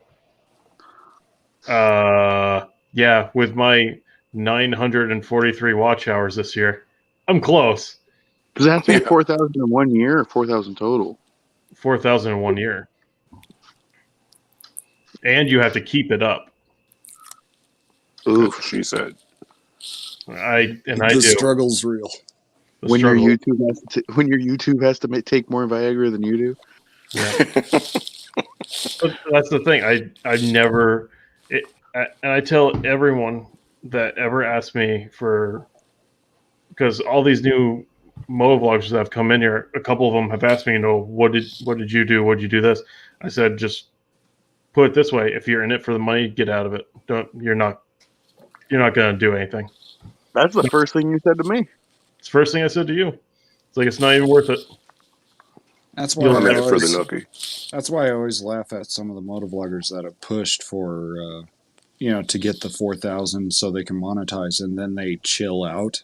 yeah, with my 943 watch hours this year, I'm close. Does it have to be Yeah. 4,000 in 1 year or 4,000 total? 4,000 in 1 year. And you have to keep it up. That's Oof. what she said. I The do. struggle's real. The When struggle. your YouTube has to take more Viagra than you do. Yeah. But that's the thing. I've never, and I tell everyone that ever asks me for, because all these new motovloggers that have come in here, a couple of them have asked me, what did you do? What did you do this? I said, just put it this way: if you're in it for the money, get out of it. You're not going to do anything. That's the first thing you said to me. It's the first thing I said to you. It's like, it's not even worth it. That's why I'm I in it for the always, nookie. that's why I always laugh at some of the motovloggers that have pushed for, to get the 4,000 so they can monetize, and then they chill out.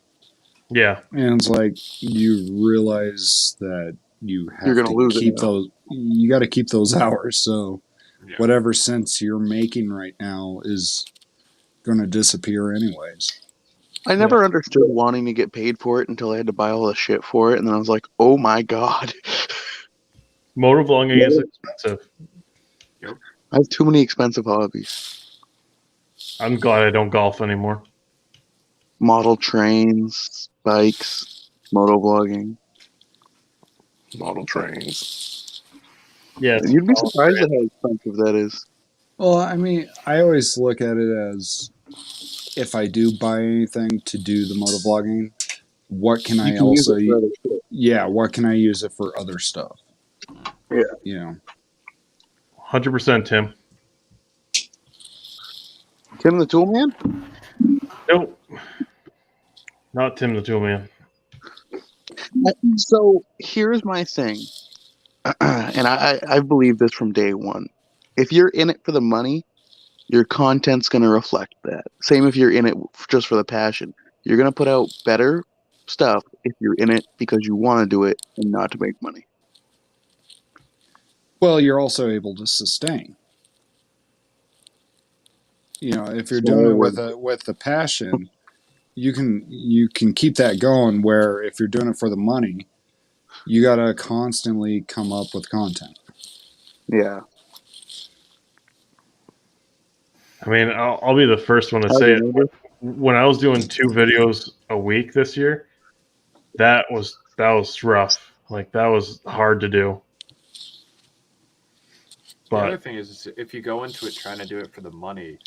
Yeah. And it's like, you realize that you have You're gonna to lose it keep now. those. You got to keep those hours. So Yeah. whatever sense you're making right now is going to disappear anyways. I never understood wanting to get paid for it until I had to buy all the shit for it, and then I was like, "Oh my god, Motovlogging is expensive. I have too many expensive hobbies: I'm glad I don't golf anymore. model trains, bikes, motovlogging." Model trains. Yeah. You'd be surprised at how expensive that is. Well, I mean, I always look at it as, if I do buy anything to do the motovlogging, what can I You can use also it for other shit. yeah, what can I use it for other stuff? Yeah. You know. 100% Tim. Tim the Tool Man? Nope. Not Tim the Toolman. So here's my thing, and I believe this from day one. If you're in it for the money, your content's going to reflect that. Same if you're in it just for the passion. You're going to put out better stuff if you're in it because you want to do it and not to make money. Well, you're also able to sustain. If you're doing it with the passion, you can keep that going, where if you're doing it for the money, you got to constantly come up with content. Yeah. I mean, I'll be the first one to say it. When I was doing 2 videos a week this year, that was rough. Like, that was hard to do. The other But thing is, if you go into it trying to do it for the money,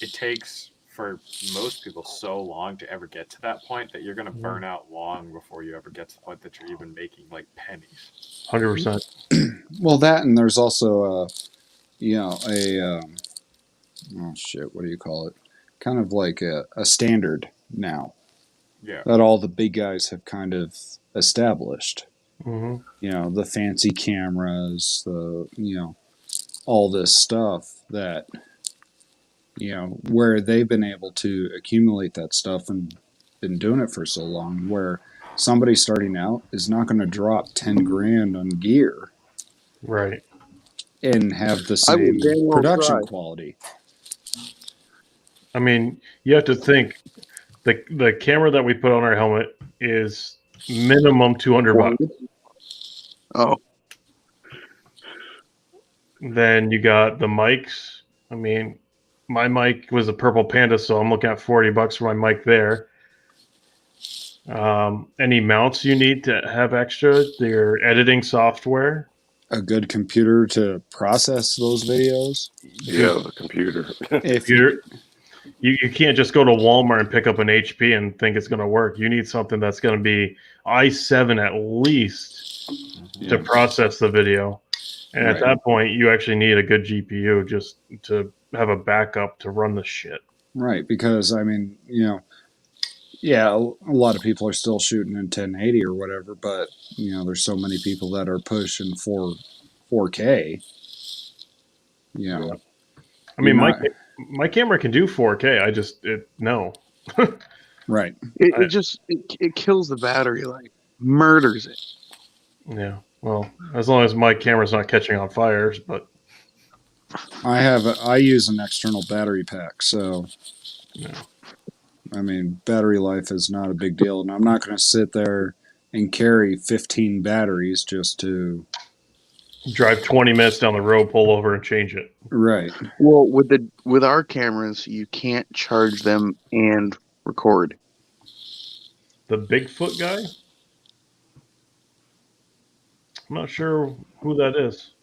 it takes, for most people, so long to ever get to that point that you're going to burn out long before you ever get to the point that you're even making like pennies. 100%. Well, that, and there's also what do you call it? Kind of like a standard now. Yeah. That all the big guys have kind of established. Mm-hmm. The fancy cameras, all this stuff that, where they've been able to accumulate that stuff and been doing it for so long, where somebody starting out is not going to drop 10 grand on gear Right. and have the I would same very well production try. quality. I mean, you have to think the camera that we put on our helmet is minimum $200. Oh, Then you got the mics. I mean, my mic was a Purple Panda, so I'm looking at $40 for my mic there. Any mounts you need to have extra, their editing software. A good computer to process those videos. Yeah, the computer. If You can't just go to Walmart and pick up an HP and think it's going to work. You need something that's going to be i7 at least to process the video. And at that point, you actually need a good GPU just to have a backup to run the shit. Right, because I mean, yeah, a lot of people are still shooting in 1080 or whatever, but there's so many people that are pushing 4K. I mean, my camera can do 4K. No. Right. It kills the battery, like murders it. Yeah. Well, as long as my camera's not catching on fires, but I use an external battery pack, so I mean, battery life is not a big deal, and I'm not going to sit there and carry 15 batteries just to drive 20 minutes down the road, pull over, and change it. Right. Well, with our cameras, you can't charge them and record. The Bigfoot guy? I'm not sure who that is.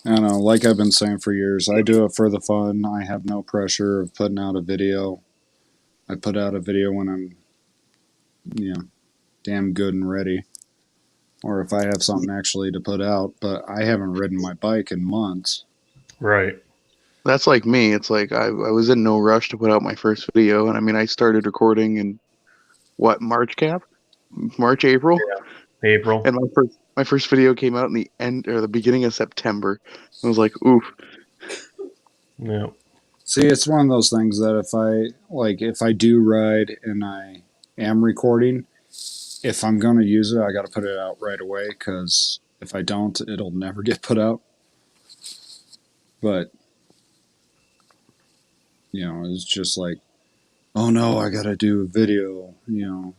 I don't know, like I've been saying for years, I do it for the fun. I have no pressure of putting out a video. I put out a video when I'm, damn good and ready. Or if I have something actually to put out, but I haven't ridden my bike in months. Right. That's like me. It's like I was in no rush to put out my first video, and I mean I started recording in March, April. Yeah, April. And my first video came out in the end or the beginning of September. I was like, oof. Yeah. See, it's one of those things that if I do ride and I am recording, if I'm going to use it, I got to put it out right away, because if I don't, it'll never get put out. But it's just like, oh no, I got to do a video.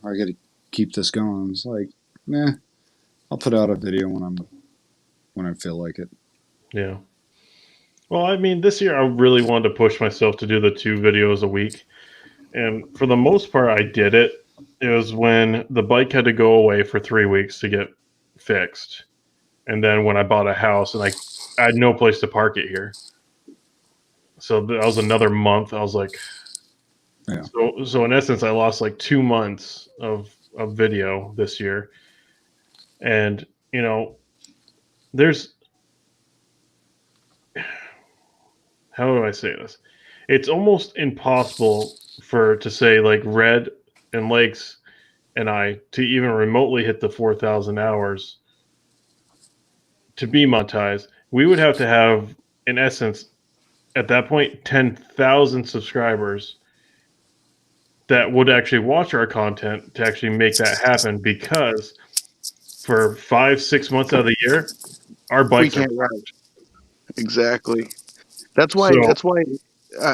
I got to keep this going. It's like, I'll put out a video when I feel like it. Yeah. Well, I mean, this year I really wanted to push myself to do the 2 videos a week. And for the most part, I did it. It was when the bike had to go away for 3 weeks to get fixed. And then when I bought a house and I had no place to park it here. So that was another month. I was like, yeah. So in essence, I lost like 2 months of video this year. And, there's, how do I say this? It's almost impossible to say like Red and Lakes and I to even remotely hit the 4,000 hours to be monetized. We would have to have, in essence, at that point, 10,000 subscribers that would actually watch our content to actually make that happen, because for 5-6 months out of the year, our bikes can't ride. Exactly. That's why.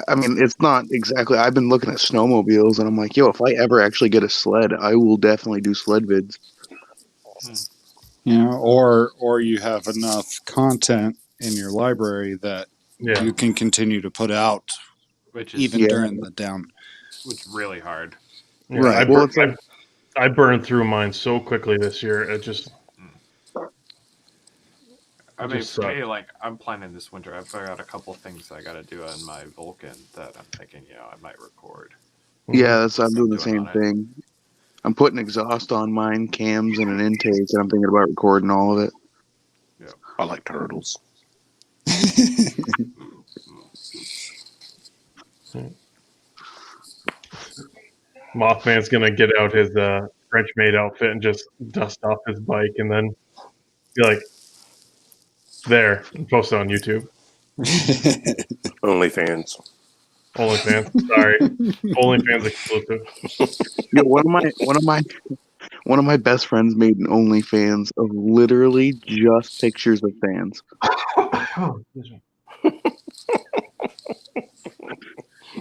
I mean, it's not exactly. I've been looking at snowmobiles, and I'm like, yo, if I ever actually get a sled, I will definitely do sled vids. Or you have enough content in your library that you can continue to put out, which is even during the down. Which is really hard. Yeah, Right. I burned through mine so quickly this year. It just. I mean, for me, like, I'm planning this winter. I've got a couple things I got to do on my Vulcan that I'm thinking, I might record. Yeah, I'm doing the same thing. I'm putting exhaust on mine, cams, and an intake, and I'm thinking about recording all of it. Yeah, I like turtles. Mothman's gonna get out his French maid outfit and just dust off his bike, and then be like, there, and post it on YouTube. OnlyFans. OnlyFans. Sorry, OnlyFans exclusive. Yeah, one of my best friends made an OnlyFans of literally just pictures of fans. Oh, excuse me.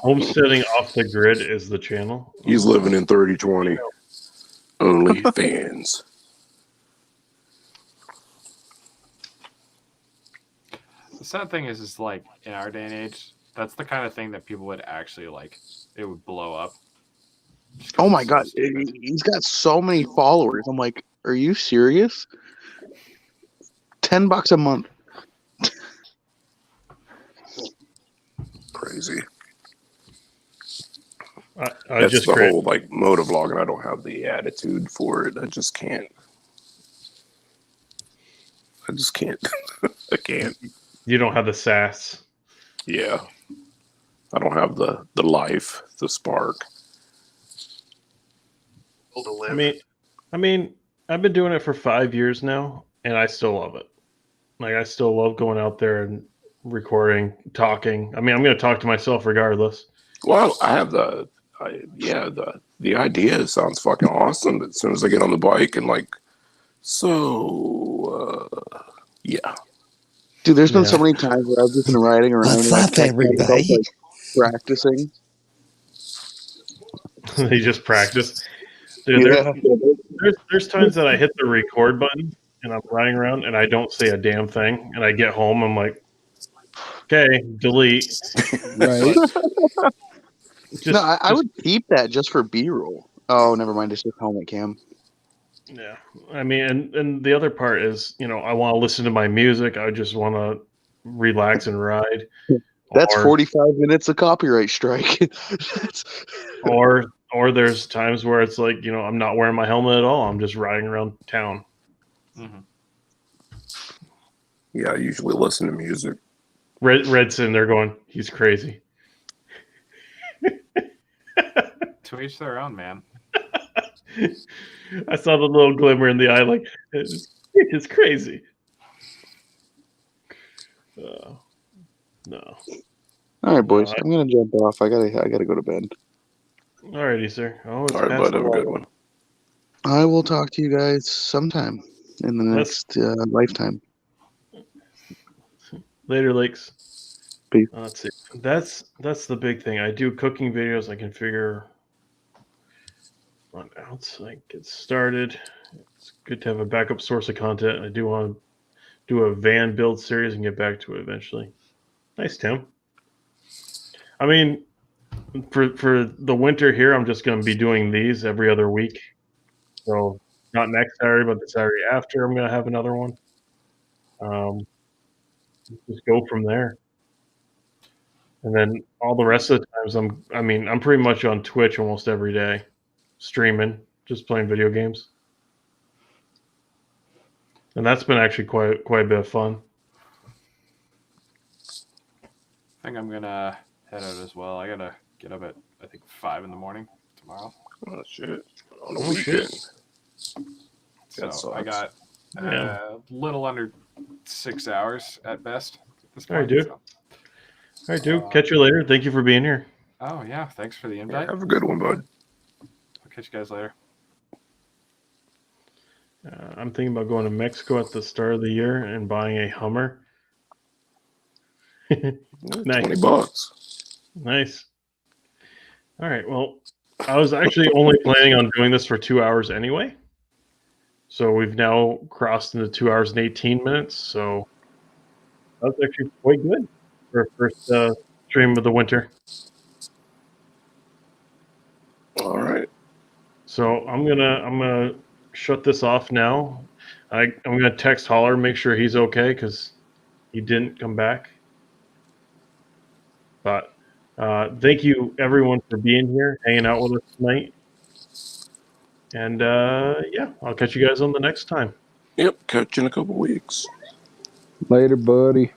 Homesteading off the grid is the channel. He's living in 3020. OnlyFans. The sad thing is like in our day and age, that's the kind of thing that people would actually like. It would blow up. Oh my god, he's got so many followers. I'm like, are you serious? $10 a month. Crazy. I That's just the create. whole like motovlog, and I don't have the attitude for it. I just can't. I can't. You don't have the sass. Yeah. I don't have the life, the spark. I mean, I've been doing it for 5 years now, and I still love it. Like, I still love going out there and recording, talking. I mean, I'm going to talk to myself regardless. Well, I have the idea sounds fucking awesome. But as soon as I get on the bike and like, yeah. Dude, there's been so many times where I've just been riding around What's and up, everybody? Practicing. They just practice. Dude, Yeah. there's times that I hit the record button and I'm riding around and I don't say a damn thing, and I get home, I'm like, okay, delete. Right. No, I would keep that just for B-roll. Oh, never mind. It's just helmet cam. Yeah, I mean, and the other part is, you know, I want to listen to my music. I just want to relax and ride. That's 45 minutes of copyright strike. or there's times where it's like, you know, I'm not wearing my helmet at all. I'm just riding around town. Mm-hmm. Yeah, I usually listen to music. Red's in there going, he's crazy. To each their own, man. I saw the little glimmer in the eye, like, it's crazy. No. All right, boys. I'm gonna jump off. I gotta go to bed. Alrighty, sir. Oh, it's All right, past bud. Have a 11. good one. I will talk to you guys sometime in the next lifetime. Later, Lakes. Peace. Let's see. That's the big thing. I do cooking videos. I can figure out. I get started. It's good to have a backup source of content. I do want to do a van build series and get back to it eventually. Nice, Tim. I mean, for the winter here, I'm just going to be doing these every other week. So not next Saturday, but the Saturday after, I'm going to have another one. Just go from there. And then all the rest of the times, I'm pretty much on Twitch almost every day, streaming, just playing video games. And that's been actually quite a bit of fun. I think I'm gonna head out as well. I gotta get up at I think 5 in the morning tomorrow. Oh shit! On a weekend. So I got a little under 6 hours at best at this point. All right, dude. All right, dude. Catch you later. Thank you for being here. Oh yeah, thanks for the invite. Have a good one, bud. I'll catch you guys later. I'm thinking about going to Mexico at the start of the year and buying a Hummer. Nice. $20. Nice. All right. Well, I was actually only planning on doing this for 2 hours anyway. So we've now crossed into 2 hours and 18 minutes. So that's actually quite good for a first stream of the winter. All right. So I'm gonna shut this off now. I'm gonna text Holler, make sure he's okay because he didn't come back. But thank you everyone for being here, hanging out with us tonight. And yeah, I'll catch you guys on the next time. Yep. Catch you in a couple weeks. Later, buddy.